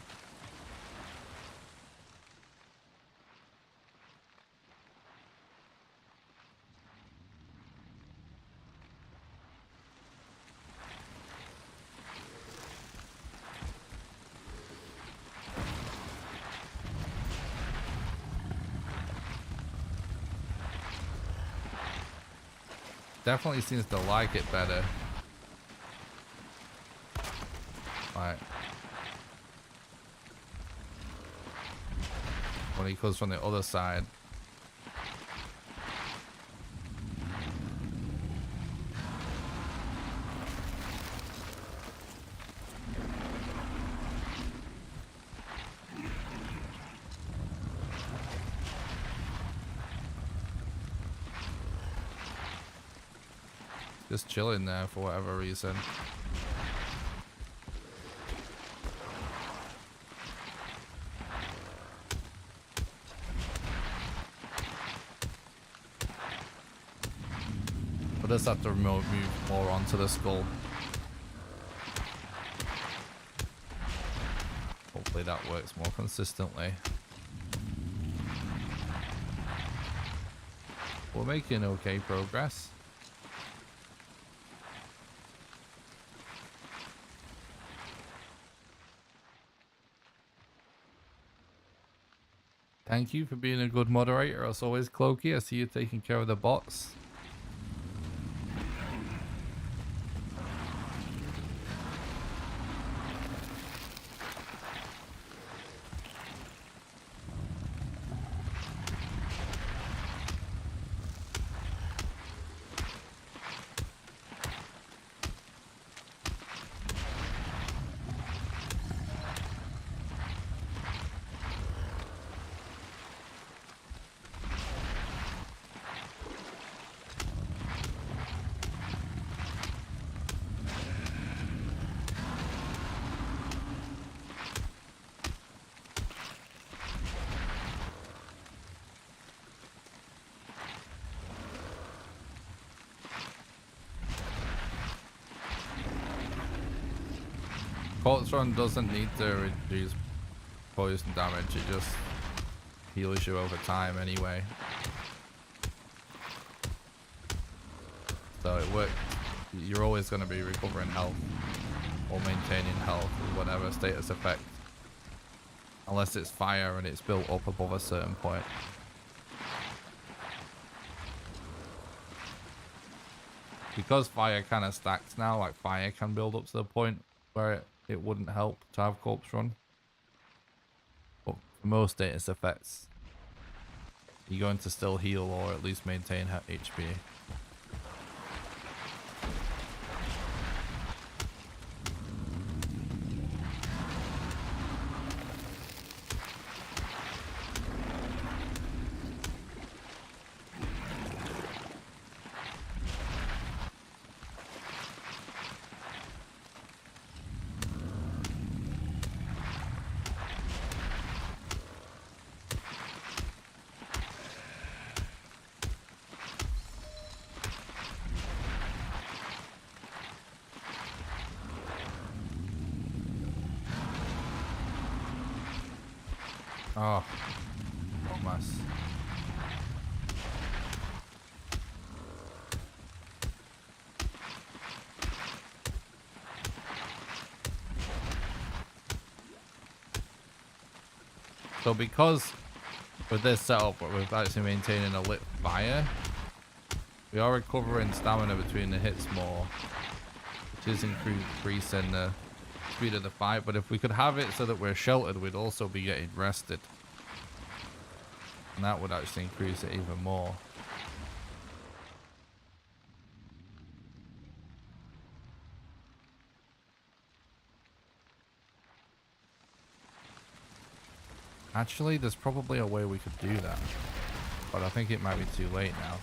Definitely seems to like it better. Right. When he comes from the other side. Just chilling there for whatever reason. We'll just have to move more onto the skull. Hopefully that works more consistently. We're making okay progress. Thank you for being a good moderator. As always, Clokey, I see you taking care of the bots. Corpse Run doesn't need to reduce poison damage, it just heals you over time anyway. So it works. You're always going to be recovering health or maintaining health with whatever status effect. Unless it's fire and it's built up above a certain point. Because fire kind of stacks now, like fire can build up to the point where it wouldn't help to have Corpse Run. But for most status effects, you're going to still heal or at least maintain HP. Oh, what a mess. So because with this setup, we're actually maintaining a lit fire, we are recovering stamina between the hits more, which is increasing the speed of the fight. But if we could have it so that we're sheltered, we'd also be getting rested. And that would actually increase it even more. Actually, there's probably a way we could do that. But I think it might be too late now.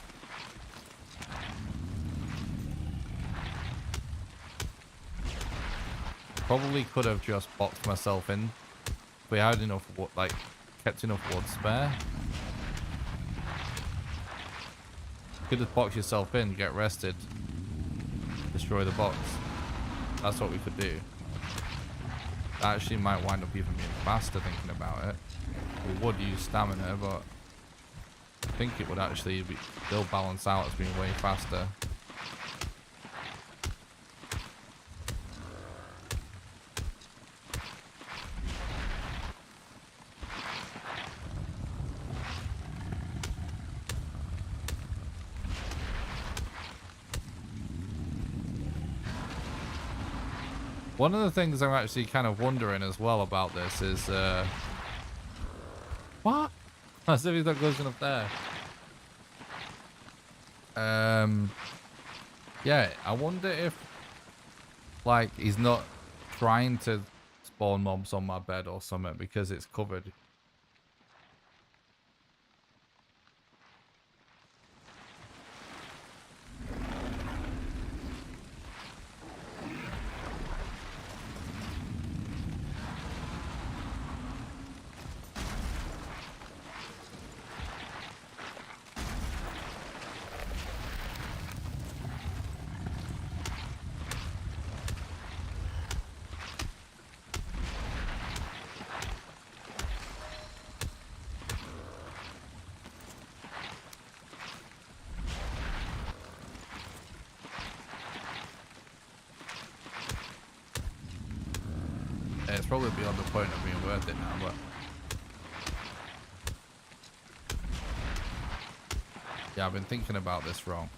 Probably could have just boxed myself in. If we had enough, like, kept enough wood spare. You could just box yourself in, get rested, destroy the box. That's what we could do. That actually might wind up even being faster thinking about it. We would use stamina, but I think it would actually still balance out as being way faster. One of the things I'm actually kind of wondering as well about this is, what? As if he's not close enough there. Yeah, I wonder if, like, he's not trying to spawn mobs on my bed or something because it's covered. It's probably beyond the point of being worth it now, but yeah, I've been thinking about this wrong.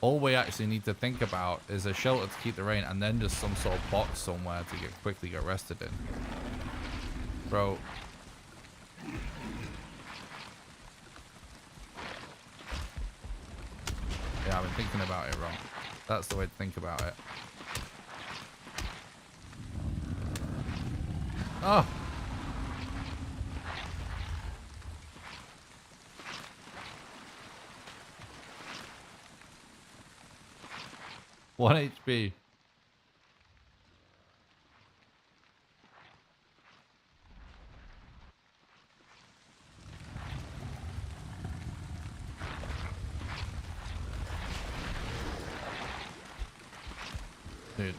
All we actually need to think about is a shelter to keep the rain and then just some sort of box somewhere to quickly get rested in. Bro. Yeah, I've been thinking about it wrong. That's the way to think about it. Oh! One HP. Dude.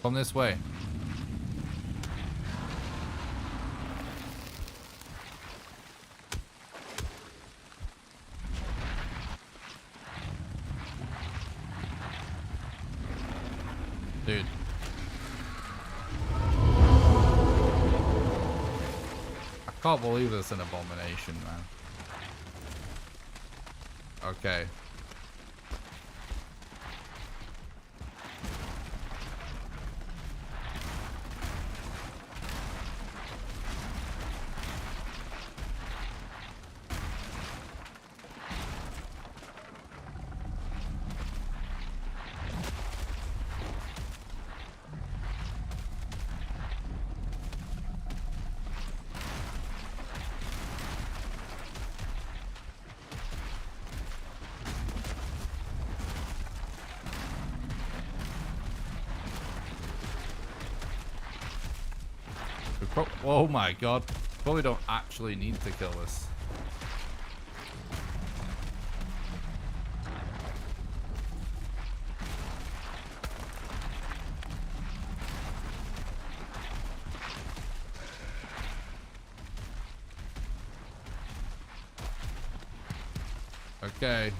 Come this way. Dude. I can't believe it's an abomination, man. Okay. Oh my god. Probably don't actually need to kill this. Okay.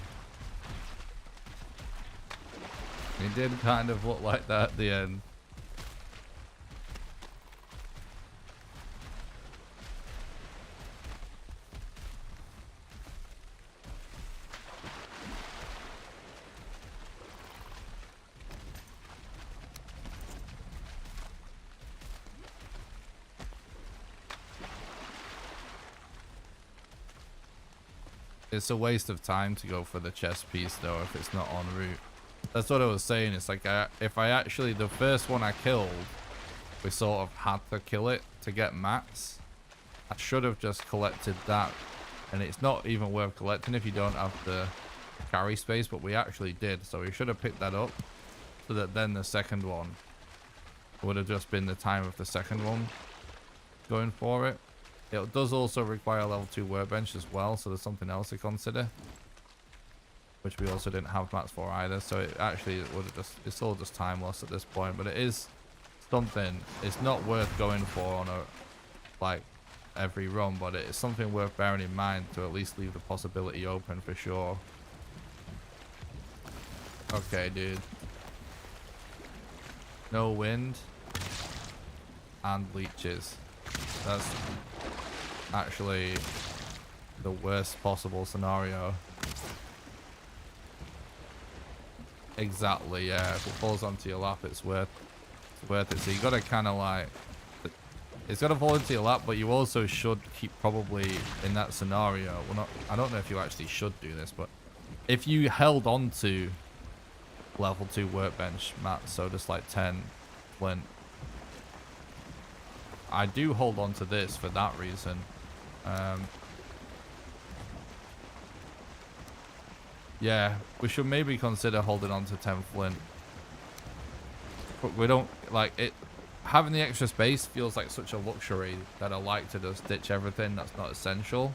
It did kind of look like that at the end. It's a waste of time to go for the chest piece though if it's not en route. That's what I was saying. It's like if I actually, the first one I killed, we sort of had to kill it to get mats. I should have just collected that. And it's not even worth collecting if you don't have the carry space, but we actually did. So we should have picked that up so that then the second one would have just been the time of the second one going for it. It does also require a level 2 workbench as well, so there's something else to consider, which we also didn't have mats for either. So it actually would have just, it's all just time loss at this point, but it is something. It's not worth going for on a like every run, but it's something worth bearing in mind to at least leave the possibility open for sure. Okay, dude. No wind and leeches. That's actually the worst possible scenario. Exactly, yeah. If it falls onto your lap, it's worth it. So you gotta kind of like, it's gotta fall into your lap, but you also should keep probably in that scenario. Well, not, I don't know if you actually should do this, but if you held on to level 2 workbench mats, so just like 10 flint, I do hold on to this for that reason. Yeah, we should maybe consider holding on to 10 flint. But we don't, like, it. Having the extra space feels like such a luxury that I like to just ditch everything that's not essential.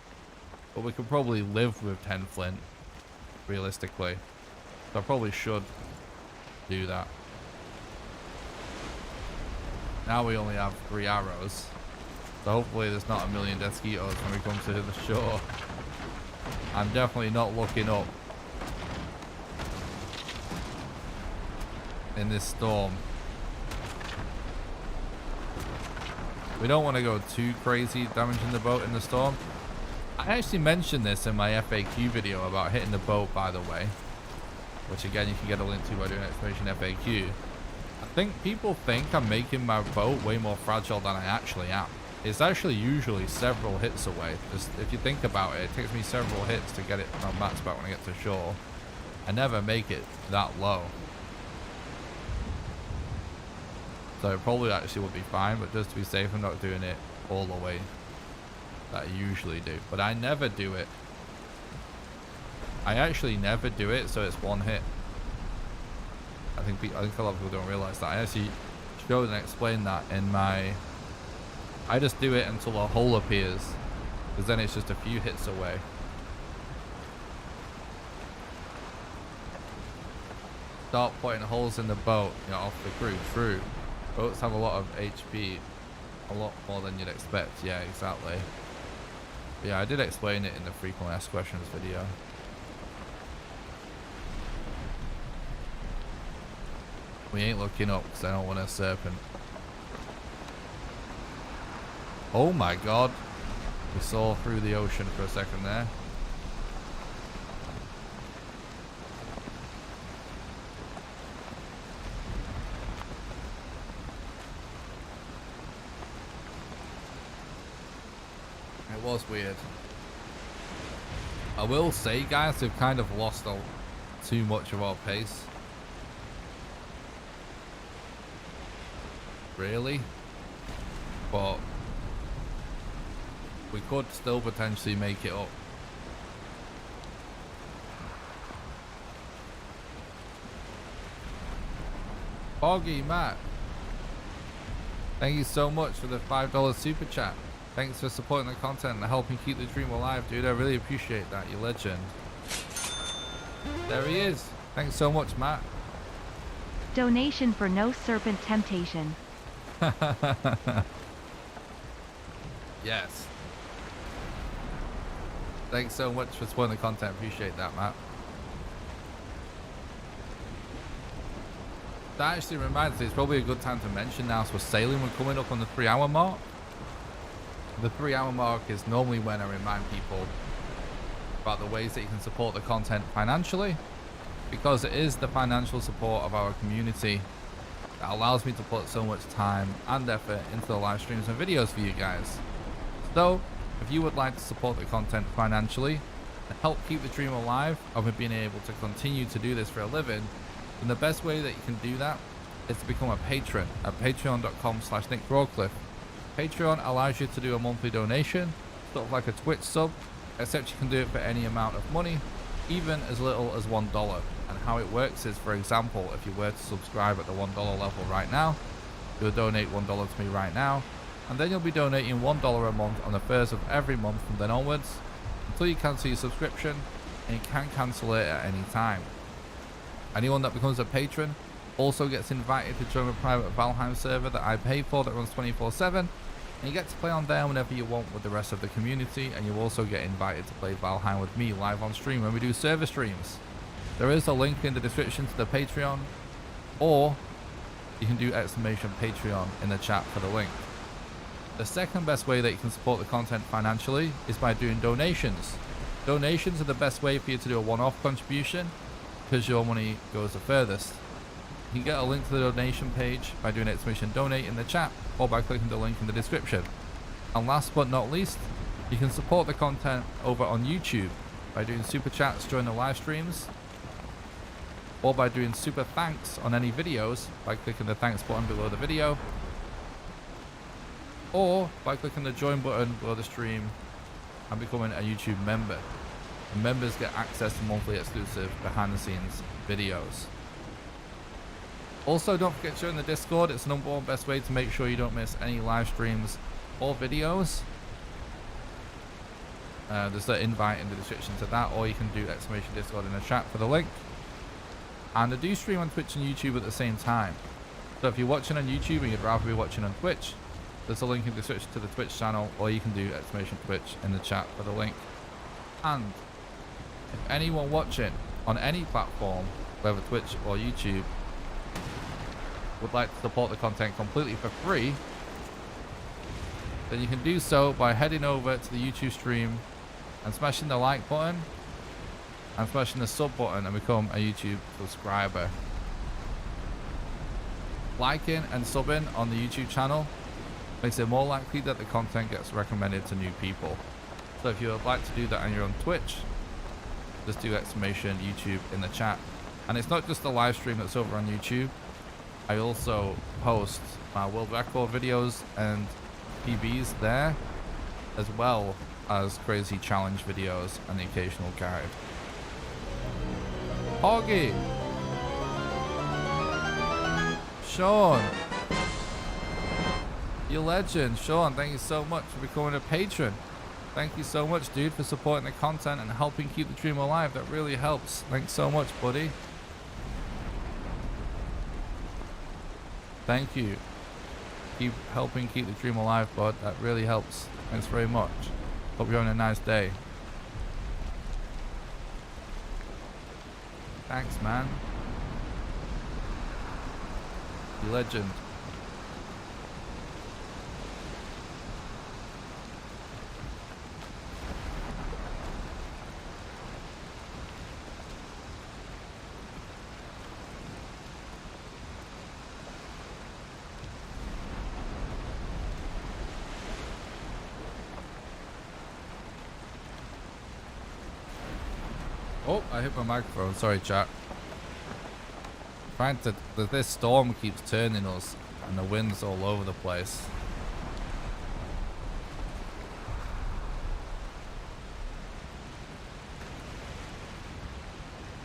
But we could probably live with 10 flint, realistically. So I probably should do that. Now we only have 3 arrows. So hopefully there's not a million mosquitoes when we come to the shore. I'm definitely not looking up in this storm. We don't want to go too crazy damaging the boat in the storm. I actually mentioned this in my FAQ video about hitting the boat, by the way, which again you can get a link to by doing exclamation FAQ. I think people think I'm making my boat way more fragile than I actually am. It's actually usually several hits away. Just if you think about it, it takes me several hits to get it on max back when I get to shore. I never make it that low. So it probably actually would be fine, but just to be safe, I'm not doing it all the way that I usually do. But I never do it. I actually never do it, so it's one hit. I think a lot of people don't realize that. I actually showed and explained that in my... I just do it until a hole appears, because then it's just a few hits away. Start putting holes in the boat, you know, off the crew through. Boats have a lot of HP. A lot more than you'd expect. Yeah, exactly. But yeah, I did explain it in the frequently asked questions video. We ain't looking up because I don't want a serpent. Oh my god. We saw through the ocean for a second there. It was weird. I will say, guys, we've kind of lost too much of our pace. Really? But we could still potentially make it up. Foggy Matt, thank you so much for the $5 super chat. Thanks for supporting the content and helping keep the dream alive, dude. I really appreciate that. You legend. There he is. Thanks so much, Matt. Donation for no serpent temptation. Yes. Thanks so much for supporting the content. Appreciate that, Matt. That actually reminds me, it's probably a good time to mention now, so we're sailing, we're coming up on the 3-hour mark. The 3-hour mark is normally when I remind people about the ways that you can support the content financially, because it is the financial support of our community that allows me to put so much time and effort into the live streams and videos for you guys. So if you would like to support the content financially and help keep the dream alive of me being able to continue to do this for a living, then the best way that you can do that is to become a patron at patreon.com/NickBroadcliffe. Patreon allows you to do a monthly donation, sort of like a Twitch sub, except you can do it for any amount of money, even as little as $1. And how it works is, for example, if you were to subscribe at the $1 level right now, you'll donate $1 to me right now, and then you'll be donating $1 a month on the first of every month from then onwards, until you cancel your subscription, and you can cancel it at any time. Anyone that becomes a patron also gets invited to join a private Valheim server that I pay for that runs 24/7, and you get to play on there whenever you want with the rest of the community, and you also get invited to play Valheim with me live on stream when we do server streams. There is a link in the description to the Patreon, or you can do !Patreon in the chat for the link. The second best way that you can support the content financially is by doing donations. Donations are the best way for you to do a one-off contribution, because your money goes the furthest. You can get a link to the donation page by doing !Donate in the chat, or by clicking the link in the description. And last but not least, you can support the content over on YouTube by doing super chats during the live streams, or by doing super thanks on any videos by clicking the thanks button below the video, or by clicking the join button below the stream and becoming a YouTube member. And members get access to monthly exclusive behind the scenes videos. Also, don't forget to join the Discord. It's the #1 best way to make sure you don't miss any live streams or videos. There's an invite in the description to that, or you can do !Discord in the chat for the link. And I do stream on Twitch and YouTube at the same time. So if you're watching on YouTube and you'd rather be watching on Twitch, there's a link in the description to the Twitch channel, or you can do !Twitch in the chat for the link. And if anyone watching on any platform, whether Twitch or YouTube, would like to support the content completely for free, then you can do so by heading over to the YouTube stream and smashing the like button and smashing the sub button and become a YouTube subscriber. Liking and subbing on the YouTube channel makes it more likely that the content gets recommended to new people. So if you would like to do that and you're on Twitch, just do !YouTube in the chat. And it's not just the live stream that's over on YouTube. I also post my world record videos and PBs there, as well as crazy challenge videos and the occasional guide. Hoggy! Sean! You legend. Sean, thank you so much for becoming a patron. Thank you so much, dude, for supporting the content and helping keep the dream alive. That really helps. Thanks so much, buddy. Thank you. keep helping keep the dream alive, bud. That really helps. Thanks very much. Hope you're having a nice day. Thanks, man. You legend. Oh, I hit my microphone. Sorry, chat. This storm keeps turning us, and the wind's all over the place.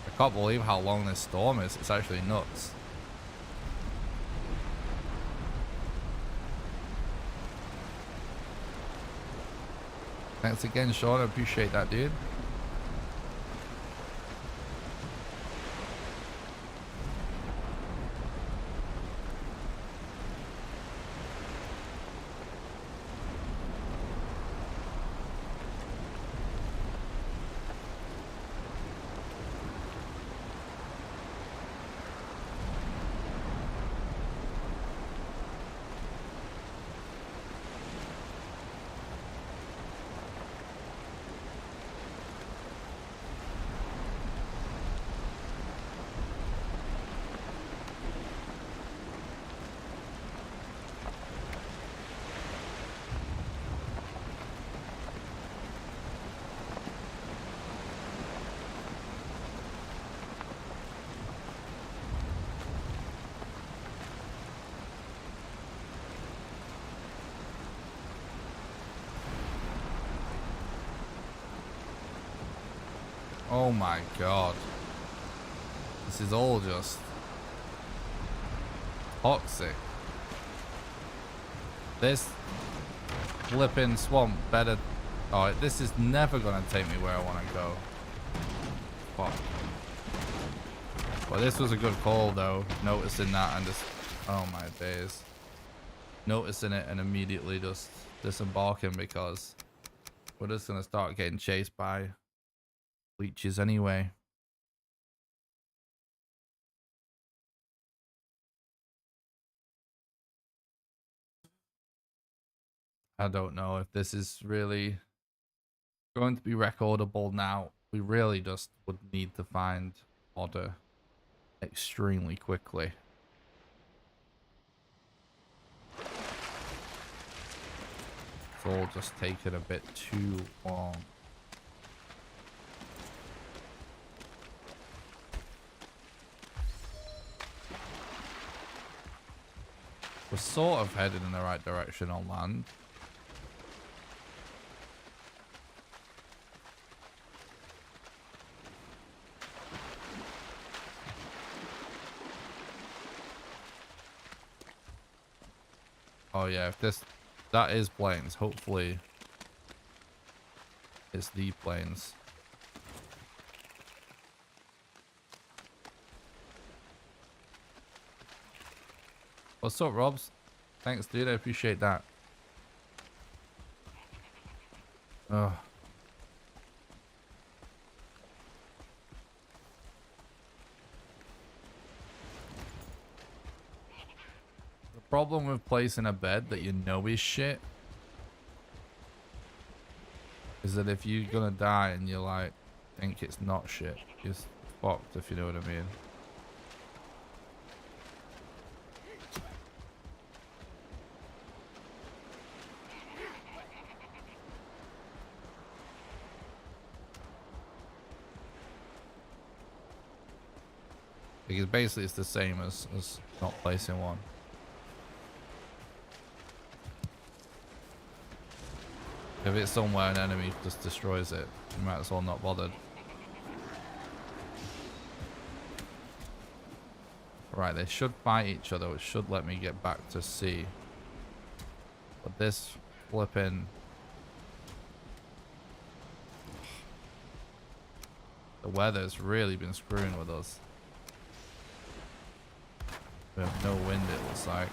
I can't believe how long this storm is. It's actually nuts. Thanks again, Sean. I appreciate that, dude. Oh my god. This is all just toxic. This flipping swamp better. Oh, this is never gonna take me where I want to go. Fuck. Well, this was a good call though. Noticing that and just, oh my days. Noticing it and immediately just disembarking, because we're just gonna start getting chased by leeches anyway. I don't know if this is really going to be recordable now. We really just would need to find order extremely quickly. It's all just taking a bit too long. We're sort of headed in the right direction on land. Oh yeah, if that is plains, hopefully it's the plains. What's up, Robs? Thanks, dude. I appreciate that. Ugh. The problem with placing a bed that you know is shit is that if you're gonna die and you like think it's not shit, you're fucked, if you know what I mean. Because basically it's the same as not placing one. If it's somewhere an enemy just destroys it, you might as well not bother. Right, they should fight each other, which should let me get back to sea. But this flipping... The weather's really been screwing with us. We have no wind, it looks like.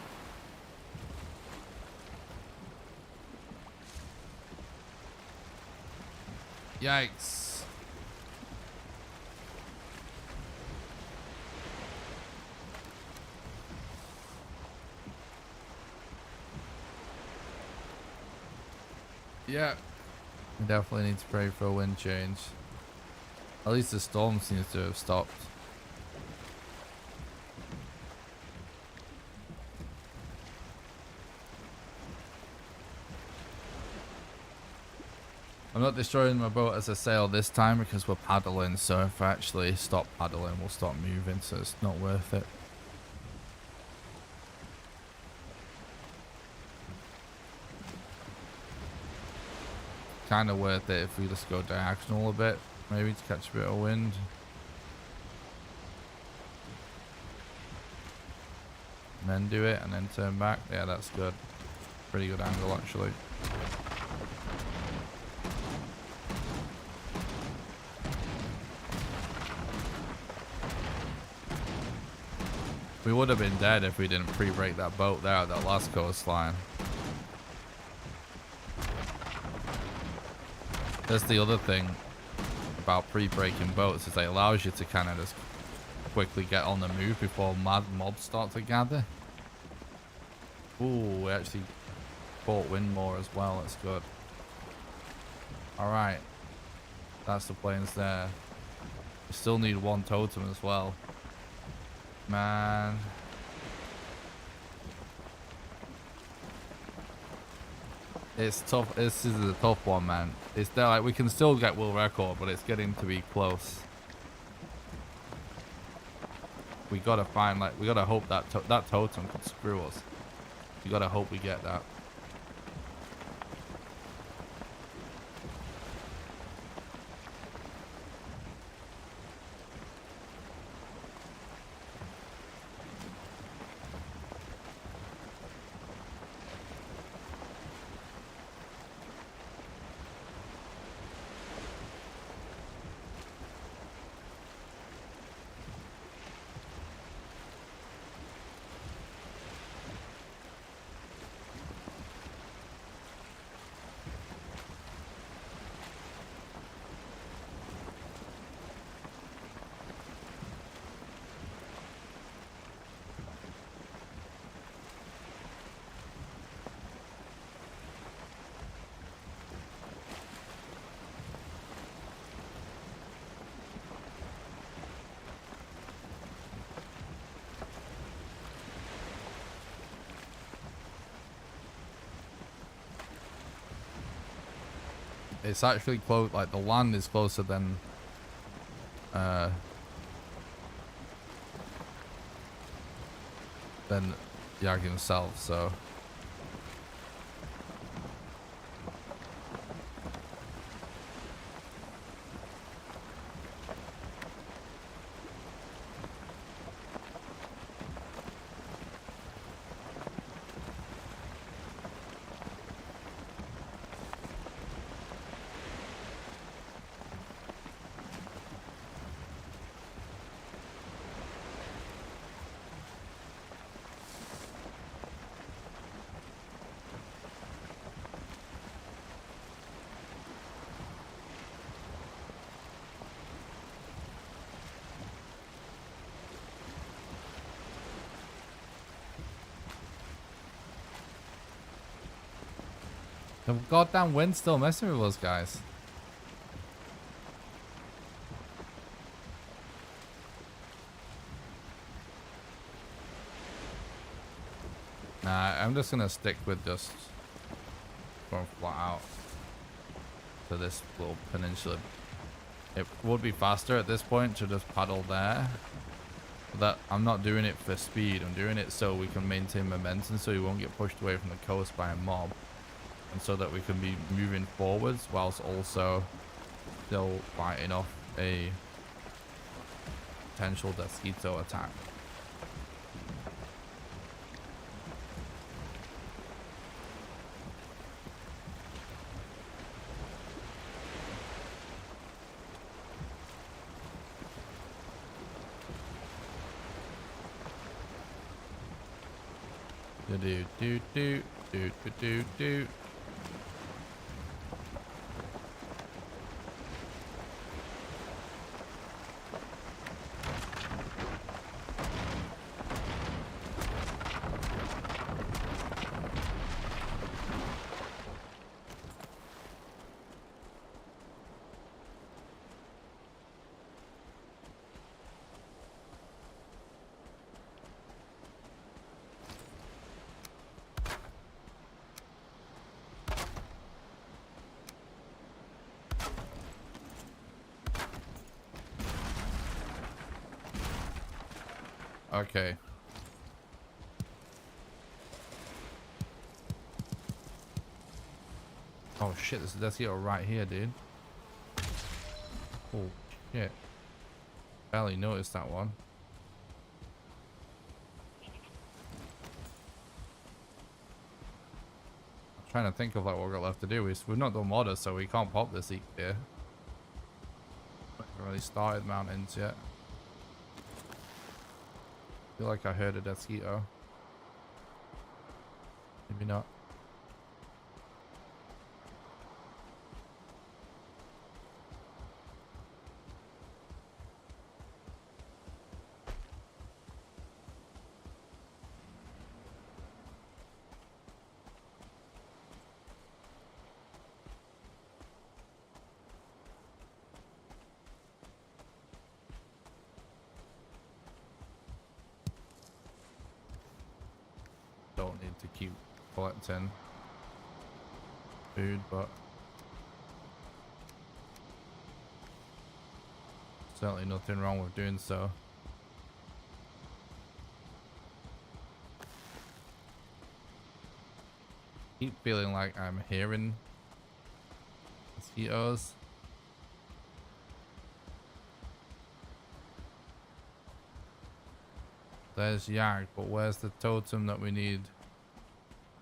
Yikes. Yeah. We definitely need to pray for a wind change. At least the storm seems to have stopped. I'm not destroying my boat as I sail this time because we're paddling, so if I actually stop paddling, we'll stop moving, so it's not worth it. Kind of worth it if we just go diagonal a bit, maybe to catch a bit of wind. And then do it and then turn back. Yeah, that's good. Pretty good angle actually. We would have been dead if we didn't pre-break that boat there at that last coastline. That's the other thing about pre-breaking boats, is it allows you to kind of just quickly get on the move before mad mobs start to gather. Ooh, we actually caught wind more as well. That's good. Alright. That's the planes there. We still need one totem as well. Man. It's tough. This is a tough one, man. It's there, like, we can still get world record, but it's getting to be close. We gotta find, like, we gotta hope that that totem could screw us. We gotta hope we get that. It's actually close, like the land is closer than Yag himself, so the goddamn wind's still messing with us, guys. Nah, I'm just gonna stick with just going flat out to this little peninsula. It would be faster at this point to just paddle there. But that I'm not doing it for speed. I'm doing it so we can maintain momentum, so we won't get pushed away from the coast by a mob. And so that we can be moving forwards whilst also still fighting off a potential Desquito attack. Do do do do do do do. Okay. Oh shit, this is Desio right here, dude. Oh shit. Barely noticed that one. I'm trying to think of like what we're left to do. We've not done water, so we can't pop this here. We haven't really started mountains yet. I feel like I heard a Desquito. Maybe not. Don't need to keep collecting food, but certainly nothing wrong with doing so. Keep feeling like I'm hearing mosquitoes. There's Yak, but where's the totem that we need?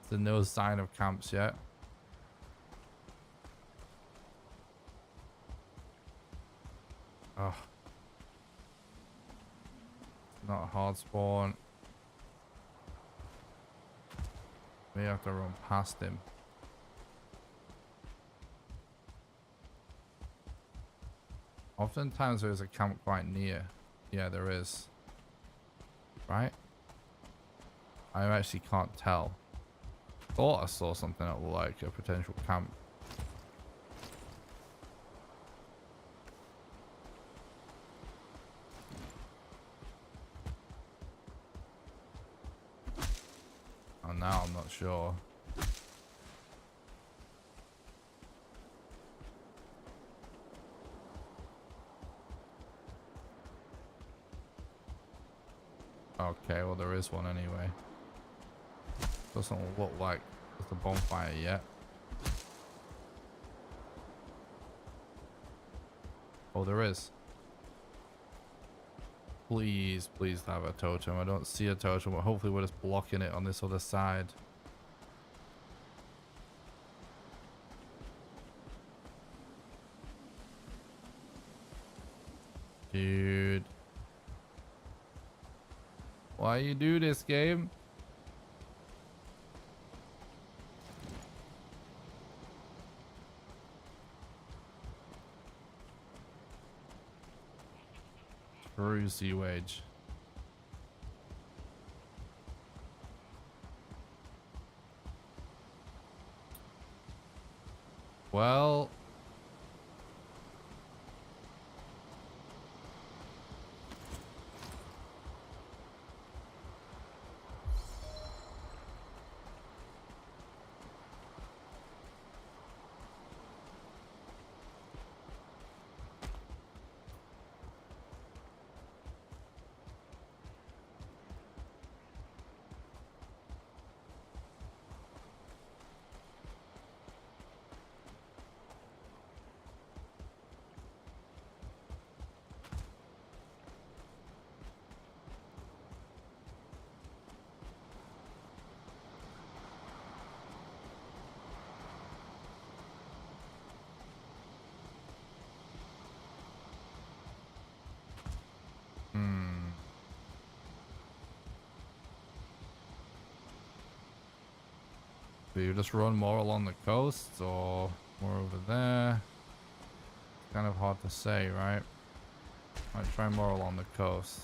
There's no sign of camps yet. Oh. Not a hard spawn. We have to run past him. Oftentimes there is a camp quite near. Yeah, there is. Right? I actually can't tell. Thought I saw something that looked like a potential camp. Oh, now I'm not sure. Okay, well there is one anyway. Doesn't look like there's a bonfire yet. Oh, there is. Please, please have a totem. I don't see a totem, but hopefully we're just blocking it on this other side. Dude. Why you do this, game? True sea wage. Well, do you just run more along the coast or more over there? It's kind of hard to say, right? Might try more along the coast.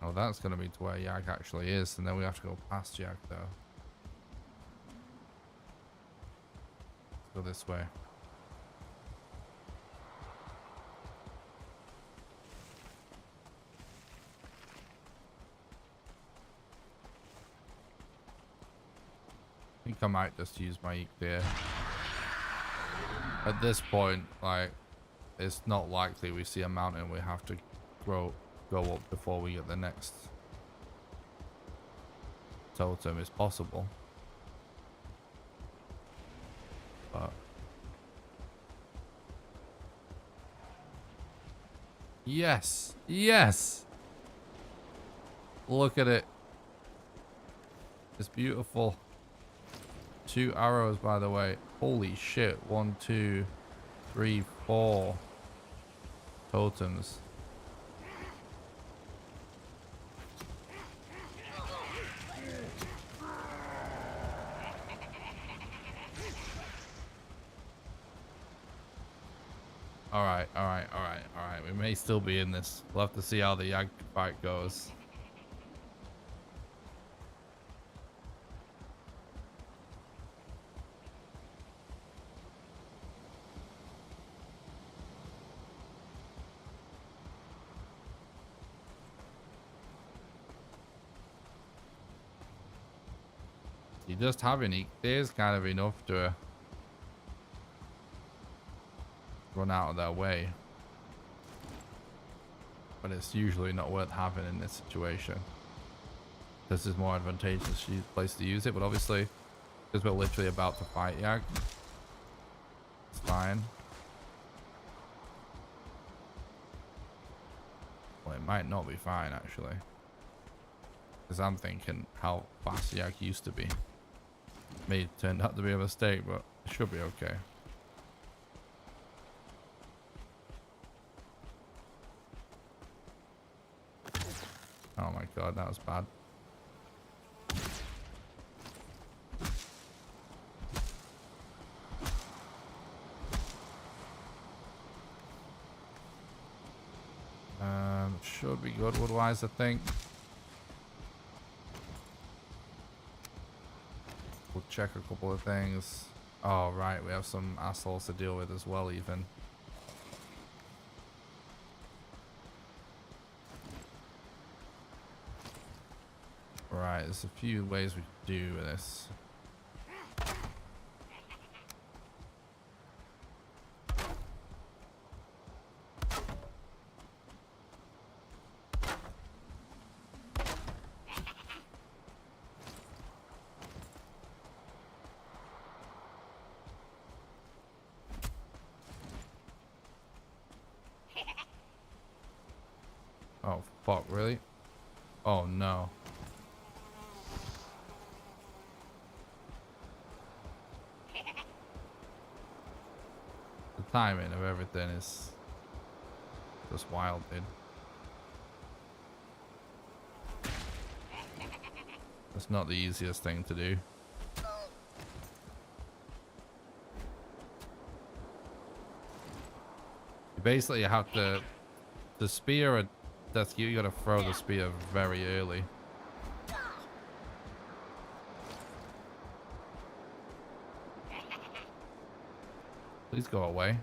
Oh, that's going to be to where Yak actually is, and then we have to go past Yak, though. Let's go this way. I think I might just use my Eek there. At this point, like, it's not likely we see a mountain we have to go up before we get the next totem. It's possible. But yes, yes. Look at it. It's beautiful. 2 arrows, by the way. Holy shit. 1, 2, 3, 4 totems. Alright. We may still be in this. We'll have to see how the Yag fight goes. Just having it is kind of enough to run out of their way, but it's usually not worth having in this situation. This is more advantageous place to use it, but obviously because we're literally about to fight Yag, it's fine. Well, it might not be fine actually, because I'm thinking how fast Yag used to be. May have turned out to be a mistake, but it should be okay. Oh my god, that was bad. Should be good wood-wise, I think. We'll check a couple of things. Oh, right, we have some assholes to deal with as well, even. Right, there's a few ways we can do this. Oh, fuck, really? Oh, no. The timing of everything is just wild, dude. That's not the easiest thing to do. You basically have to... The spear... you gotta throw the spear very early. Please go away.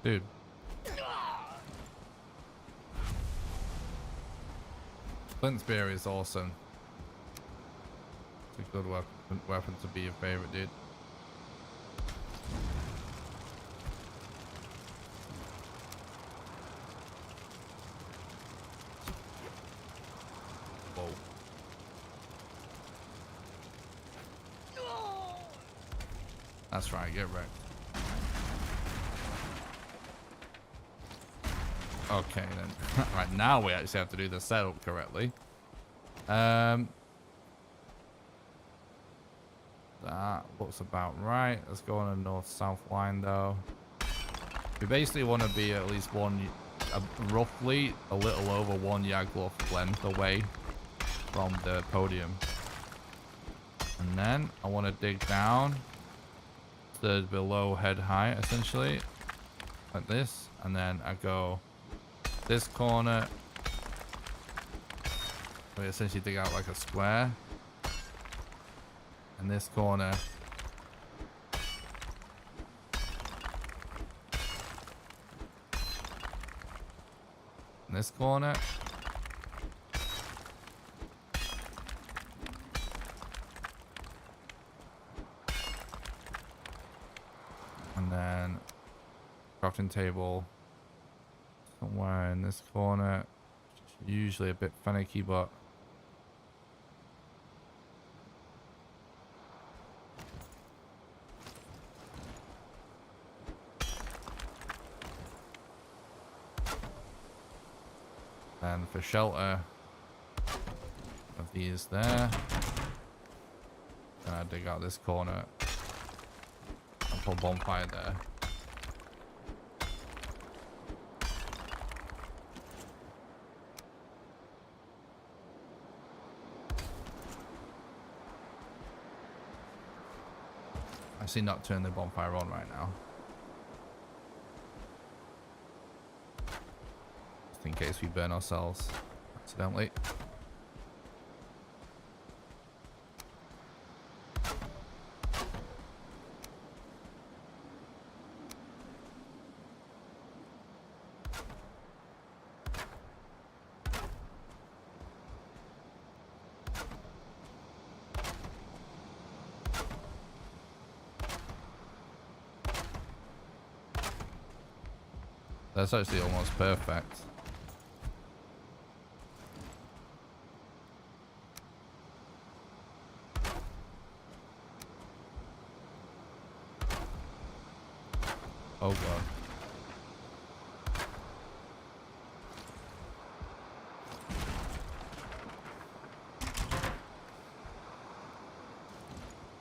Dude. Flint Spear is awesome. It's a good weapon to be your favorite, dude. Whoa. That's right, get wrecked. Okay, then. Right, now we actually have to do the setup correctly. That looks about right. Let's go on a north-south line, though. We basically want to be at least roughly a little over 1 Yagluth length away from the podium. And then I want to dig down clustered below head height, essentially, like this, and then I go this corner. We essentially dig out like a square, and this corner. And this corner. And then crafting table somewhere in this corner. Usually a bit finicky, but then for shelter of these there, then I dig out this corner and put a bonfire there. I see not turn the bonfire on right now, just in case we burn ourselves accidentally. That's actually almost perfect. Oh god.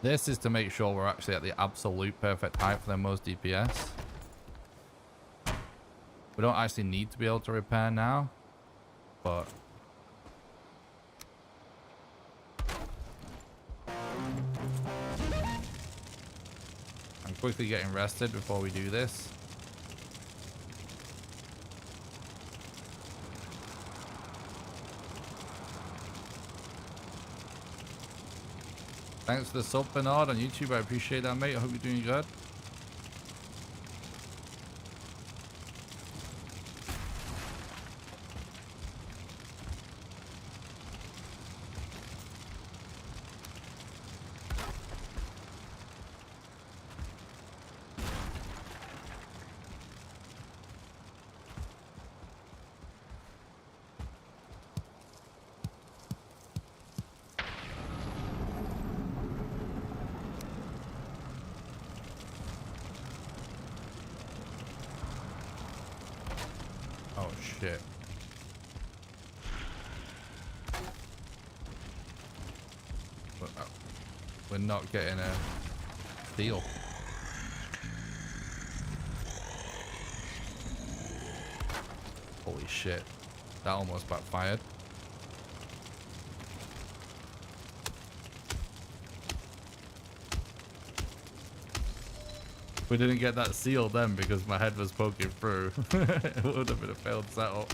This is to make sure we're actually at the absolute perfect height for the most DPS. We don't actually need to be able to repair now, but I'm quickly getting rested before we do this. Thanks for the sub, Bernard, on YouTube. I appreciate that, mate. I hope you're doing good. Oh shit. We're not getting a deal. Holy shit. That almost backfired. We didn't get that seal then because my head was poking through. It would have been a failed setup.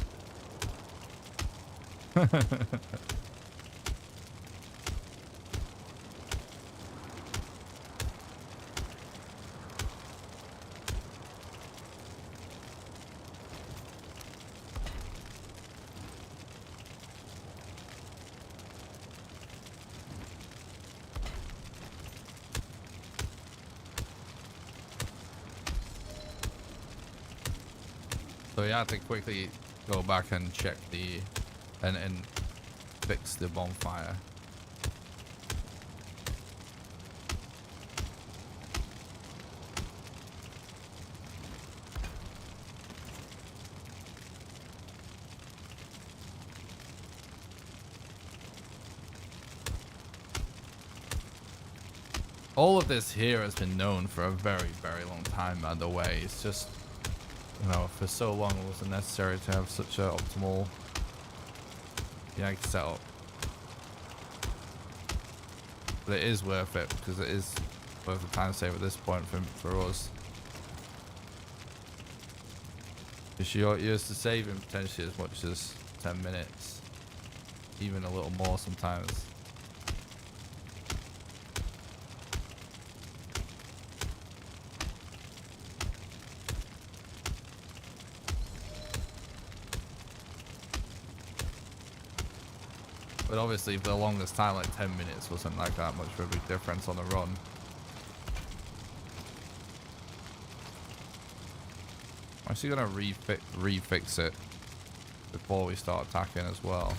So yeah, I have to quickly go back and check the and fix the bonfire. All of this here has been known for a very, very long time, by the way. It's just, you know, for so long it wasn't necessary to have such an optimal setup. But it is worth it because it is worth of time save at this point for us. Because you're used to saving potentially as much as 10 minutes. Even a little more sometimes. But obviously for the longest time, like 10 minutes wasn't like that much of a big difference on the run. I'm actually gonna refix it before we start attacking as well.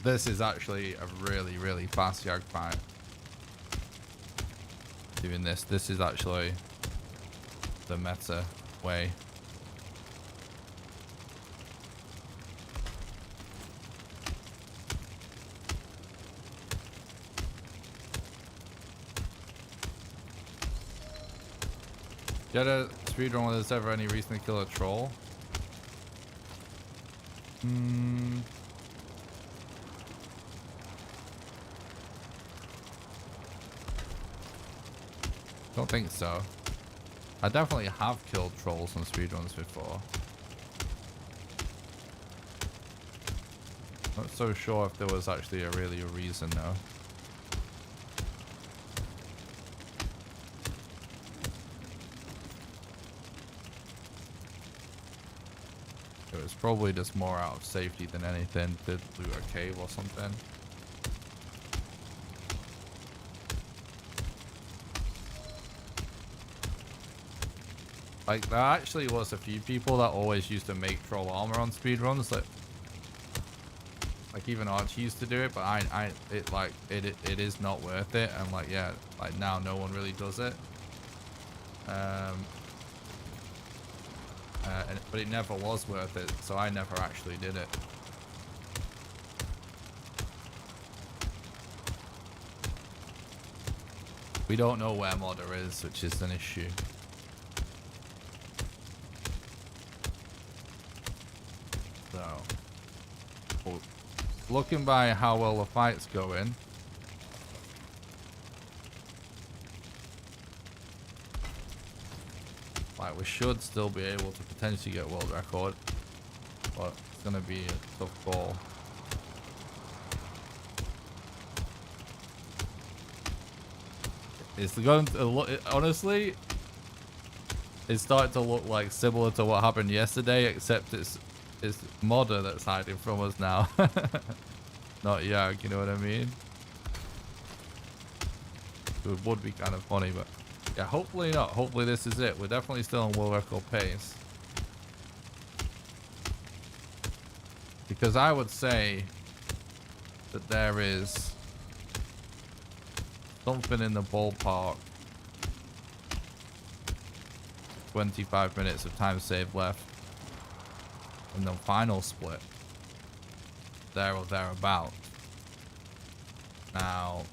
This is actually a really, really fast yag fight. Doing this is actually the meta way. You had a speedrun where there's ever any reason to kill a troll? Don't think so. I definitely have killed trolls on speedruns before. Not so sure if there was actually really a reason though. It was probably just more out of safety than anything. Did loot a cave or something. Like, there actually was a few people that always used to make troll armor on speedruns. Like even Arch used to do it, but it is not worth it. And like, yeah, like now no one really does it. But it never was worth it, so I never actually did it. We don't know where Modder is, which is an issue. So, looking by how well the fight's going, like we should still be able to potentially get world record, but it's gonna be a tough call. It's going to look, honestly, it's starting to look like similar to what happened yesterday, except it's Modder that's hiding from us now. Not Yag, you know what I mean? It would be kind of funny, but yeah, hopefully not. Hopefully this is it. We're definitely still on world record pace. Because I would say that there is something in the ballpark. 25 minutes of time saved left. And the final split. There or thereabout. Now,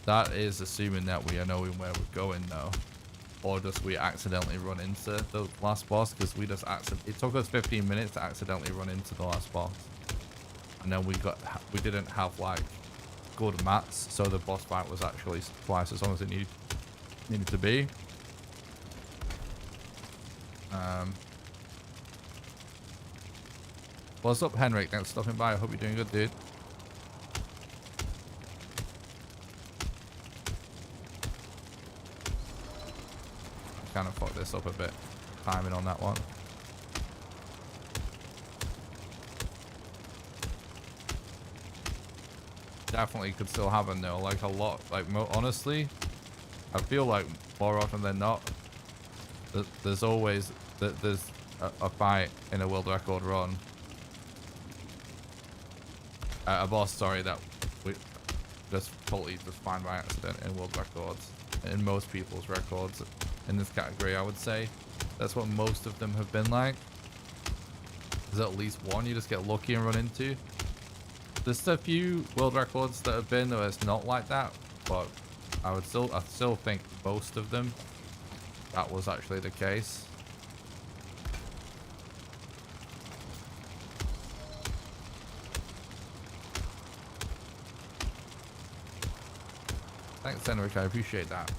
that is assuming that we are knowing where we're going though. Or just we accidentally run into the last boss, because we just it took us 15 minutes to accidentally run into the last boss. And then we didn't have like good mats, so the boss fight was actually twice as long as it needed to be. What's up, Henrik? Thanks for stopping by. I hope you're doing good, dude. Kind of fucked this up a bit. Timing on that one. Definitely could still happen though. Like a lot. Like honestly, I feel like more often than not, there's always there's a fight in a world record run. A boss, sorry, that we just totally just find by accident in world records. In most people's records in this category, I would say. That's what most of them have been like. There's at least one you just get lucky and run into. There's a few world records that have been where it's not like that, but I still think most of them that was actually the case. Thanks, Henrik. I appreciate that.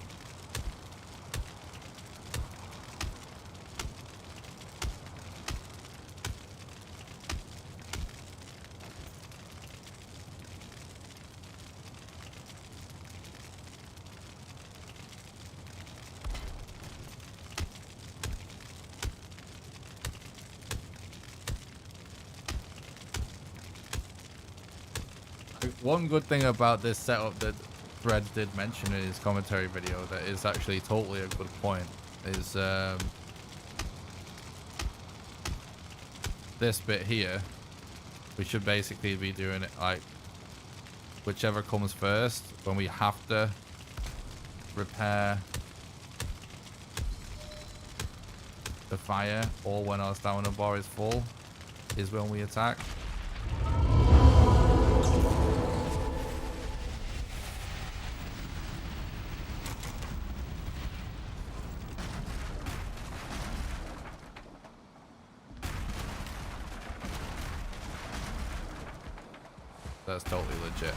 One good thing about this setup that Fred did mention in his commentary video that is actually totally a good point is this bit here. We should basically be doing it like whichever comes first when we have to repair the fire or when our stamina bar is full is when we attack. That's totally legit.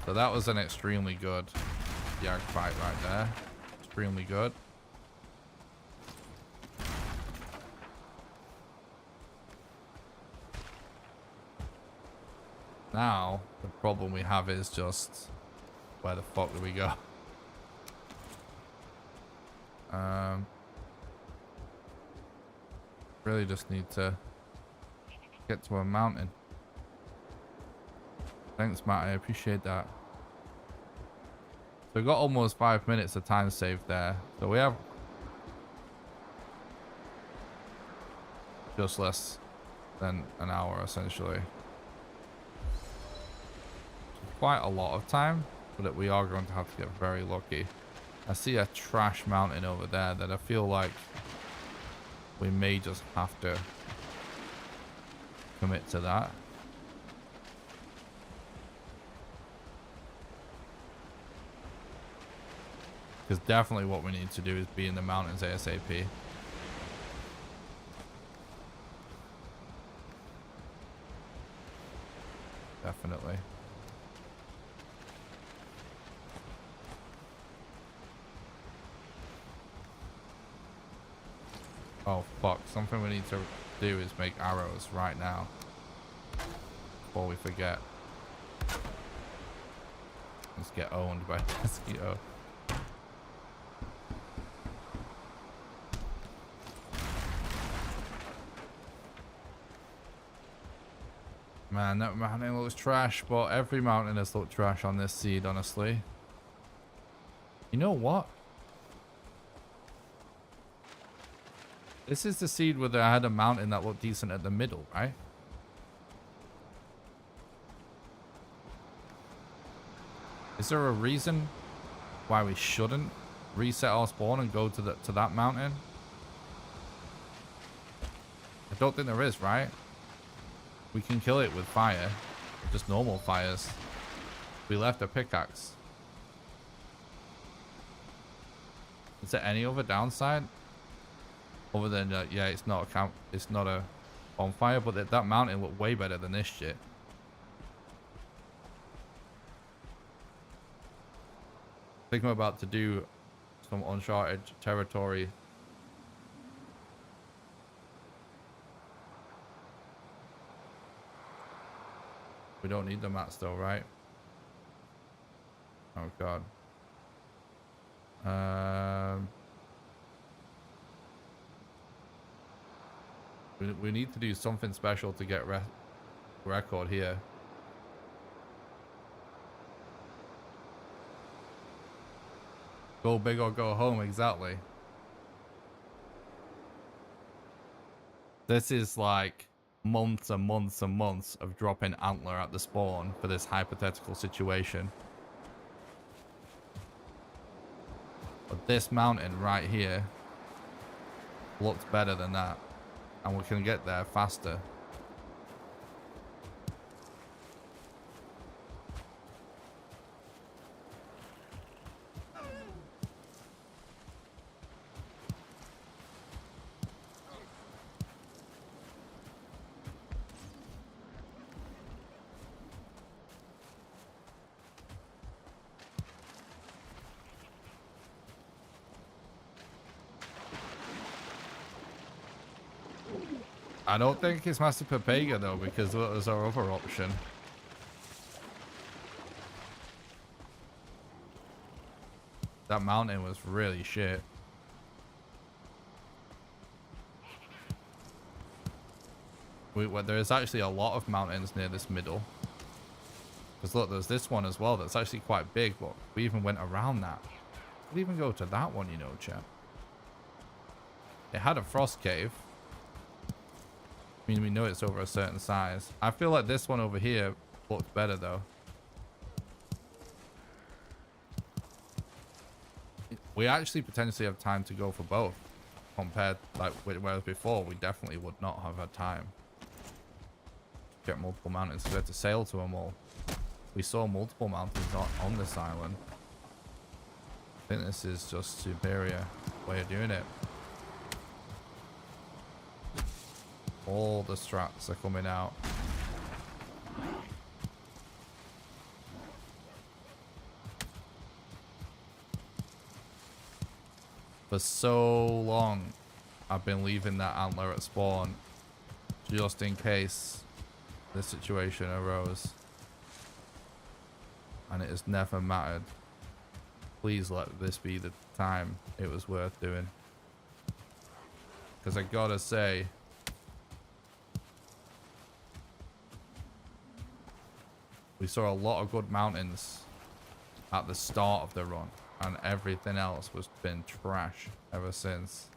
So that was an extremely good Yag fight right there. Extremely good. Now, the problem we have is just where the fuck do we go? Really just need to get to a mountain. Thanks, Matt. I appreciate that. So we got almost 5 minutes of time saved there. So we have just less than an hour, essentially. Quite a lot of time, but we are going to have to get very lucky. I see a trash mountain over there that I feel like we may just have to commit to that. Because definitely what we need to do is be in the mountains ASAP. Definitely. Oh fuck, something we need to do is make arrows right now before we forget. Let's get owned by mosquito. Man, that mountain looks trash, but every mountain has looked trash on this seed, honestly. You know what? This is the seed where I had a mountain that looked decent at the middle, right? Is there a reason why we shouldn't reset our spawn and go to that mountain? I don't think there is, right? We can kill it with fire, just normal fires. We left a pickaxe. Is there any other downside? Other than yeah, it's not a bonfire, but that mountain looked way better than this shit. I think I'm about to do some uncharted territory. We don't need the mats though, right? Oh god. We need to do something special to get record here. Go big or go home, exactly. This is like months and months and months of dropping antler at the spawn for this hypothetical situation. But this mountain right here looks better than that. And we can get there faster. I don't think it's Master Pepega though, because that was our other option. That mountain was really shit. There's actually a lot of mountains near this middle. Because look, there's this one as well that's actually quite big, but we even went around that. We'd even go to that one, you know, chat. It had a frost cave. I mean, we know it's over a certain size. I feel like this one over here looks better though. We actually potentially have time to go for both. Compared, like, whereas before, we definitely would not have had time. Get multiple mountains, we had to sail to them all. We saw multiple mountains on this island. I think this is just superior way of doing it. All the strats are coming out. For so long, I've been leaving that antler at spawn just in case this situation arose. And it has never mattered. Please let this be the time it was worth doing. Because I gotta say, we saw a lot of good mountains at the start of the run, and everything else was been trash ever since.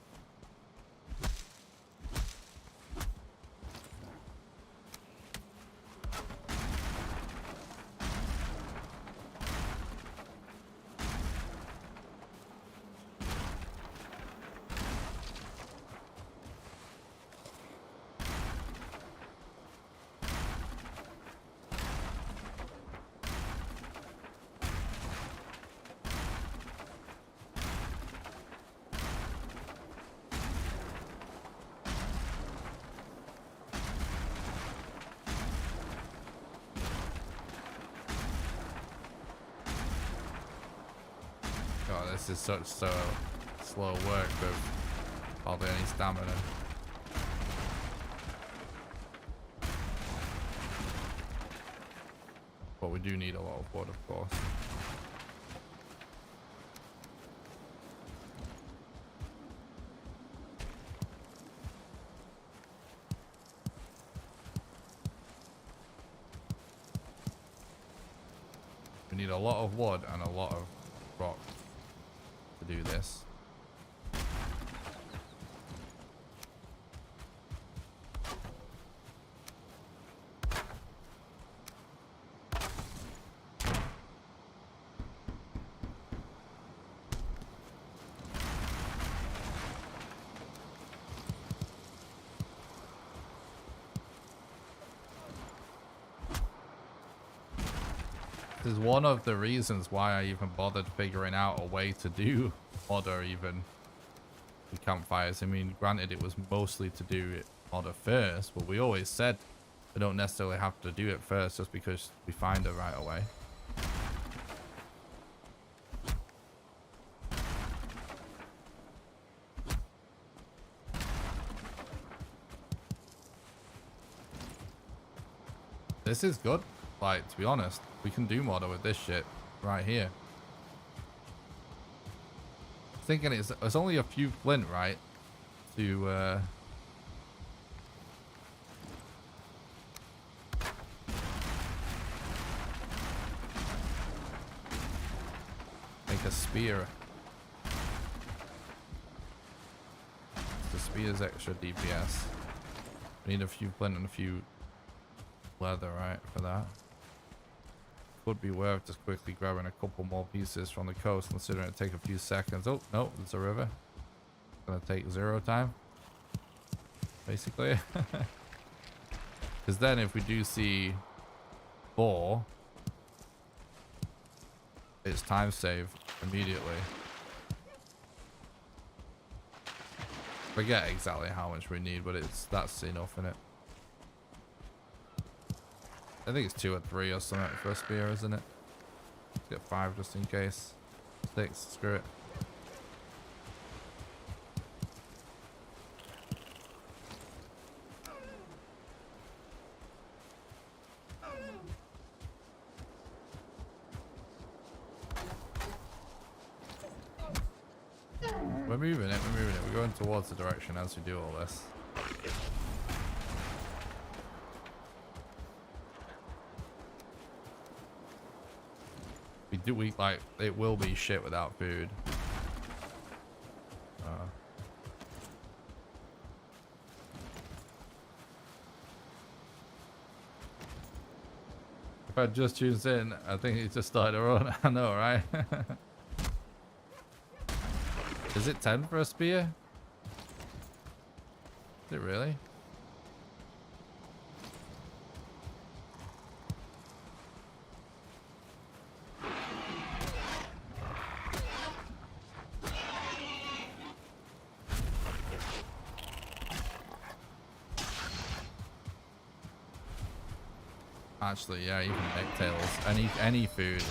God, this is such slow work with hardly any stamina. But we do need a lot of wood, of course. We need a lot of wood and a lot of rock to do this. This is one of the reasons why I even bothered figuring out a way to do modder even with campfires. I mean, granted, it was mostly to do it modder first, but we always said we don't necessarily have to do it first just because we find it right away. This is good. Like, to be honest, we can do modder with this shit right here. Thinking it's only a few flint, right? To make a spear. The spear's extra DPS. Need a few flint and a few leather, right, for that. Would be worth just quickly grabbing a couple more pieces from the coast, considering it take a few seconds. Oh no, there's a river. It's gonna take 0 time, basically. Because then if we do see 4, it's time save immediately. Forget exactly how much we need, but that's enough in it. I think it's 2 or 3 or something for a spear, isn't it? Let's get 5 just in case. 6, screw it. We're moving it, we're moving it. We're going towards the direction as we do all this. We like, it will be shit without food. If I just tunes in, I think he just started to run. I know, right? Is it 10 for a spear? Is it really? Actually, yeah, even necktails. Any food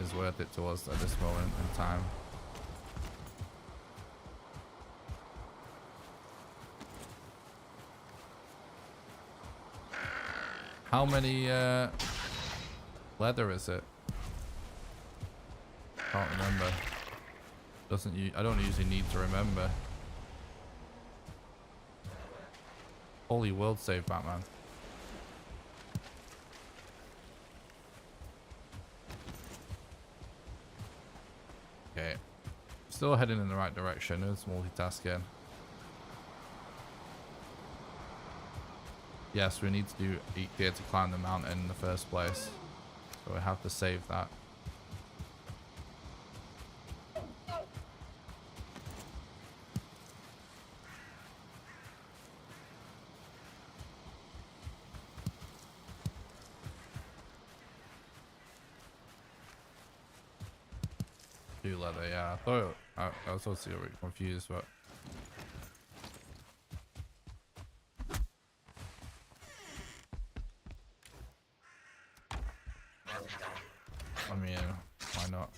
is worth it to us at this moment in time. How many leather is it? Can't remember. I don't usually need to remember. Holy world save, Batman. Okay. Still heading in the right direction. It's multitasking. Yes, we need to do gear to climb the mountain in the first place. So we have to save that. Do leather, yeah. I thought I was also a bit confused, but I mean, why not?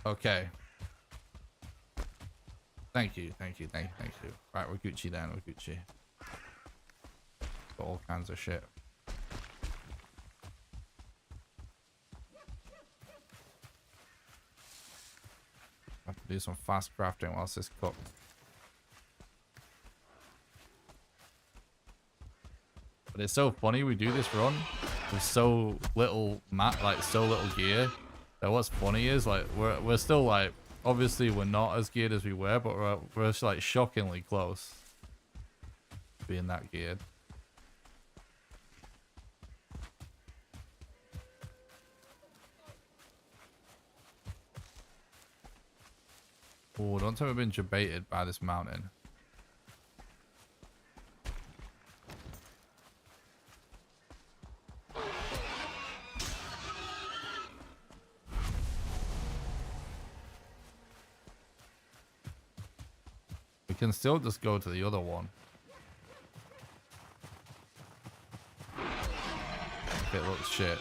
Okay. Thank you. Right, we're Gucci then, we're Gucci. Got all kinds of shit. Have to do some fast crafting whilst this cooks. But it's so funny, we do this run with so little so little gear. That what's funny is like we're still like, obviously we're not as geared as we were, but we're just like shockingly close to being that geared. Oh, don't tell me we've been jebaited by this mountain. We can still just go to the other one. If it looks shit.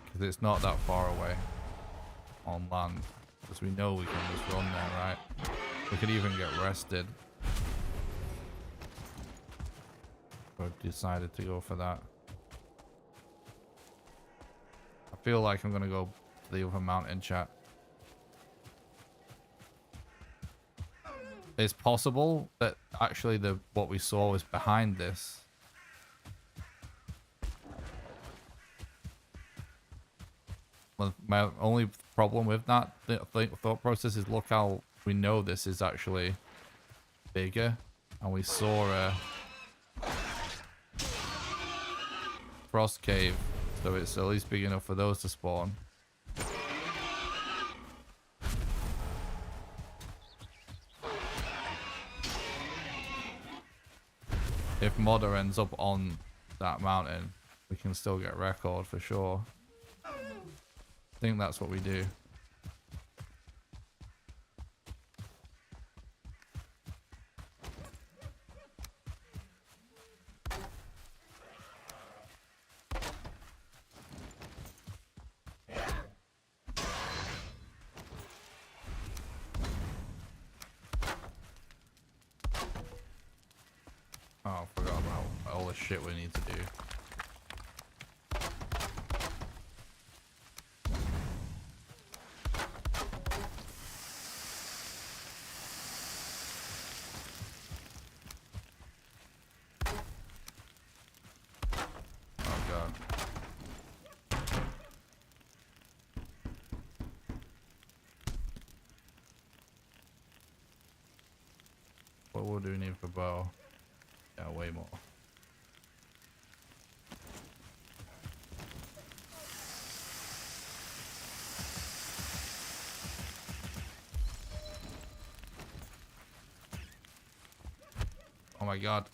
Because it's not that far away on land. Because we know we can just run there, right? We could even get rested. But decided to go for that. I feel like I'm going to go to the other mountain, chat. It's possible that actually what we saw was behind this. Well, my only problem with that thought process is look how we know this is actually bigger, and we saw a frost cave, so it's at least big enough for those to spawn. If Modder ends up on that mountain, we can still get record for sure. I think that's what we do. Oh, I forgot about all the shit we need to do. Oh god. What wood do we need for bow? Yeah, way more. Oh my god.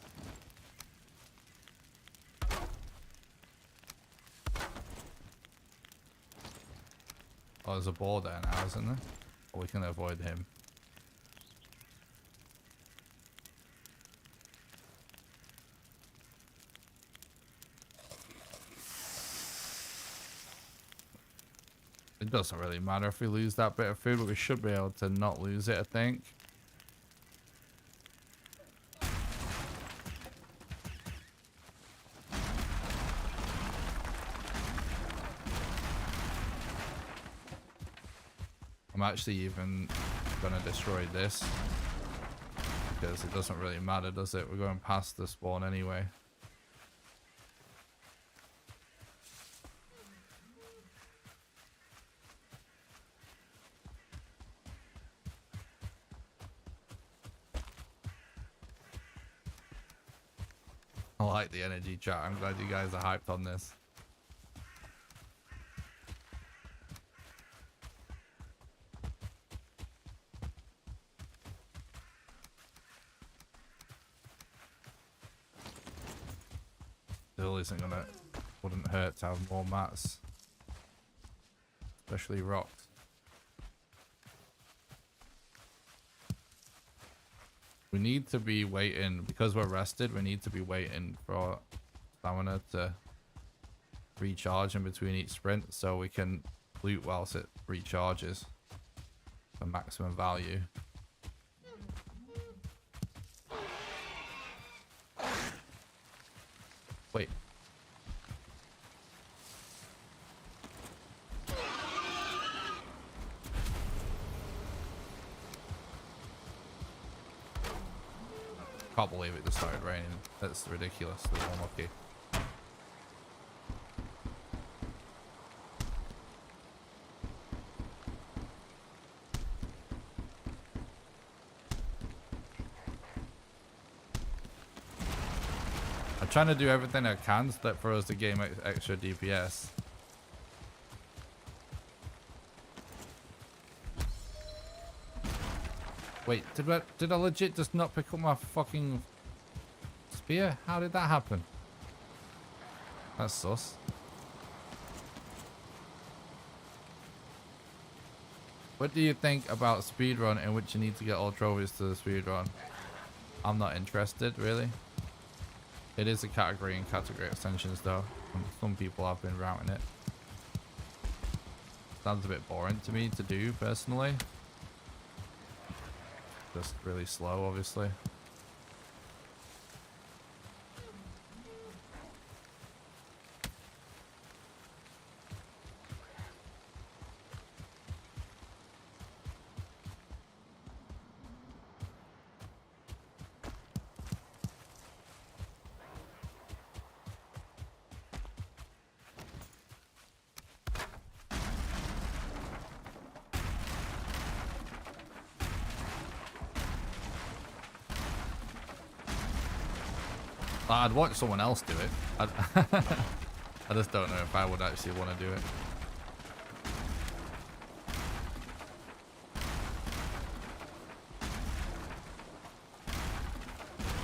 Oh, there's a boar there now, isn't there? Oh, we can avoid him. It doesn't really matter if we lose that bit of food, but we should be able to not lose it, I think. I'm actually even gonna destroy this because it doesn't really matter, does it? We're going past the spawn anyway. I like the energy chat. I'm glad you guys are hyped on this. Still isn't gonna, wouldn't hurt to have more mats, especially rocks. We need to be waiting, because we're rested, we need to be waiting for stamina to recharge in between each sprint so we can loot whilst it recharges for maximum value. Wait. Can't believe it just started raining. That's ridiculously unlucky. I'm trying to do everything I can for us to gain extra DPS. Wait, did I legit just not pick up my fucking spear? How did that happen? That's sus. What do you think about speedrun in which you need to get all trophies to the speedrun? I'm not interested, really. It is a category and category extensions though. Some people have been routing it. Sounds a bit boring to me to do personally. Just really slow, obviously. I'd watch someone else do it. I just don't know if I would actually want to do it.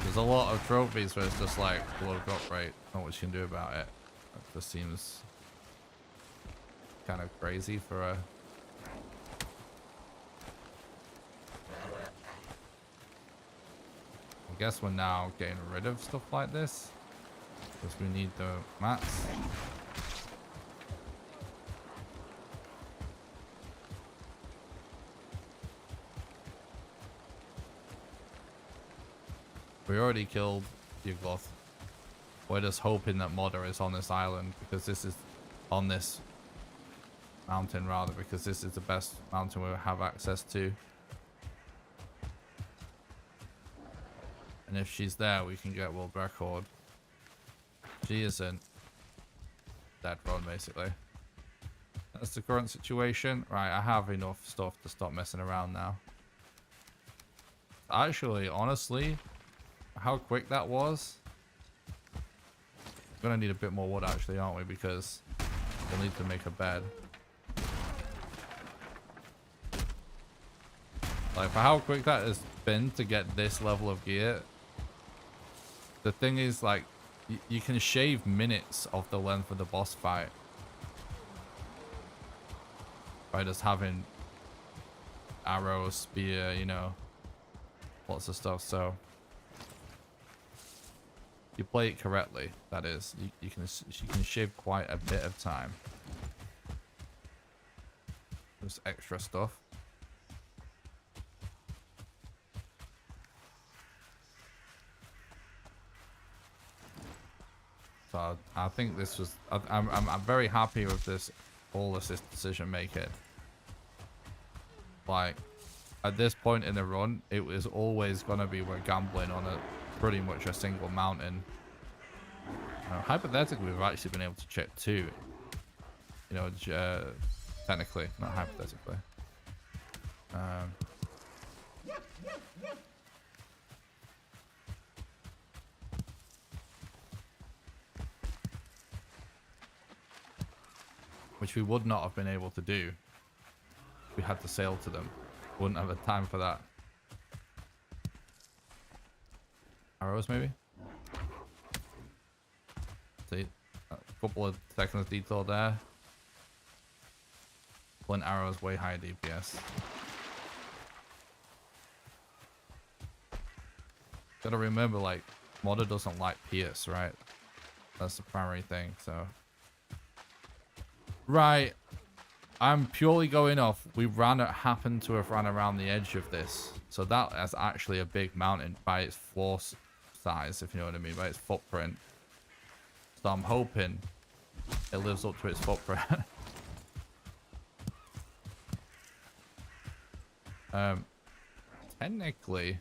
There's a lot of trophies where it's just like low drop rate, not what you can do about it. That just seems kind of crazy for a... I guess we're now getting rid of stuff like this because we need the mats. We already killed Yugloth. We're just hoping that Modder is on this island because this is on this mountain rather, because this is the best mountain we have access to. And if she's there, we can get world record. She isn't. Dead run, basically. That's the current situation. Right, I have enough stuff to stop messing around now. Actually, honestly, how quick that was. We're gonna need a bit more wood actually, aren't we? Because we'll need to make a bed. Like, for how quick that has been to get this level of gear, the thing is, like, you can shave minutes off the length of the boss fight by just having arrow, spear, you know, lots of stuff. So you play it correctly, that is, you can shave quite a bit of time. Just extra stuff. So I think this was, I'm very happy with this all assist decision making. Like, at this point in the run, it was always gonna be we're gambling on a pretty much a single mountain. Hypothetically, we've actually been able to check 2. You know, technically, not hypothetically. Which we would not have been able to do. We had to sail to them. Wouldn't have had time for that. Arrows, maybe? See, a couple of seconds detour there. Flint arrows, way higher DPS. Gotta remember, like, Modder doesn't like Pierce, right? That's the primary thing, so. Right. I'm purely going off. We happened to have ran around the edge of this. So that is actually a big mountain by its floor size, if you know what I mean, by its footprint. So I'm hoping it lives up to its footprint. Technically,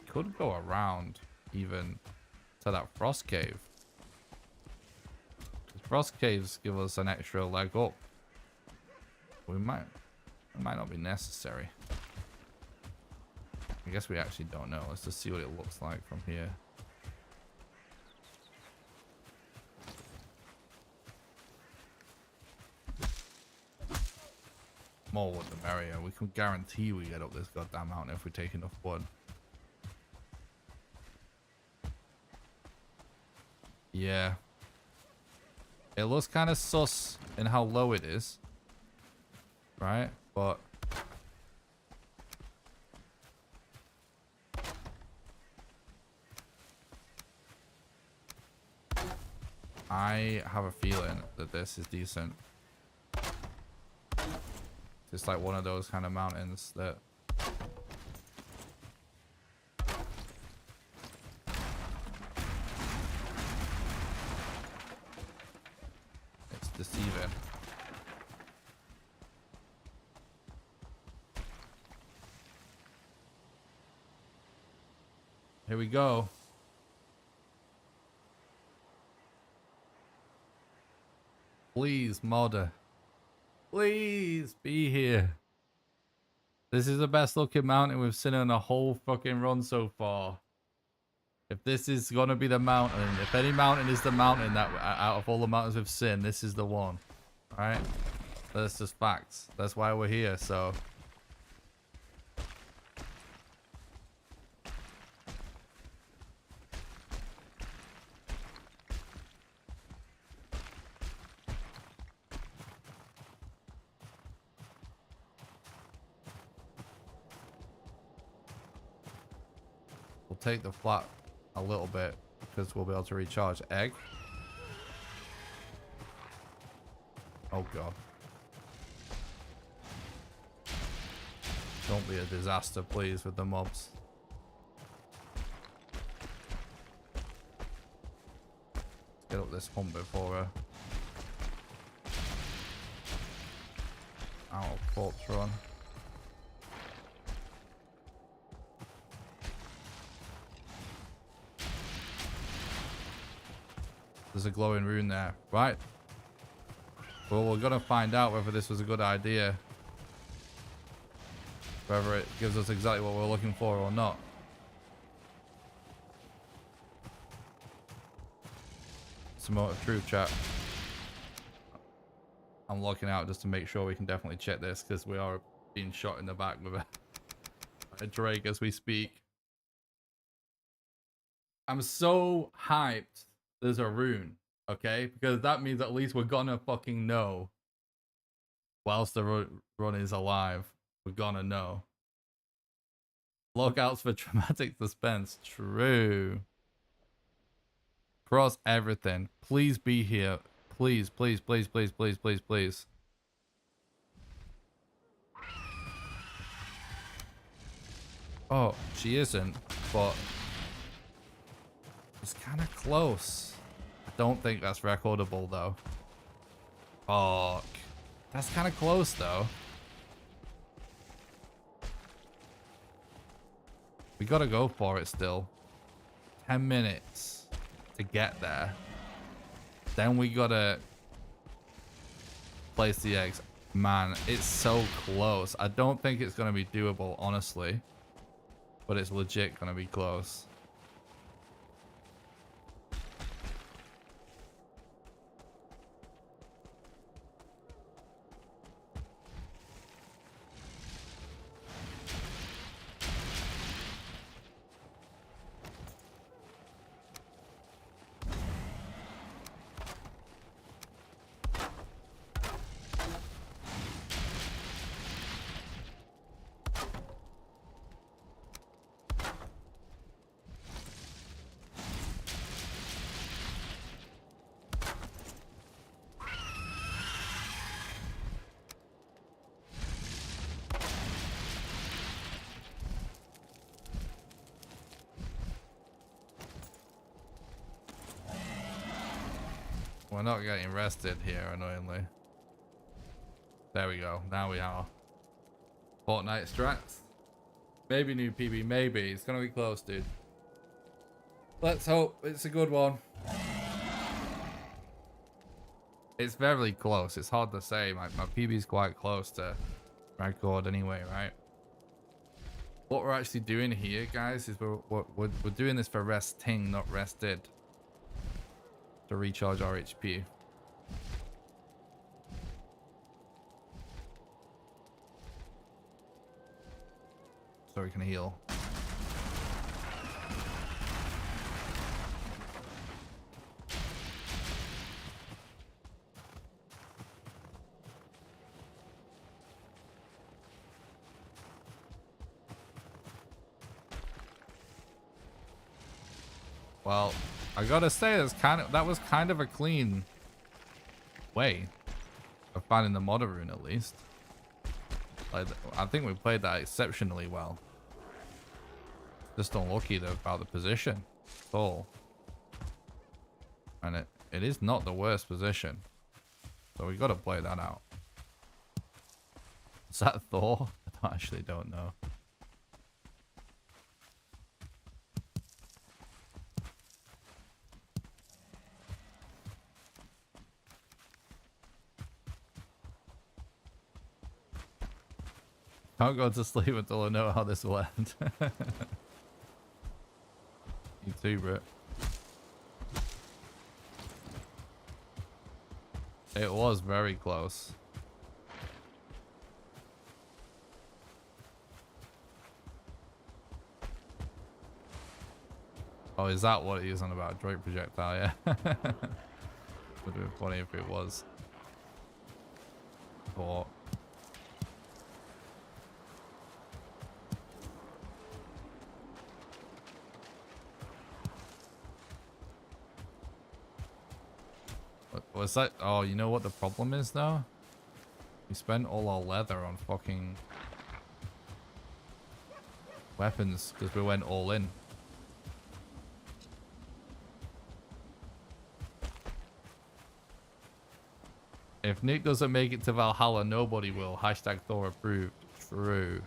could go around even to that frost cave. Frost caves give us an extra leg up. It might not be necessary. I guess we actually don't know. Let's just see what it looks like from here. More wood the merrier. We can guarantee we get up this goddamn mountain if we take enough wood. Yeah. It looks kind of sus in how low it is. Right? But I have a feeling that this is decent. It's like one of those kind of mountains that it's deceiving. Here we go. Please, modder. Please be here. This is the best looking mountain we've seen in a whole fucking run so far. If this is going to be the mountain, if any mountain is the mountain that out of all the mountains we've seen, this is the one. Alright? That's just facts. That's why we're here, so. We'll take the flat a little bit because we'll be able to recharge egg. Oh god. Don't be a disaster, please, with the mobs. Let's get up this hump before our corpse run. There's a glowing rune there, right? Well, we're gonna find out whether this was a good idea. Whether it gives us exactly what we're looking for or not. It's a moment of truth, chat. I'm looking out just to make sure we can definitely check this, because we are being shot in the back with a Drake as we speak. I'm so hyped there's a rune, okay? Because that means at least we're gonna fucking know whilst the run is alive. We're gonna know. Lookouts for traumatic suspense. True. Cross everything. Please be here. Please, please, please, please, please, please, please. Oh, she isn't, but it's kind of close. I don't think that's recordable though. Fuck. That's kind of close though. We gotta go for it still. 10 minutes to get there. Then we gotta place the eggs. Man, it's so close. I don't think it's gonna be doable, honestly. But it's legit gonna be close. We're not getting rested here, annoyingly. There we go. Now we are. Fortnite strats. Maybe new PB. Maybe. It's going to be close, dude. Let's hope it's a good one. It's very close. It's hard to say. My PB's quite close to record anyway, right? What we're actually doing here, guys, is we're doing this for resting, not rested. To recharge our HP. So we can heal. Well, I gotta say, that was kind of a clean way of finding the modder rune, at least. Like, I think we played that exceptionally well. Just unlucky about the position at all. And it is not the worst position. So we gotta play that out. Is that Thor? I actually don't know. Can't go to sleep until I know how this will end. You too, Brit. It was very close. Oh, is that what he is on about? Droid projectile, yeah. Would have been funny if it was. Or... What was that? Oh, you know what the problem is though? We spent all our leather on fucking weapons because we went all in. If Nick doesn't make it to Valhalla, nobody will. Hashtag Thor approved. True.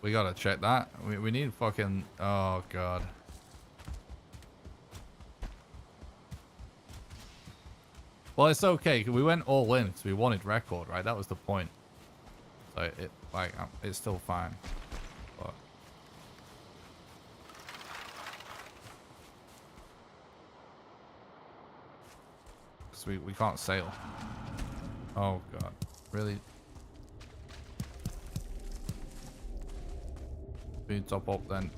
We gotta check that. We need fucking... Oh, God. Well, it's okay. 'Cause we went all in because we wanted record, right? That was the point. So it's still fine. But... We can't sail. Oh, God. Really? We need to top up then.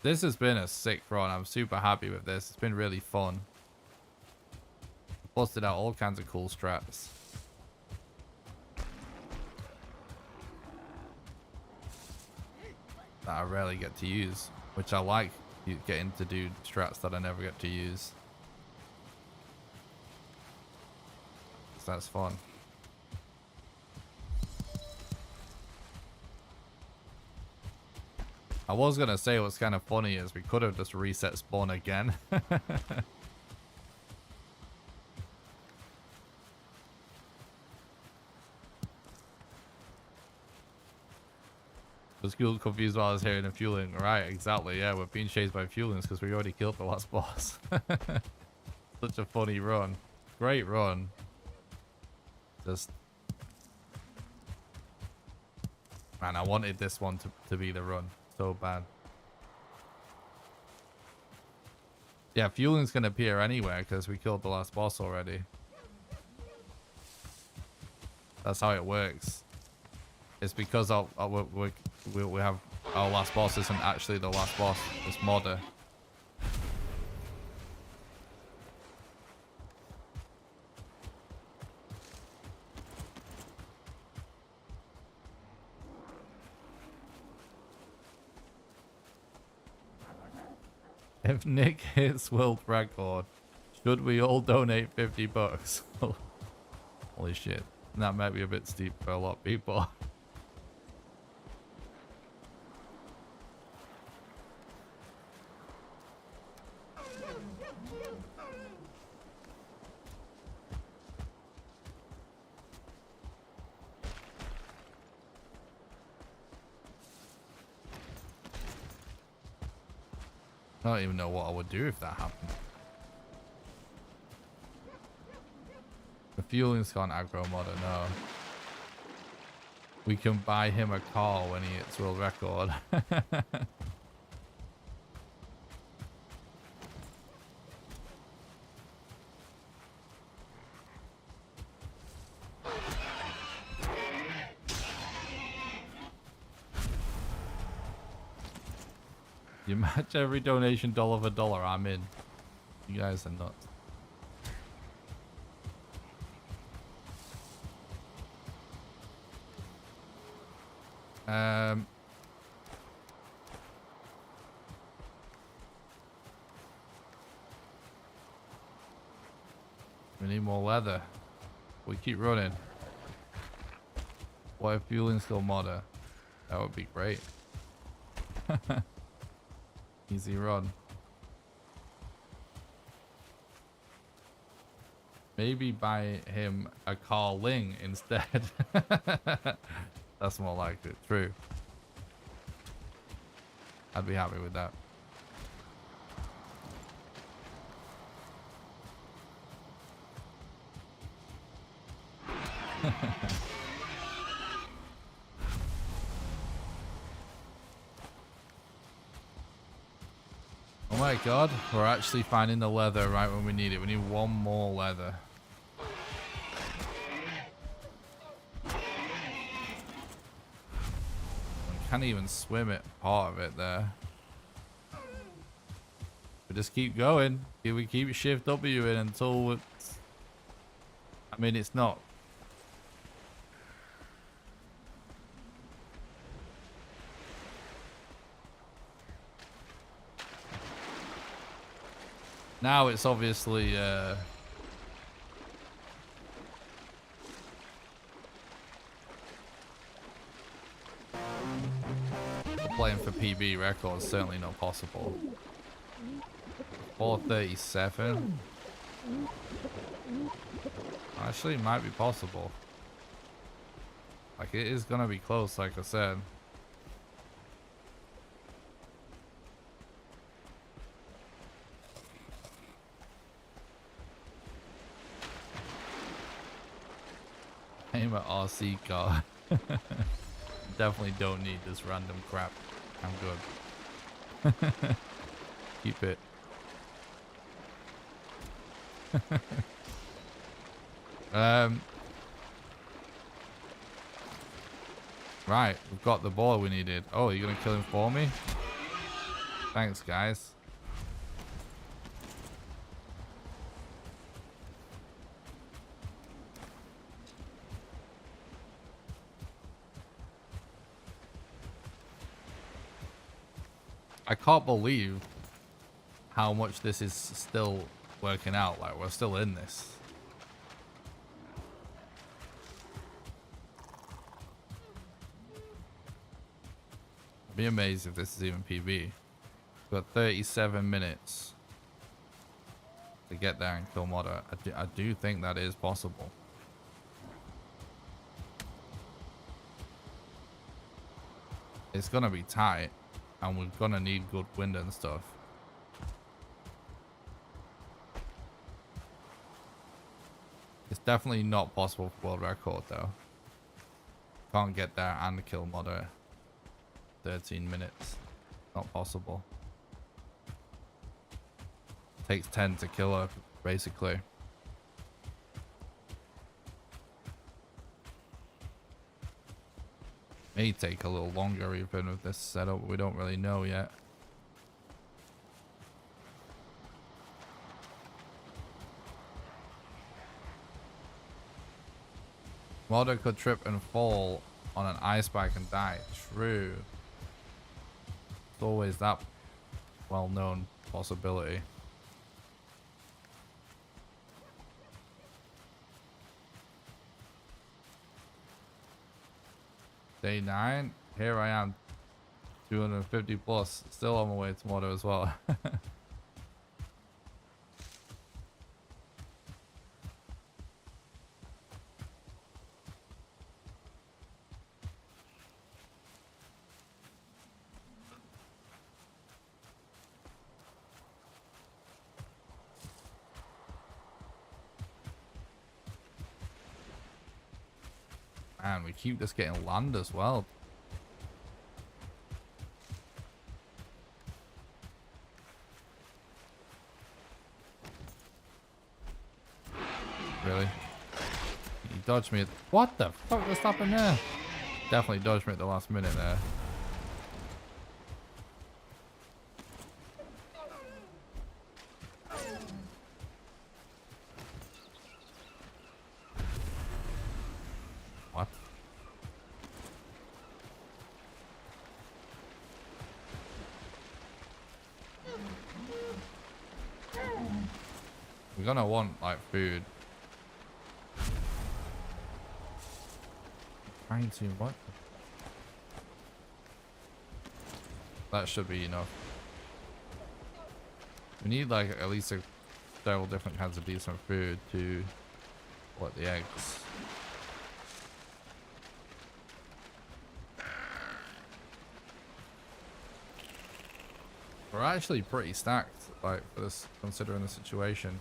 This has been a sick run. I'm super happy with this. It's been really fun. Busted out all kinds of cool strats. That I rarely get to use, which I like getting to do strats that I never get to use. So that's fun. I was gonna say what's kind of funny is we could have just reset spawn again. Was confused while I was hearing the fueling. Right, exactly. Yeah, we're being chased by fuelings because we already killed the last boss. Such a funny run. Great run. Just... Man, I wanted this one to be the run. So bad. Yeah, fueling's gonna appear anywhere because we killed the last boss already. That's how it works. It's because we have our last boss isn't actually the last boss. It's modder. If Nick hits world record, should we all donate 50 bucks? Holy shit. That might be a bit steep for a lot of people. I don't even know what I would do if that happened. The fueling's can't aggro modder, no. We can buy him a car when he hits world record. You match every donation dollar for dollar, I'm in. You guys are nuts. We need more leather. We keep running. What if fueling still modder? That would be great. Easy run. Maybe buy him a Carling instead. That's more like it. True. I'd be happy with that. Oh my god, we're actually finding the leather right when we need it. We need one more leather. We can't even swim it, part of it there. We just keep going. We keep shift W in until it's... I mean, it's not... Now it's obviously... playing for PB records, certainly not possible. 437. Actually, it might be possible. Like, it is gonna be close, like I said. Aim at RC car. Definitely don't need this random crap. I'm good. Keep it. Right, we've got the boy we needed. Oh, you're gonna kill him for me? Thanks, guys. I can't believe how much this is still working out. Like, we're still in this. I'd be amazed if this is even PB. We've got 37 minutes to get there and kill Modder. I do think that is possible. It's gonna be tight, and we're gonna need good wind and stuff. It's definitely not possible for world record though. Can't get there and kill Modder. 13 minutes. Not possible. Takes 10 to kill her, basically. May take a little longer even with this setup. We don't really know yet. Modder could trip and fall on an ice bike and die. True. It's always that well-known possibility. Day 9. Here I am. 250 plus. Still on my way to Modder as well. Man, we keep just getting land as well. Really? You dodged me. What the fuck just happened there? Definitely dodged me at the last minute there. What? We're gonna want like food. Trying to what? That should be enough. We need like at least several different kinds of decent food to what the eggs. We're actually pretty stacked, like for this, considering the situation.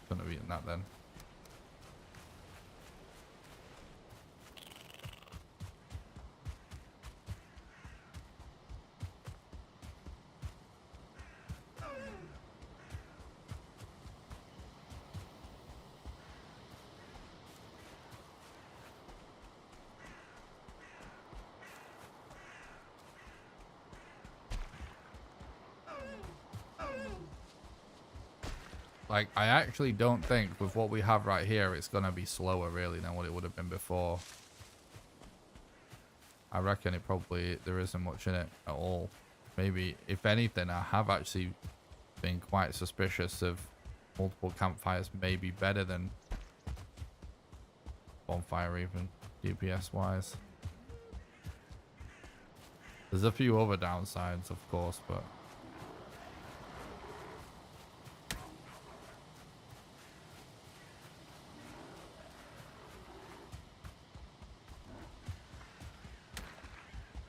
Couldn't have eaten that then. Like, I actually don't think with what we have right here, it's going to be slower, really, than what it would have been before. I reckon there isn't much in it at all. Maybe, if anything, I have actually been quite suspicious of multiple campfires maybe better than bonfire, even, DPS-wise. There's a few other downsides, of course, but...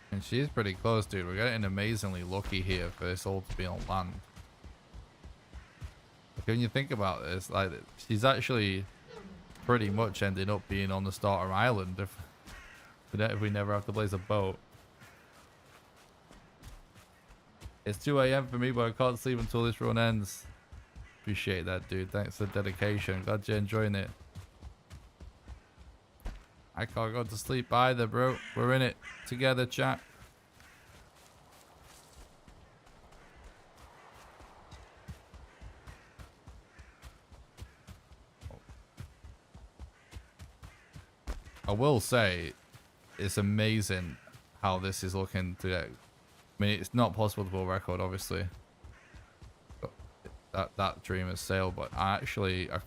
And she's pretty close, dude. We're getting amazingly lucky here for this all to be on land. Like, when you think about this, like, she's actually pretty much ended up being on the starter island if we never have to place a boat. It's 2 a.m. for me, but I can't sleep until this run ends. Appreciate that, dude. Thanks for the dedication. Glad you're enjoying it. I can't go to sleep either, bro. We're in it together, chat. I will say, it's amazing how this is looking today. I mean, it's not possible to pull a record, obviously. That dream has sailed, but I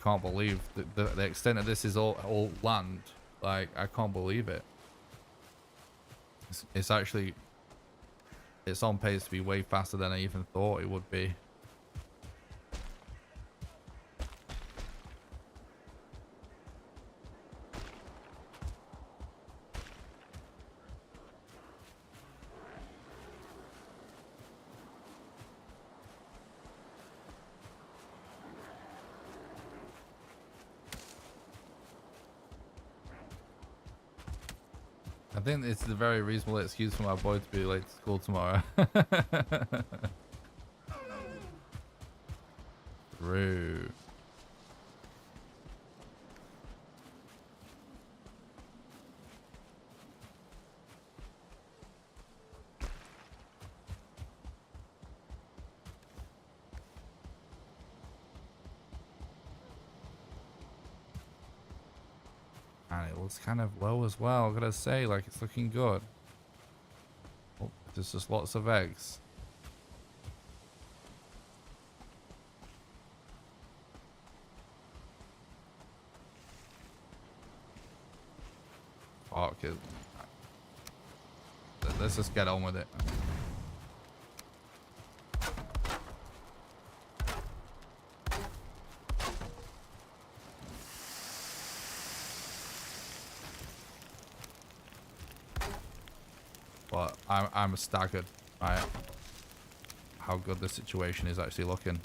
can't believe the extent of this is all land. Like, I can't believe it. It's actually, it's on pace to be way faster than I even thought it would be. I think it's a very reasonable excuse for my boy to be late to school tomorrow. True. And it looks kind of low as well, I gotta say, like, it's looking good. Oh, there's just lots of eggs. Fuck it. Let's just get on with it. But I'm staggered by how good the situation is actually looking.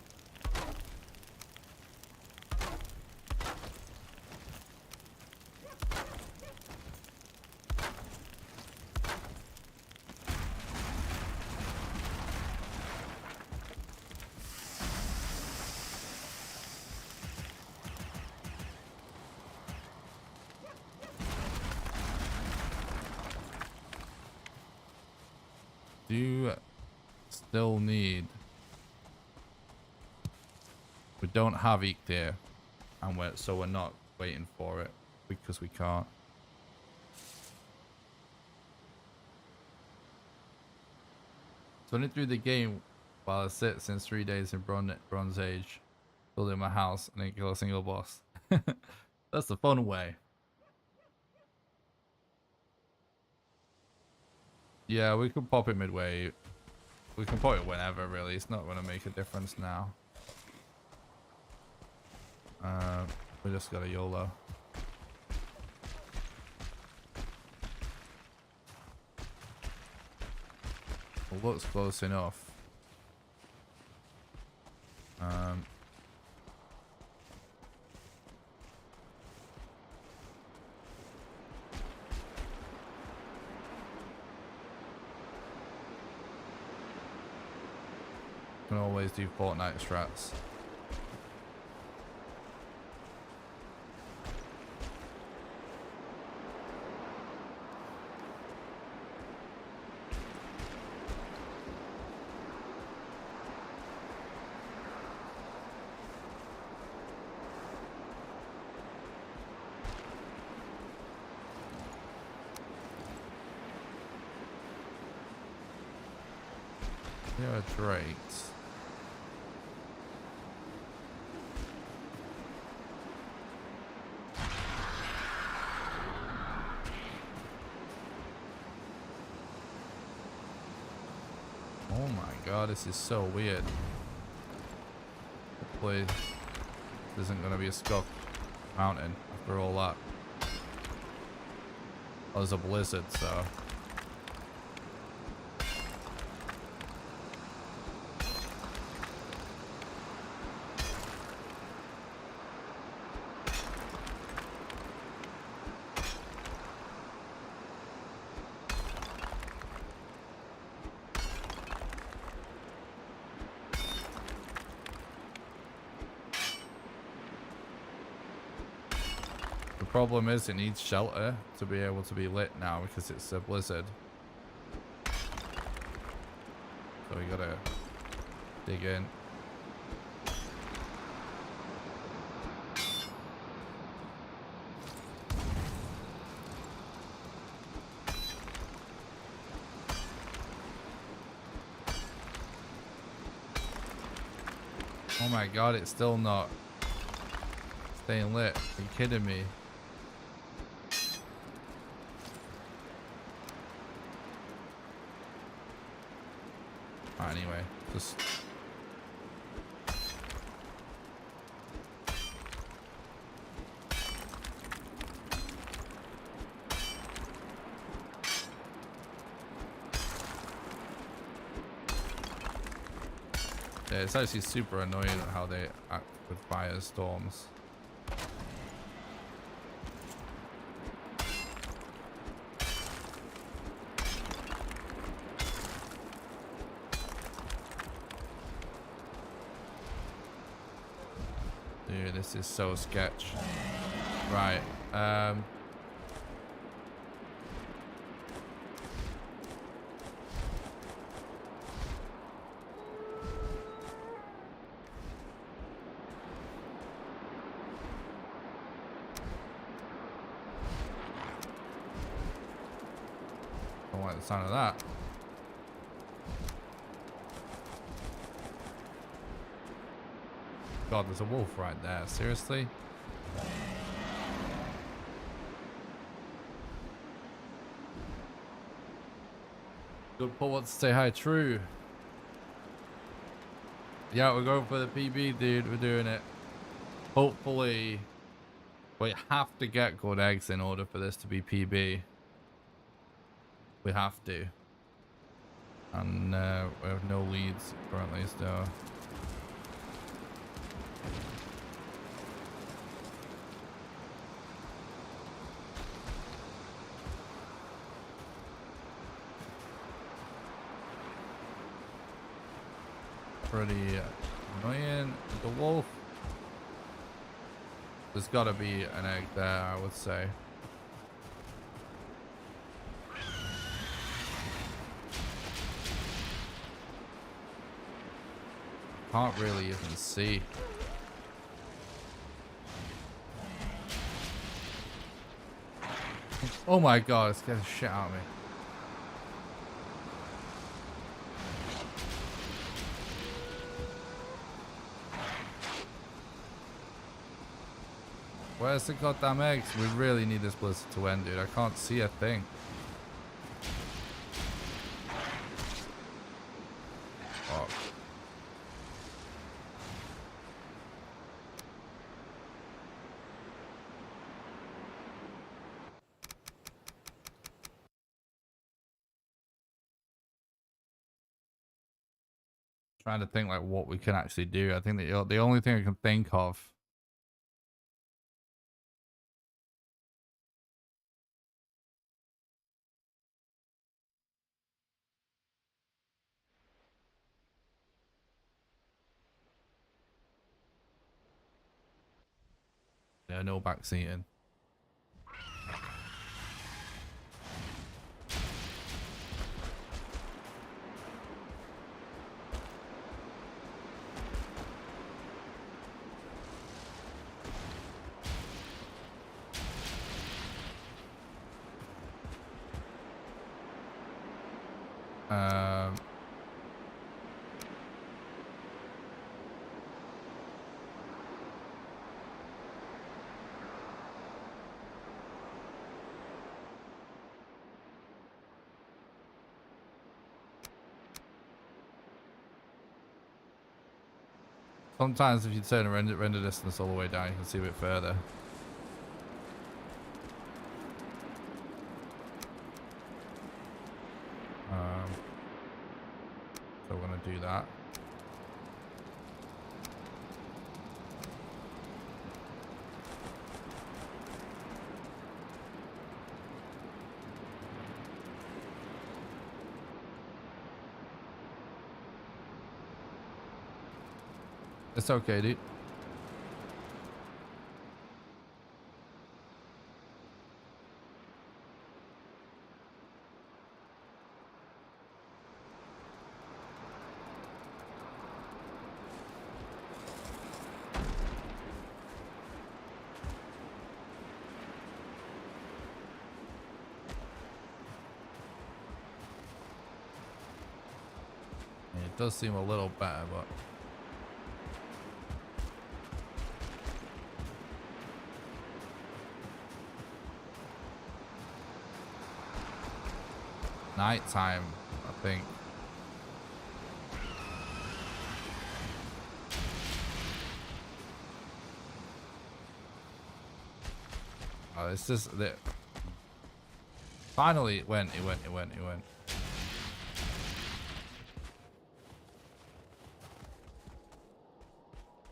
Still need. We don't have Eek there, and so we're not waiting for it because we can't. Running through the game while I sit since 3 days in Bronze Age, building my house and didn't kill a single boss. That's the fun way. Yeah, we could pop it midway. We can put it whenever, really. It's not going to make a difference now. We just got a YOLO. Well, looks close enough. Can always do Fortnite strats. Here are drakes. Oh my god, this is so weird. Hopefully, this isn't going to be a scuffed mountain after all that. Oh, there's a blizzard, so... The problem is it needs shelter to be able to be lit now because it's a blizzard. So we gotta dig in. Oh my god, it's still not staying lit. Are you kidding me? Anyway, just... Yeah, it's actually super annoying how they act with firestorms. Dude, this is so sketch. Right, don't like the sound of that. God, there's a wolf right there. Seriously? Good pull. Want to say hi, True. Yeah, we're going for the PB, dude. We're doing it. Hopefully, we have to get good eggs in order for this to be PB. We have to. And we have no leads currently, so... Pretty annoying. The wolf. There's got to be an egg there, I would say. Can't really even see. Oh my god, it's getting shit out of me. Where's the goddamn eggs? We really need this blizzard to end, dude. I can't see a thing. Fuck. Trying to think like what we can actually do. I think that the only thing I can think of no backseating. Sometimes if you turn a render distance all the way down, you can see a bit further. So we're going to do that. It's okay, dude. It does seem a little better, but nighttime, I think. Oh, it's just that. Finally, it went.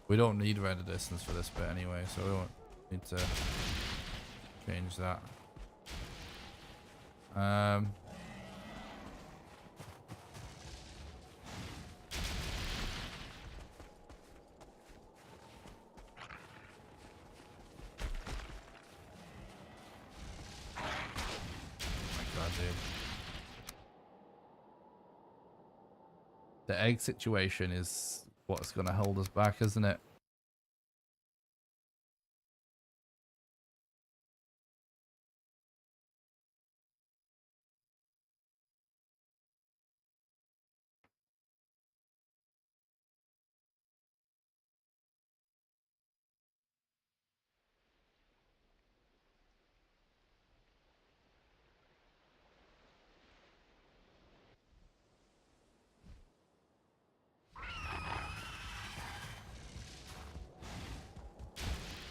We don't need render distance for this bit anyway, so we don't need to change that. The egg situation is what's going to hold us back, isn't it?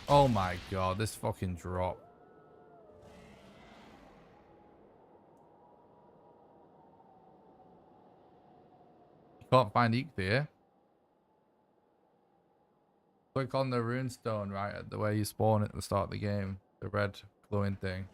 Oh my god, this fucking drop. You can't find Eek there. Click on the runestone right at the way you spawn at the start of the game. The red glowing thing.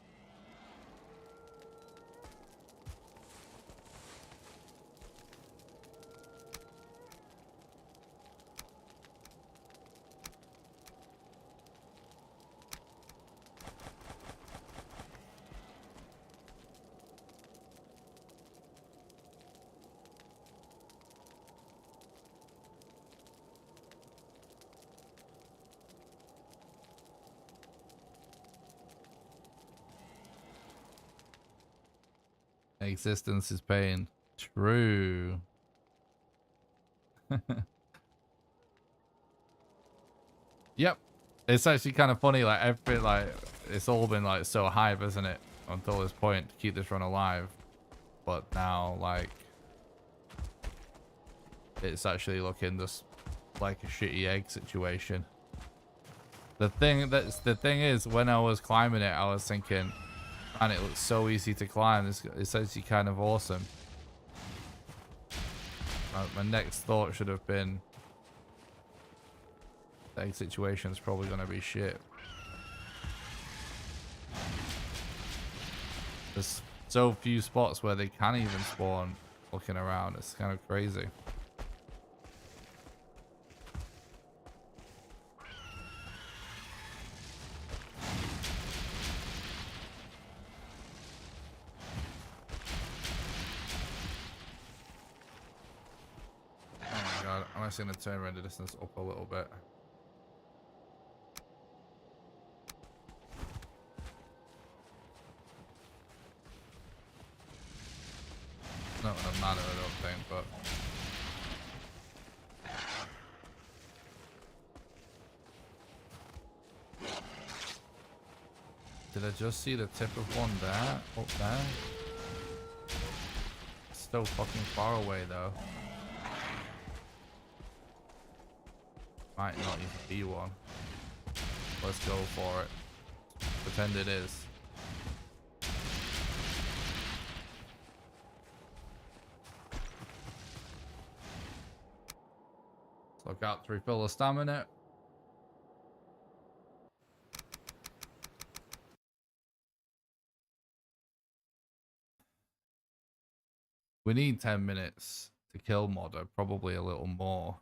Existence is pain. True. Yep. It's actually kind of funny, like everything, like it's all been like so hype, isn't it? Until this point to keep this run alive. But now, like, it's actually looking just like a shitty egg situation. The thing is, when I was climbing it, I was thinking, man, it looks so easy to climb. It's actually kind of awesome. My next thought should have been, the egg situation is probably going to be shit. There's so few spots where they can even spawn looking around. It's kind of crazy. I'm actually going to turn render distance up a little bit. It's not going to matter, I don't think, but... Did I just see the tip of one there? Up there? It's still fucking far away, though. Might not even be one. Let's go for it. Pretend it is. Let's look out to refill the stamina. We need 10 minutes to kill Modder, probably a little more.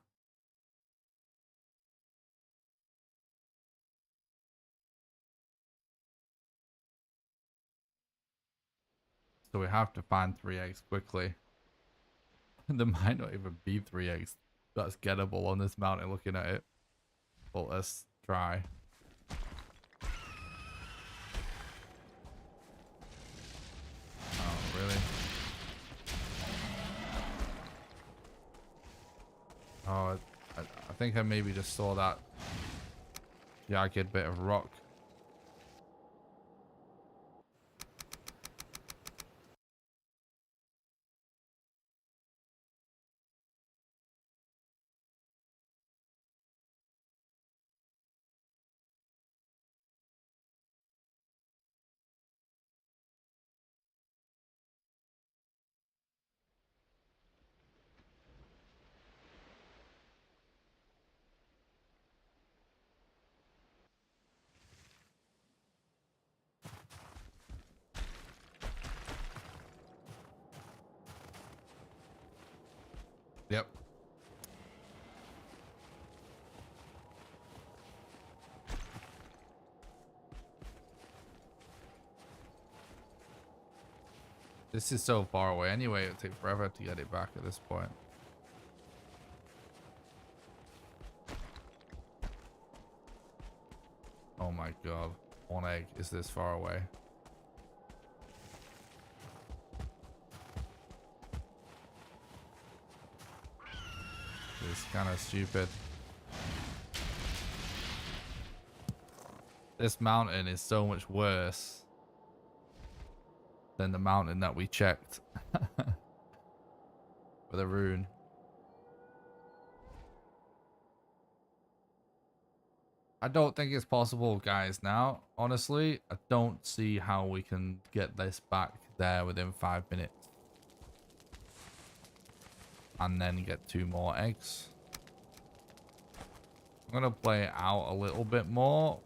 So we have to find 3 eggs quickly. There might not even be 3 eggs that's gettable on this mountain looking at it. But let's try. Oh, really? Oh, I think I maybe just saw that jagged bit of rock. Yep. This is so far away anyway, it would take forever to get it back at this point. Oh my god. 1 egg is this far away. It's kind of stupid. This mountain is so much worse than the mountain that we checked with a rune. I don't think it's possible, guys, now. Honestly, I don't see how we can get this back there within 5 minutes. And then get 2 more eggs. I'm going to play it out a little bit more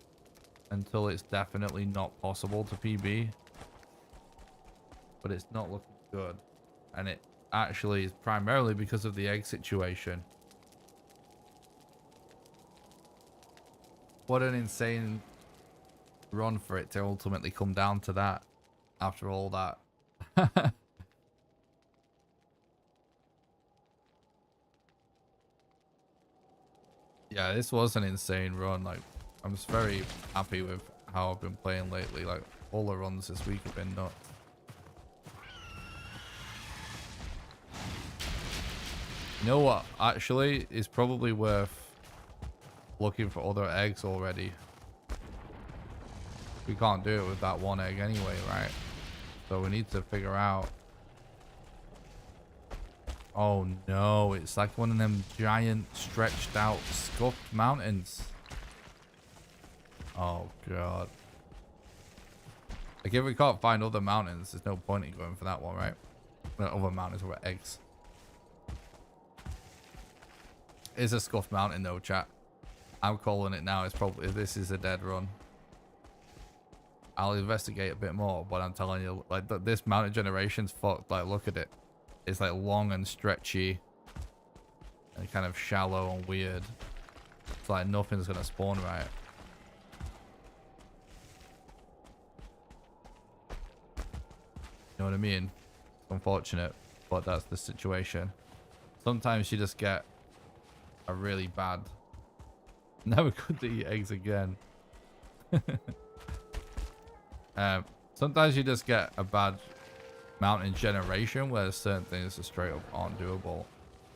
until it's definitely not possible to PB. But it's not looking good. And it actually is primarily because of the egg situation. What an insane run for it to ultimately come down to that after all that. Yeah, this was an insane run. Like, I'm just very happy with how I've been playing lately. Like, all the runs this week have been nuts. You know what? Actually, it's probably worth looking for other eggs already. We can't do it with that 1 egg anyway, right? So we need to figure out. Oh no, it's like one of them giant stretched out scuffed mountains. Oh god. Like if we can't find other mountains, there's no point in going for that one, right? Other mountains with eggs. It's a scuffed mountain though, chat. I'm calling it now. It's probably, this is a dead run. I'll investigate a bit more, but I'm telling you, like this mountain generation's fucked. Like look at it. It's like long and stretchy and kind of shallow and weird. It's like nothing's gonna spawn right. You know what I mean? It's unfortunate, but that's the situation. Sometimes you just get a really bad... Never good to eat eggs again. Sometimes you just get a bad mountain generation where certain things are straight up aren't doable,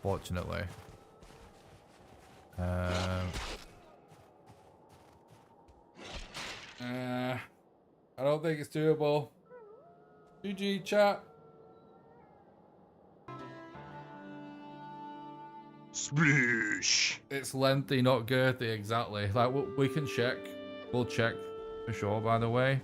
fortunately. I don't think it's doable. GG, chat. Sploosh. It's lengthy, not girthy, exactly. Like, we can check. We'll check for sure, by the way.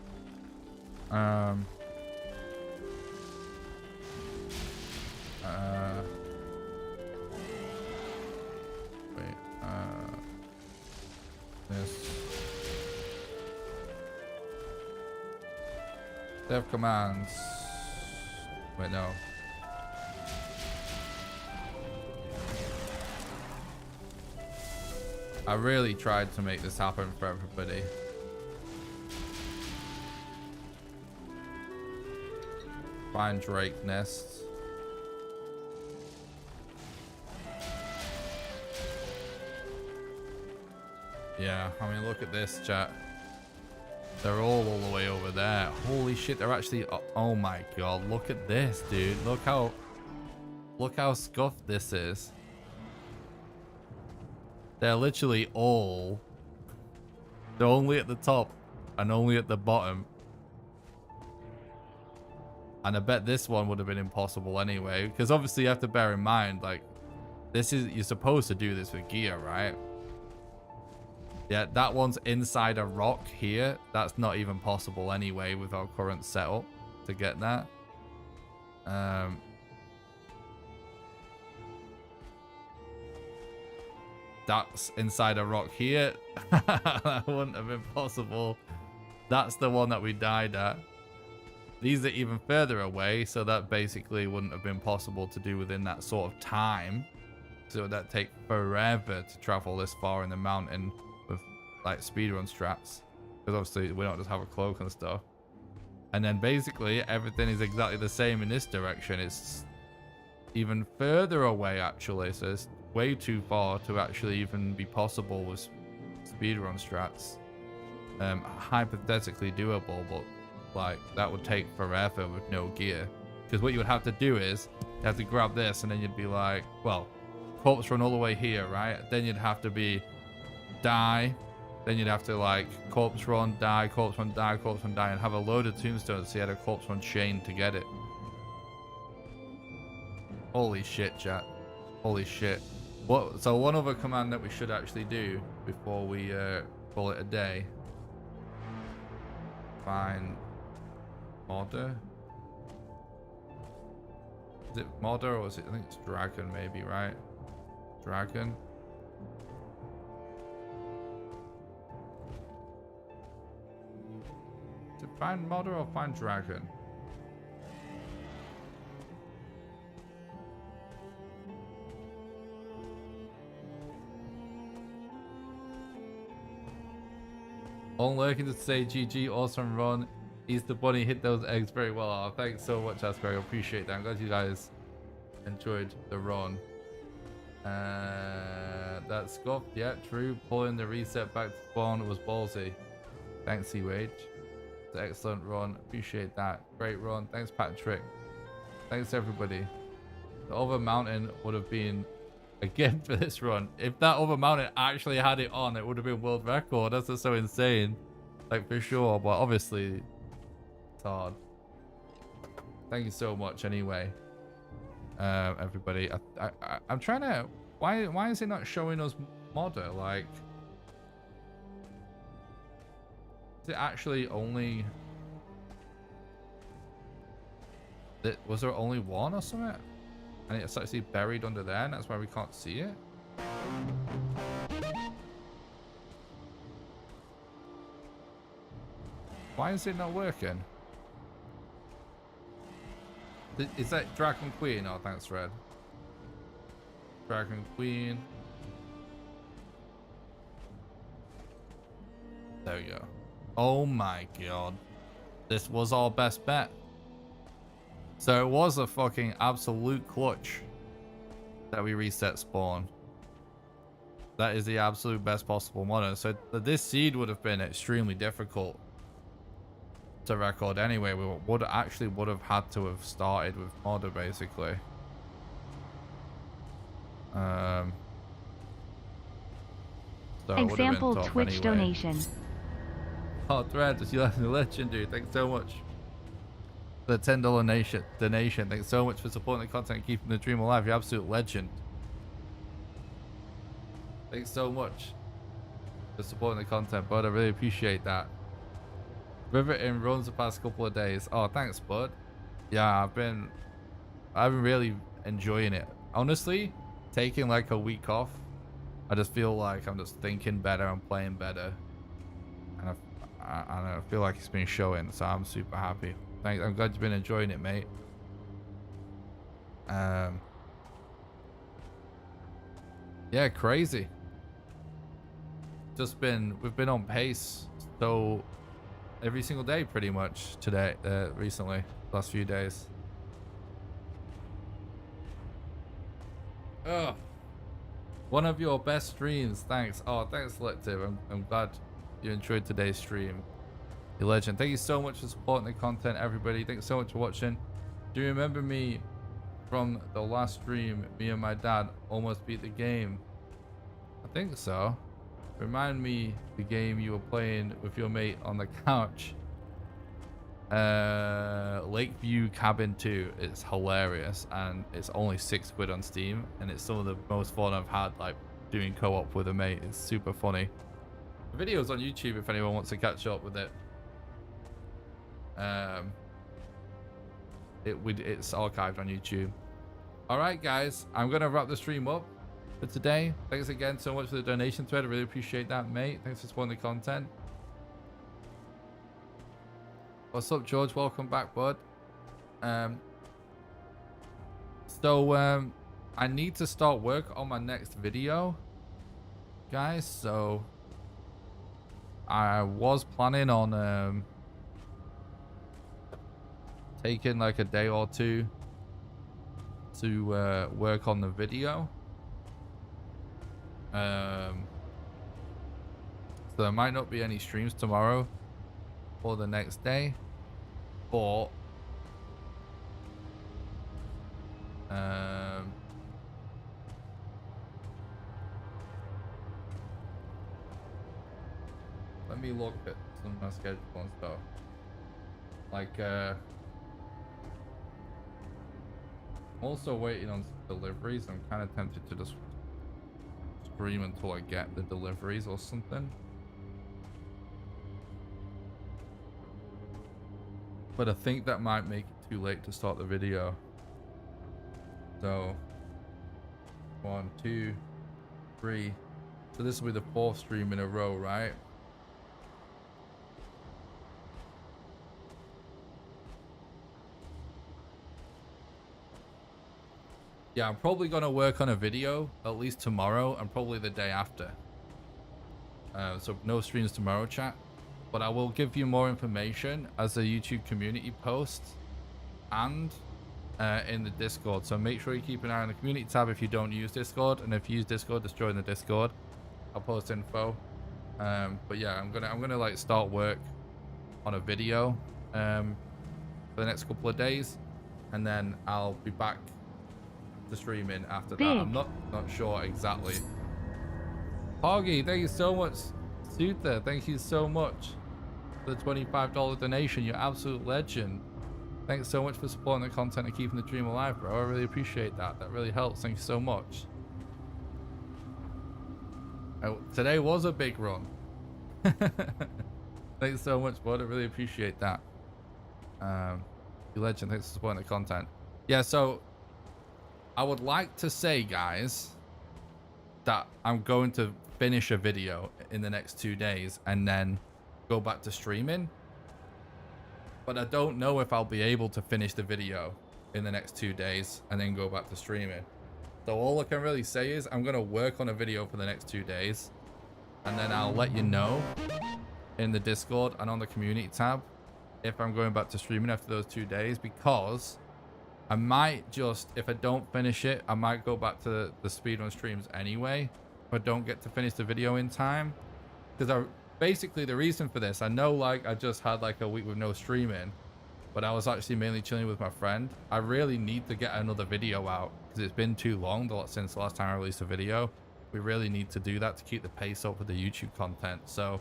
Wait, this. Dev commands. Wait, no. I really tried to make this happen for everybody. Find Drake nests. Yeah, I mean, look at this, chat. They're all the way over there. Holy shit, they're actually... Oh my god, look at this, dude. Look how scuffed this is. They're literally all... They're only at the top and only at the bottom. And I bet this one would have been impossible anyway. Because obviously you have to bear in mind, like... This is... You're supposed to do this with gear, right? Yeah, that one's inside a rock here. That's not even possible anyway with our current setup to get that. That's inside a rock here. That wouldn't have been possible. That's the one that we died at. These are even further away, so that basically wouldn't have been possible to do within that sort of time. So that'd take forever to travel this far in the mountain with like speedrun strats, because obviously we don't just have a cloak and stuff. And then basically everything is exactly the same in this direction. It's even further away actually, so it's way too far to actually even be possible with speedrun strats. Hypothetically doable, but like that would take forever with no gear, because what you would have to do is you have to grab this and then you'd be like, well, corpse run all the way here, right? Then you'd have to be die. Then you'd have to like corpse run, die, corpse run, die, corpse run, die, and have a load of tombstones so you had a corpse run chain to get it. Holy shit, chat. Holy shit. What? So one other command that we should actually do before we call it a day. Find modder. Is it modder or is it? I think it's dragon, maybe, right? Dragon. To find modder or find dragon? All lurking to say GG, awesome run. Easter Bunny hit those eggs very well. Oh, thanks so much, Asbury. I appreciate that. I'm glad you guys enjoyed the run. That scuffed, yeah, true. Pulling the reset back to spawn was ballsy. Thanks, C-Wage. It's an excellent run. Appreciate that. Great run. Thanks, Patrick. Thanks, everybody. The other mountain would have been a gift for this run. If that other mountain actually had it on, it would have been world record. That's just so insane. Like, for sure. But obviously, it's hard. Thank you so much anyway. Everybody. I'm trying to... Why is it not showing us modder? Like... Is it actually only... Was there only one or something? And it's actually buried under there, and that's why we can't see it? Why is it not working? Is that Dragon Queen? Oh, thanks, Red. Dragon Queen. There we go. Oh my god. This was our best bet. So it was a fucking absolute clutch that we reset spawn. That is the absolute best possible modder. So this seed would have been extremely difficult to record anyway. We would have had to have started with modder basically. So example Twitch anyway. donation. Oh, Thread, you left the legend, dude. Thanks so much. The $10 donation. Thanks so much for supporting the content and keeping the dream alive. You're absolute legend. Thanks so much for supporting the content, bud. I really appreciate that. Riveting runs the past couple of days. Oh, thanks, bud. Yeah, I've been really enjoying it. Honestly, taking like a week off, I just feel like I'm just thinking better and playing better. And I feel like it's been showing, so I'm super happy. Thanks. I'm glad you've been enjoying it, mate. Yeah, crazy. We've been on pace, so every single day pretty much today, recently, last few days. Oh, one of your best streams. Thanks. Oh, thanks, Selective. I'm glad you enjoyed today's stream. You're a legend. Thank you so much for supporting the content, everybody. Thanks so much for watching. Do you remember me from the last stream? Me and my dad almost beat the game. I think so. Remind me the game you were playing with your mate on the couch. Lakeview Cabin 2. It's hilarious and it's only £6 on Steam and it's some of the most fun I've had, like doing co-op with a mate. It's super funny. The video's on YouTube if anyone wants to catch up with it. It's archived on YouTube. Alright guys, I'm gonna wrap the stream up for today. Thanks again so much for the donation thread. I really appreciate that, mate. Thanks for supporting the content. What's up, George? Welcome back, bud. I need to start work on my next video, guys. So I was planning on taking like a day or two to work on the video. So there might not be any streams tomorrow or the next day, but let me look at some of my schedule and stuff. Like I'm also waiting on deliveries. I'm kind of tempted to just stream until I get the deliveries or something. But I think that might make it too late to start the video. So 1, 2, 3. So this will be the 4th stream in a row, right? Yeah, I'm probably going to work on a video at least tomorrow and probably the day after. So no streams tomorrow, chat. But I will give you more information as a YouTube community post and in the Discord. So make sure you keep an eye on the community tab if you don't use Discord. And if you use Discord, just join the Discord. I'll post info. But yeah, I'm gonna like start work on a video for the next couple of days. And then I'll be back to streaming after that. I'm not sure exactly. Poggy, thank you so much. Suther, thank you so much for the $25 donation. You're an absolute legend. Thanks so much for supporting the content and keeping the dream alive, bro. I really appreciate that. That really helps. Thank you so much. Today was a big run. Thanks so much, bud. I really appreciate that. You legend. Thanks for supporting the content. Yeah, so I would like to say, guys, that I'm going to finish a video in the next 2 days and then go back to streaming. But I don't know if I'll be able to finish the video in the next 2 days and then go back to streaming. So all I can really say is I'm going to work on a video for the next 2 days. And then I'll let you know in the Discord and on the community tab if I'm going back to streaming after those 2 days. Because I might just, if I don't finish it, I might go back to the speedrun streams anyway. If I don't get to finish the video in time. Because basically the reason for this, I know like I just had like a week with no streaming, but I was actually mainly chilling with my friend. I really need to get another video out because it's been too long since the last time I released a video. We really need to do that to keep the pace up with the YouTube content. So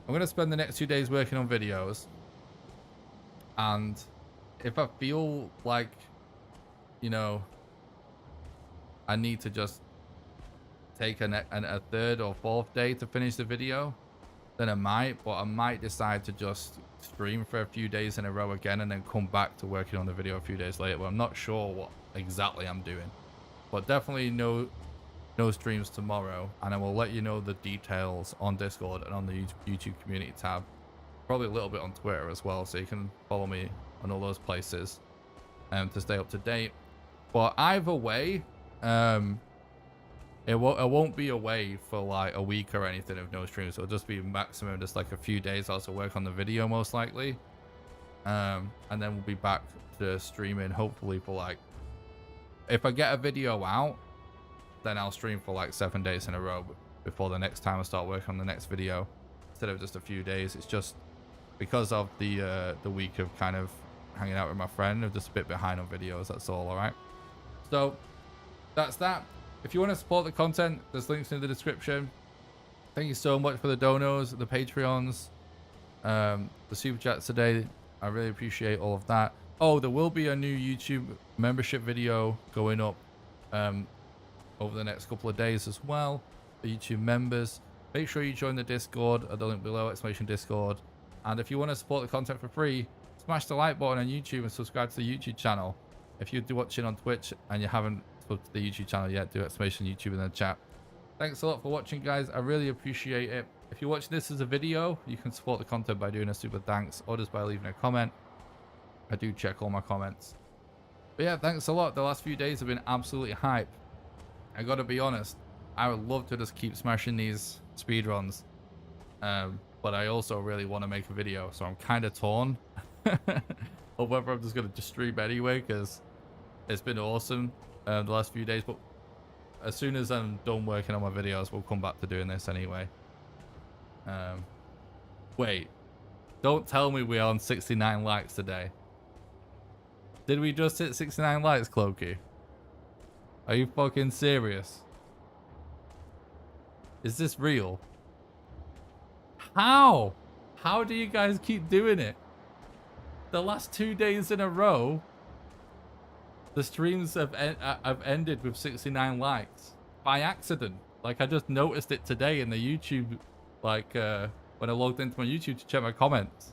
I'm going to spend the next 2 days working on videos. And if I feel like, you know, I need to just take a third or fourth day to finish the video, then I might. But I might decide to just stream for a few days in a row again and then come back to working on the video a few days later. But I'm not sure what exactly I'm doing. But definitely no streams tomorrow, and I will let you know the details on Discord and on the YouTube community tab. Probably a little bit on Twitter as well, so you can follow me on all those places to stay up to date. But either way, it won't be away for like a week or anything of no streams. It'll just be maximum just like a few days. I'll also work on the video most likely, and then we'll be back to streaming hopefully for like, if I get a video out, then I'll stream for like 7 days in a row before the next time I start working on the next video, instead of just a few days. It's just because of the week of kind of hanging out with my friend. I'm just a bit behind on videos, that's all. Alright, so that's that. If you want to support the content, there's links in the description. Thank you so much for the donos, the Patreons, the super chats today. I really appreciate all of that. Oh, there will be a new YouTube membership video going up over the next couple of days as well for YouTube members. Make sure you join the Discord at the link below, !Discord. And if you want to support the content for free, smash the like button on YouTube and subscribe to the YouTube channel. If you're watching on Twitch and you haven't subscribed to the YouTube channel yet, do !YouTube in the chat. Thanks a lot for watching, guys. I really appreciate it. If you're watching this as a video, you can support the content by doing a super thanks or just by leaving a comment. I do check all my comments. But yeah, thanks a lot. The last few days have been absolutely hype. I gotta be honest, I would love to just keep smashing these speedruns. But I also really want to make a video, so I'm kind of torn. Or whether I'm just gonna just stream anyway, because it's been awesome the last few days. But as soon as I'm done working on my videos, we'll come back to doing this anyway. Wait, don't tell me we're on 69 likes today. Did we just hit 69 likes, Clokey? Are you fucking serious? Is this real? How? How do you guys keep doing it? The last 2 days in a row, the streams have ended with 69 likes by accident. Like, I just noticed it today in the YouTube, like when I logged into my YouTube to check my comments,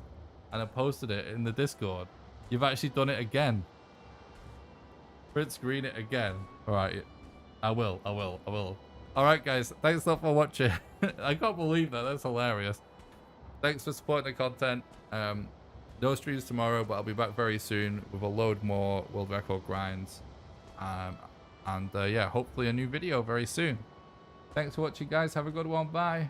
and I posted it in the Discord. You've actually done it again. Print screen it again. Alright, I will. Alright, guys, thanks a lot for watching. I can't believe that. That's hilarious. Thanks for supporting the content. No streams tomorrow, but I'll be back very soon with a load more world record grinds. Yeah, hopefully a new video very soon. Thanks for watching, guys. Have a good one. Bye.